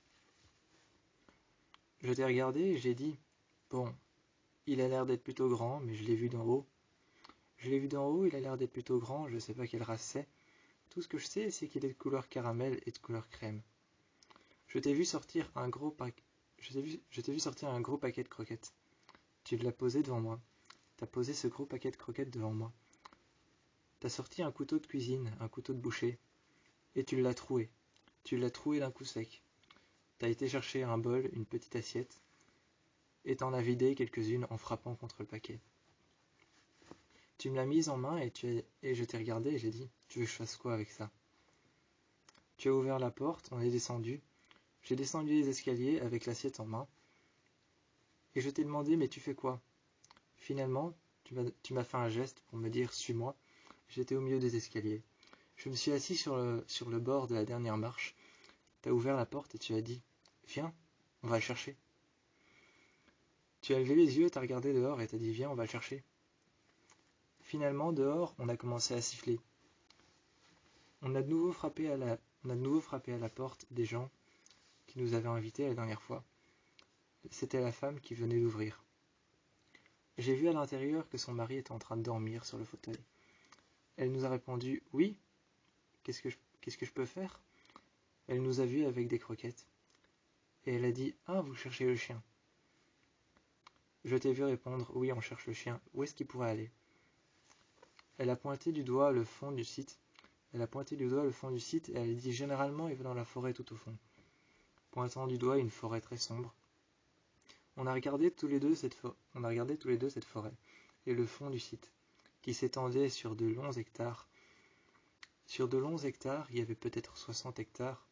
Je t'ai regardé et j'ai dit « Bon, il a l'air d'être plutôt grand, mais je l'ai vu d'en haut. Je l'ai vu d'en haut, il a l'air d'être plutôt grand, je ne sais pas quelle race c'est. Tout ce que je sais, c'est qu'il est de couleur caramel et de couleur crème. Je t'ai vu sortir un gros paquet de croquettes. Tu l'as posé devant moi. T'as posé ce gros paquet de croquettes devant moi. T'as sorti un couteau de cuisine, un couteau de boucher, et tu l'as troué. Tu l'as troué d'un coup sec. T'as été chercher un bol, une petite assiette, et t'en as vidé quelques-unes en frappant contre le paquet. Tu me l'as mise en main et je t'ai regardé et j'ai dit « Tu veux que je fasse quoi avec ça ?» Tu as ouvert la porte, on est descendu. J'ai descendu les escaliers avec l'assiette en main. Et je t'ai demandé « Mais tu fais quoi ?» Finalement, tu m'as fait un geste pour me dire « Suis-moi ». J'étais au milieu des escaliers. Je me suis assis sur le bord de la dernière marche. Tu as ouvert la porte et tu as dit « Viens, on va le chercher ». Tu as levé les yeux, tu as regardé dehors et tu as dit « Viens, on va le chercher ». Finalement, dehors, on a commencé à siffler. On a de nouveau frappé à la porte des gens qui nous avaient invités la dernière fois. C'était la femme qui venait d'ouvrir. J'ai vu à l'intérieur que son mari était en train de dormir sur le fauteuil. Elle nous a répondu « Oui, qu'est-ce que je peux faire ?» Elle nous a vus avec des croquettes. Et elle a dit « Ah, vous cherchez le chien ?» Je t'ai vu répondre « Oui, on cherche le chien. Où est-ce qu'il pourrait aller ?» Elle a pointé du doigt le fond du site. Et elle a dit « Généralement, il va dans la forêt tout au fond. » Pointant du doigt une forêt très sombre. On a regardé tous les deux cette forêt et le fond du site, qui s'étendait sur de longs hectares. Sur de longs hectares, il y avait peut-être 60 hectares.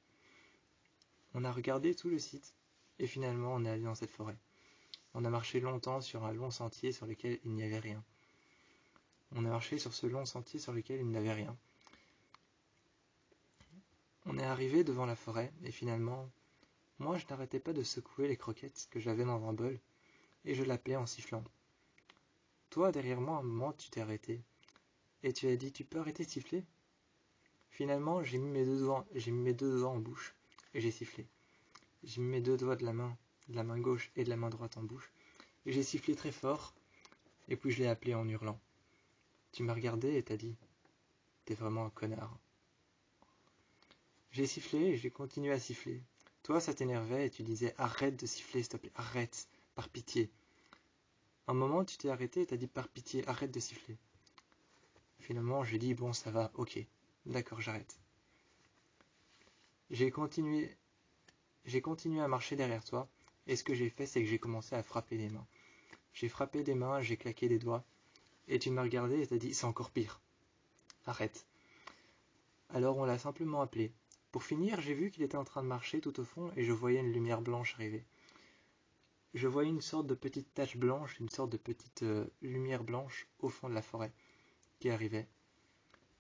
On a regardé tout le site, et finalement on est allé dans cette forêt. On a marché longtemps sur un long sentier sur lequel il n'y avait rien. On a marché sur ce long sentier sur lequel il n'y avait rien. On est arrivé devant la forêt, et finalement, moi je n'arrêtais pas de secouer les croquettes que j'avais dans un bol, et je l'appelais en sifflant. Toi, derrière moi, à un moment, tu t'es arrêté, et tu as dit, tu peux arrêter de siffler? Finalement, j'ai mis mes deux doigts en bouche, et j'ai sifflé. J'ai mis mes deux doigts de la main gauche et de la main droite en bouche, et j'ai sifflé très fort, et puis je l'ai appelé en hurlant. Tu m'as regardé et t'as dit, t'es vraiment un connard. J'ai sifflé et j'ai continué à siffler. Toi, ça t'énervait et tu disais, arrête de siffler, s'il te plaît, arrête, par pitié. Un moment, tu t'es arrêté et t'as dit, par pitié, arrête de siffler. Finalement, j'ai dit, bon, ça va, ok, d'accord, j'arrête. J'ai continué à marcher derrière toi, et ce que j'ai fait, c'est que j'ai commencé à frapper les mains. J'ai frappé des mains, j'ai claqué des doigts, et tu m'as regardé et t'as dit, c'est encore pire. Arrête. Alors on l'a simplement appelé. Pour finir, j'ai vu qu'il était en train de marcher tout au fond, et je voyais une lumière blanche arriver. Je voyais une sorte de petite tache blanche, une sorte de petite lumière blanche au fond de la forêt, qui arrivait.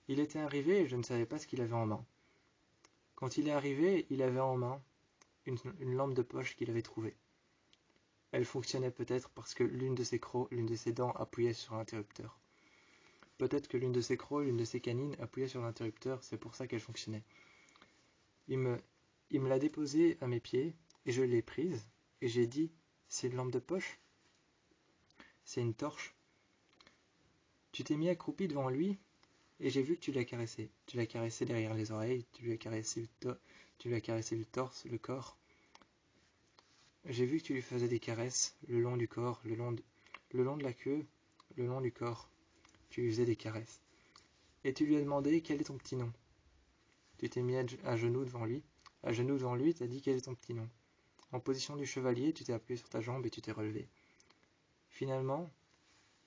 Il était arrivé et je ne savais pas ce qu'il avait en main. Quand il est arrivé, il avait en main une lampe de poche qu'il avait trouvée. Elle fonctionnait peut-être parce que l'une de ses dents appuyait sur l'interrupteur. Peut-être que l'une de ses crocs, l'une de ses canines appuyait sur l'interrupteur, c'est pour ça qu'elle fonctionnait. Il me l'a déposée à mes pieds et je l'ai prise et j'ai dit, c'est une lampe de poche? C'est une torche? Tu t'es mis accroupi devant lui et j'ai vu que tu l'as caressé. Tu l'as caressé derrière les oreilles, tu lui as caressé le torse, le corps. J'ai vu que tu lui faisais des caresses le long du corps, le long de la queue, le long du corps. Tu lui faisais des caresses. Et tu lui as demandé quel est ton petit nom. Tu t'es mis à genoux devant lui. À genoux devant lui, tu as dit quel est ton petit nom. En position du chevalier, tu t'es appuyé sur ta jambe et tu t'es relevé. Finalement,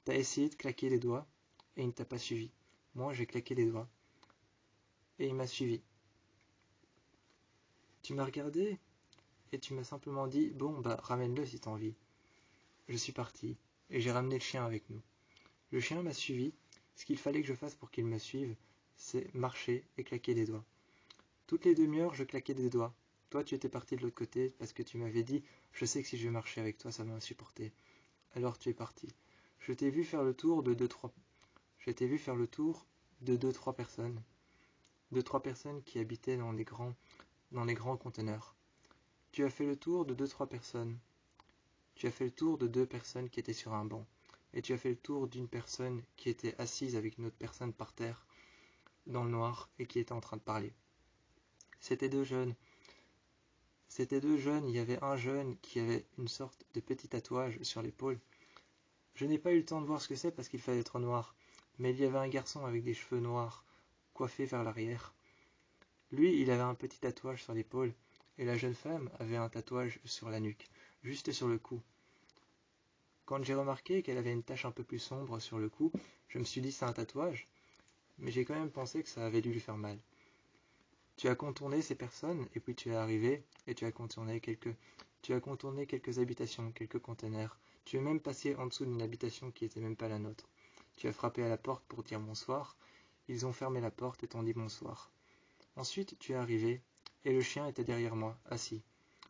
tu as essayé de claquer les doigts et il ne t'a pas suivi. Moi, j'ai claqué les doigts et il m'a suivi. Tu m'as regardé et tu m'as simplement dit, bon, bah ramène-le si t'as envie. Je suis parti et j'ai ramené le chien avec nous. Le chien m'a suivi. Ce qu'il fallait que je fasse pour qu'il me suive, c'est marcher et claquer des doigts. Toutes les demi-heures, je claquais des doigts. Toi, tu étais parti de l'autre côté parce que tu m'avais dit, je sais que si je vais marcher avec toi, ça va m'insupporter. Alors tu es parti. Je t'ai vu faire le tour de 2-3 personnes. 2-3 personnes qui habitaient dans les grands conteneurs. Tu as fait le tour de 2-3 personnes. Tu as fait le tour de 2 personnes qui étaient sur un banc. Et tu as fait le tour d'une personne qui était assise avec une autre personne par terre, dans le noir, et qui était en train de parler. C'était 2 jeunes. Il y avait un jeune qui avait une sorte de petit tatouage sur l'épaule. Je n'ai pas eu le temps de voir ce que c'est parce qu'il fallait être noir, mais il y avait un garçon avec des cheveux noirs, coiffés vers l'arrière. Lui, il avait un petit tatouage sur l'épaule, et la jeune femme avait un tatouage sur la nuque, juste sur le cou. Quand j'ai remarqué qu'elle avait une tache un peu plus sombre sur le cou, je me suis dit c'est un tatouage, mais j'ai quand même pensé que ça avait dû lui faire mal. Tu as contourné ces personnes, et puis tu es arrivé, et tu as contourné quelques habitations, quelques conteneurs. Tu es même passé en dessous d'une habitation qui n'était même pas la nôtre. Tu as frappé à la porte pour dire bonsoir. Ils ont fermé la porte et t'ont dit bonsoir. Ensuite, tu es arrivé, et le chien était derrière moi, assis,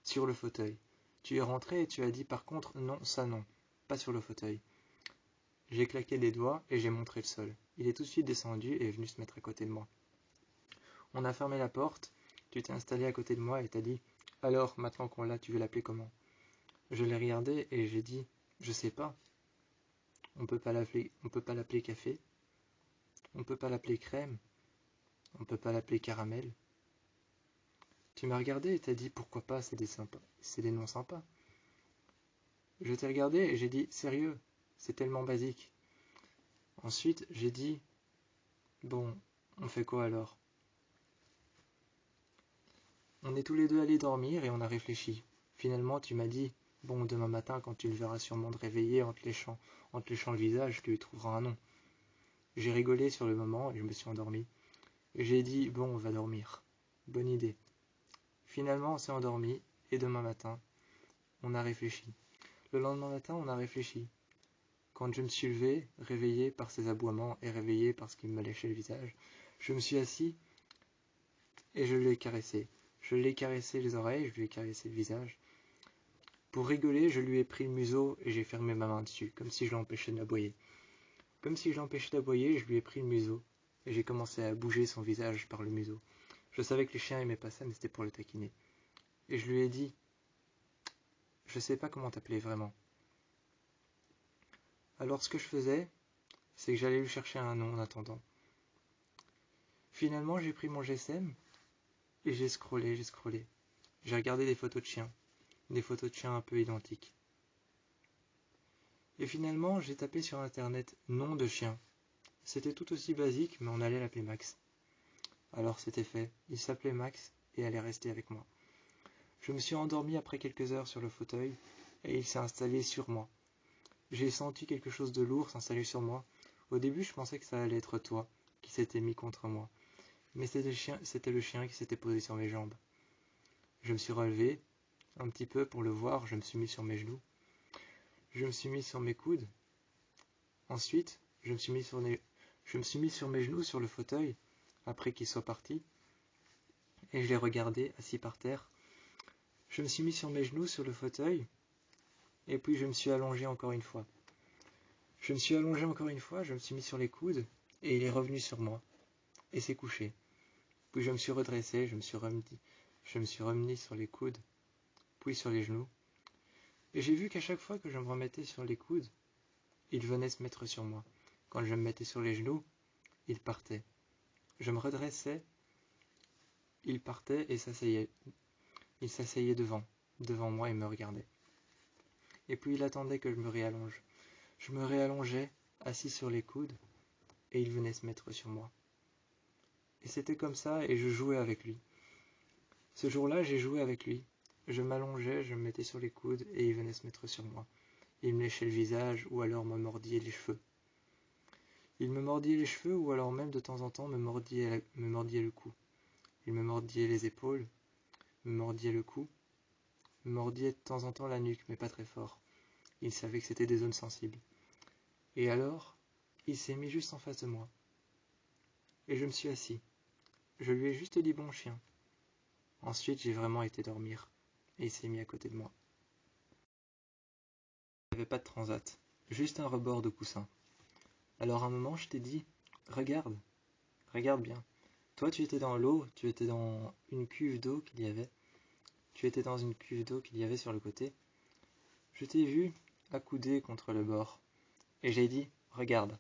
sur le fauteuil. Tu es rentré et tu as dit par contre non, ça non, pas sur le fauteuil. J'ai claqué des doigts et j'ai montré le sol. Il est tout de suite descendu et est venu se mettre à côté de moi. On a fermé la porte, tu t'es installé à côté de moi et t'as dit « Alors, maintenant qu'on l'a, tu veux l'appeler comment ?» Je l'ai regardé et j'ai dit « Je sais pas. On peut pas l'appeler café. On peut pas l'appeler crème. On peut pas l'appeler caramel. » Tu m'as regardé et t'as dit « Pourquoi pas, c'est des noms sympas. » Je t'ai regardé et j'ai dit « Sérieux, c'est tellement basique. » Ensuite, j'ai dit « Bon, on fait quoi alors ?» On est tous les deux allés dormir et on a réfléchi. Finalement, tu m'as dit Bon, demain matin, quand tu le verras sûrement te réveiller en te léchant le visage, tu lui trouveras un nom. » J'ai rigolé sur le moment et je me suis endormi. J'ai dit, bon, on va dormir. Bonne idée. Finalement, on s'est endormi et demain matin, on a réfléchi. Le lendemain matin, on a réfléchi. Quand je me suis levé, réveillé par ses aboiements et réveillé parce qu'il me léchait le visage, je me suis assis et je l'ai caressé. Je l'ai caressé les oreilles, je lui ai caressé le visage. Pour rigoler, je lui ai pris le museau et j'ai fermé ma main dessus, comme si je l'empêchais d'aboyer. Comme si je l'empêchais d'aboyer, je lui ai pris le museau et j'ai commencé à bouger son visage par le museau. Je savais que les chiens aimaient pas ça, mais c'était pour le taquiner. Et je lui ai dit, je sais pas comment t'appeler vraiment. Alors ce que je faisais, c'est que j'allais lui chercher un nom en attendant. Finalement, j'ai pris mon GSM et j'ai scrollé. J'ai regardé des photos de chiens un peu identiques. Et finalement, j'ai tapé sur internet nom de chien. C'était tout aussi basique, mais on allait l'appeler Max. Alors c'était fait, il s'appelait Max et allait rester avec moi. Je me suis endormi après quelques heures sur le fauteuil et il s'est installé sur moi. J'ai senti quelque chose de lourd s'installer sur moi. Au début, je pensais que ça allait être toi qui s'était mis contre moi. Mais c'était le chien qui s'était posé sur mes jambes. Je me suis relevé, un petit peu pour le voir, je me suis mis sur mes genoux. Je me suis mis sur mes coudes. Ensuite, je me suis mis sur mes genoux sur le fauteuil, après qu'il soit parti. Et je l'ai regardé, assis par terre. Je me suis mis sur mes genoux sur le fauteuil, et puis je me suis allongé encore une fois. Je me suis mis sur les coudes, et il est revenu sur moi, et s'est couché. Puis je me suis redressé, je me suis remis sur les coudes, puis sur les genoux. Et j'ai vu qu'à chaque fois que je me remettais sur les coudes, il venait se mettre sur moi. Quand je me mettais sur les genoux, il partait. Je me redressais, il partait et s'asseyait. Il s'asseyait devant moi et me regardait. Et puis il attendait que je me réallonge. Je me réallongeais, assis sur les coudes, et il venait se mettre sur moi. Et c'était comme ça, et je jouais avec lui. Ce jour-là, j'ai joué avec lui. Je m'allongeais, je me mettais sur les coudes, et il venait se mettre sur moi. Il me léchait le visage, ou alors me mordillait les cheveux. Il me mordillait les cheveux, ou alors même de temps en temps me mordillait le cou. Il me mordillait les épaules, me mordillait le cou, me mordillait de temps en temps la nuque, mais pas très fort. Il savait que c'était des zones sensibles. Et alors, il s'est mis juste en face de moi. Et je me suis assis. Je lui ai juste dit bon chien. Ensuite, j'ai vraiment été dormir. Et il s'est mis à côté de moi. Il n'y avait pas de transat, juste un rebord de coussin. Alors à un moment, je t'ai dit, regarde bien. Toi, tu étais dans l'eau, tu étais dans une cuve d'eau qu'il y avait. Tu étais dans une cuve d'eau qu'il y avait sur le côté. Je t'ai vu accoudé contre le bord. Et j'ai dit, regarde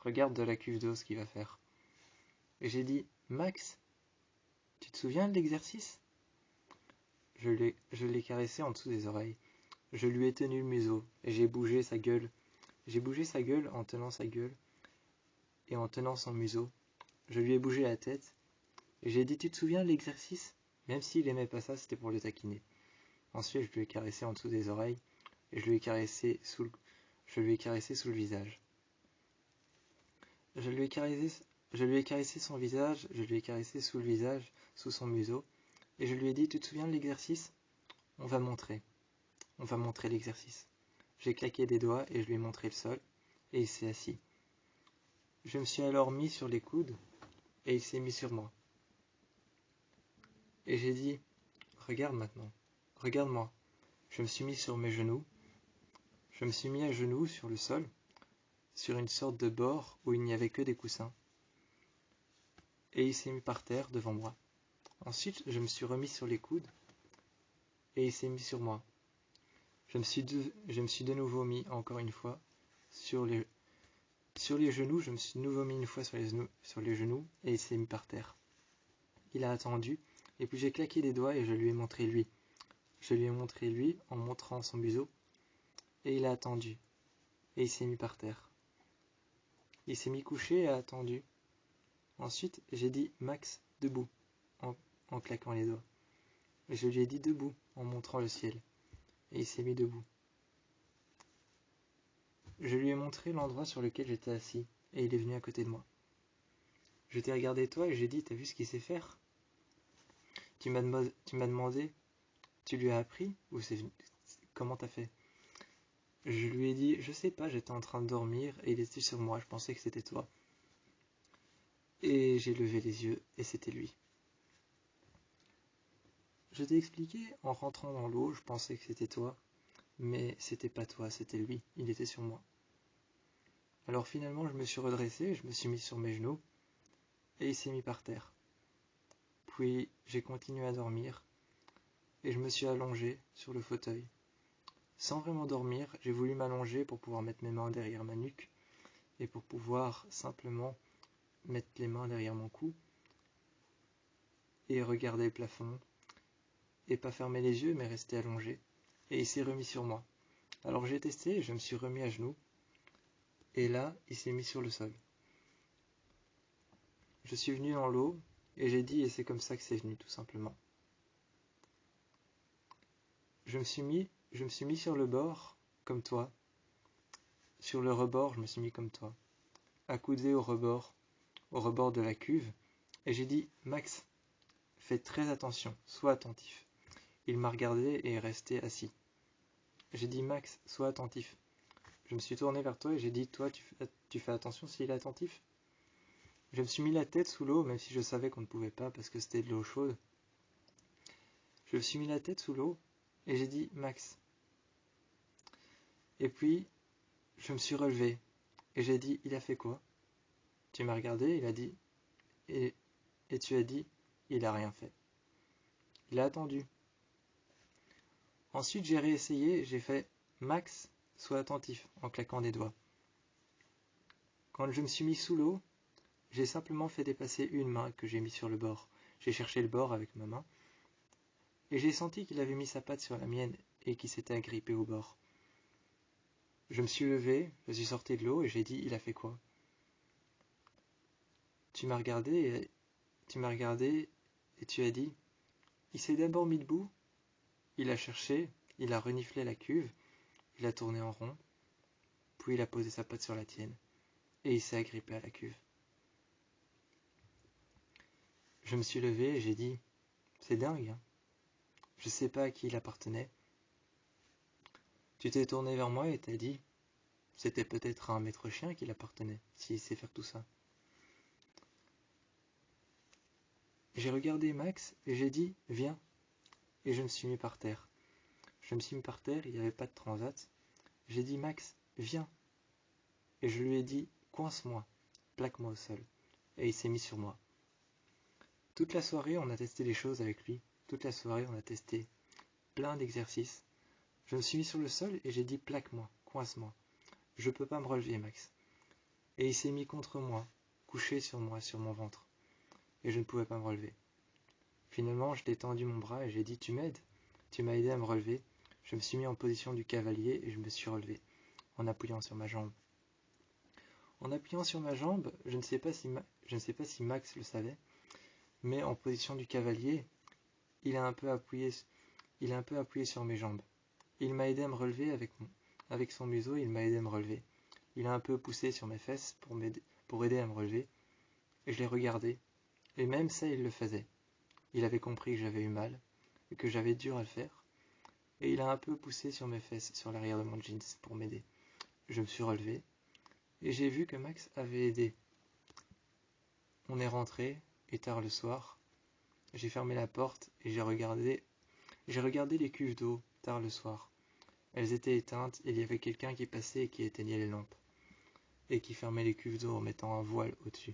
de la cuve d'eau ce qu'il va faire. Et j'ai dit, Max, tu te souviens de l'exercice? Je l'ai caressé en dessous des oreilles. Je lui ai tenu le museau et j'ai bougé sa gueule. J'ai bougé sa gueule en tenant sa gueule et en tenant son museau. Je lui ai bougé la tête et j'ai dit, tu te souviens de l'exercice? Même s'il aimait pas ça, c'était pour le taquiner. Ensuite, je lui ai caressé en dessous des oreilles et je lui ai caressé sous le visage. Je lui ai caressé son visage, je lui ai caressé sous le visage, sous son museau, et je lui ai dit, tu te souviens de l'exercice? On va montrer l'exercice. J'ai claqué des doigts et je lui ai montré le sol, et il s'est assis. Je me suis alors mis sur les coudes, et il s'est mis sur moi. Et j'ai dit, regarde maintenant, regarde-moi. Je me suis mis sur mes genoux, je me suis mis à genoux sur le sol, sur une sorte de bord où il n'y avait que des coussins. Et il s'est mis par terre devant moi. Ensuite, je me suis remis sur les coudes, et il s'est mis sur moi. Je me suis de nouveau mis, encore une fois, sur les genoux. Je me suis de nouveau mis une fois sur les genoux, et il s'est mis par terre. Il a attendu, et puis j'ai claqué des doigts et je lui ai montré lui. Je lui ai montré lui en montrant son museau, et il a attendu, et il s'est mis par terre. Il s'est mis couché et a attendu. Ensuite, j'ai dit Max, debout, en claquant les doigts. Et je lui ai dit debout, en montrant le ciel. et il s'est mis debout. Je lui ai montré l'endroit sur lequel j'étais assis, et il est venu à côté de moi. Je t'ai regardé toi et j'ai dit, t'as vu ce qu'il sait faire? Tu m'as demandé, tu lui as appris ou comment t'as fait? Je lui ai dit, je sais pas, j'étais en train de dormir et il était sur moi, je pensais que c'était toi. Et j'ai levé les yeux et c'était lui. Je t'ai expliqué, en rentrant dans l'eau, je pensais que c'était toi, mais c'était pas toi, c'était lui, il était sur moi. Alors finalement, je me suis redressé, je me suis mis sur mes genoux et il s'est mis par terre. Puis j'ai continué à dormir et je me suis allongé sur le fauteuil. Sans vraiment dormir, j'ai voulu m'allonger pour pouvoir mettre mes mains derrière ma nuque et pour pouvoir simplement mettre les mains derrière mon cou et regarder le plafond et pas fermer les yeux mais rester allongé. Et il s'est remis sur moi. Alors j'ai testé, je me suis remis à genoux et là, il s'est mis sur le sol. Je suis venu dans l'eau et j'ai dit et c'est comme ça que c'est venu tout simplement. Je me suis mis sur le bord comme toi. Sur le rebord, je me suis mis comme toi, accoudé au rebord de la cuve, et j'ai dit Max, fais très attention, sois attentif. Il m'a regardé et est resté assis. J'ai dit Max, sois attentif. Je me suis tourné vers toi et j'ai dit toi, tu fais attention s'il est attentif. Je me suis mis la tête sous l'eau, même si je savais qu'on ne pouvait pas parce que c'était de l'eau chaude. Je me suis mis la tête sous l'eau et j'ai dit Max. Et puis, je me suis relevé et j'ai dit il a fait quoi? Tu m'as regardé, il a dit et tu as dit il a rien fait. Il a attendu. Ensuite, j'ai réessayé, j'ai fait Max, sois attentif en claquant des doigts. Quand je me suis mis sous l'eau, j'ai simplement fait dépasser une main que j'ai mis sur le bord. J'ai cherché le bord avec ma main et j'ai senti qu'il avait mis sa patte sur la mienne et qu'il s'était agrippé au bord. Je me suis levé, je suis sorti de l'eau et j'ai dit il a fait quoi? Tu m'as regardé et tu as dit il s'est d'abord mis debout, il a cherché, il a reniflé la cuve, il a tourné en rond, puis il a posé sa patte sur la tienne et il s'est agrippé à la cuve. Je me suis levé et j'ai dit c'est dingue, hein? Je sais pas à qui il appartenait. Tu t'es tourné vers moi et t'as dit c'était peut-être à un maître chien qu'il appartenait, s'il sait faire tout ça. J'ai regardé Max et j'ai dit viens, et je me suis mis par terre. Je me suis mis par terre, il n'y avait pas de transat. J'ai dit Max, viens, et je lui ai dit coince-moi, plaque-moi au sol, et il s'est mis sur moi. Toute la soirée, on a testé des choses avec lui. Toute la soirée, on a testé plein d'exercices. Je me suis mis sur le sol et j'ai dit plaque-moi, coince-moi. Je peux pas me relever, Max. Et il s'est mis contre moi, couché sur moi, sur mon ventre. Et je ne pouvais pas me relever. Finalement, je t'ai tendu mon bras et j'ai dit tu m'aides. Tu m'as aidé à me relever. Je me suis mis en position du cavalier et je me suis relevé, en appuyant sur ma jambe. En appuyant sur ma jambe, je ne sais pas si Max le savait, mais en position du cavalier, il a un peu appuyé sur mes jambes. Il m'a aidé à me relever avec son museau, il m'a aidé à me relever. Il a un peu poussé sur mes fesses pour aider à me relever, et je l'ai regardé, et même ça il le faisait. Il avait compris que j'avais eu mal, et que j'avais dur à le faire, et il a un peu poussé sur mes fesses, sur l'arrière de mon jeans, pour m'aider. Je me suis relevé, et j'ai vu que Max avait aidé. On est rentré, et tard le soir, j'ai fermé la porte, et j'ai regardé les cuves d'eau, tard le soir. Elles étaient éteintes, et il y avait quelqu'un qui passait et qui éteignait les lampes, et qui fermait les cuves d'eau en mettant un voile au-dessus.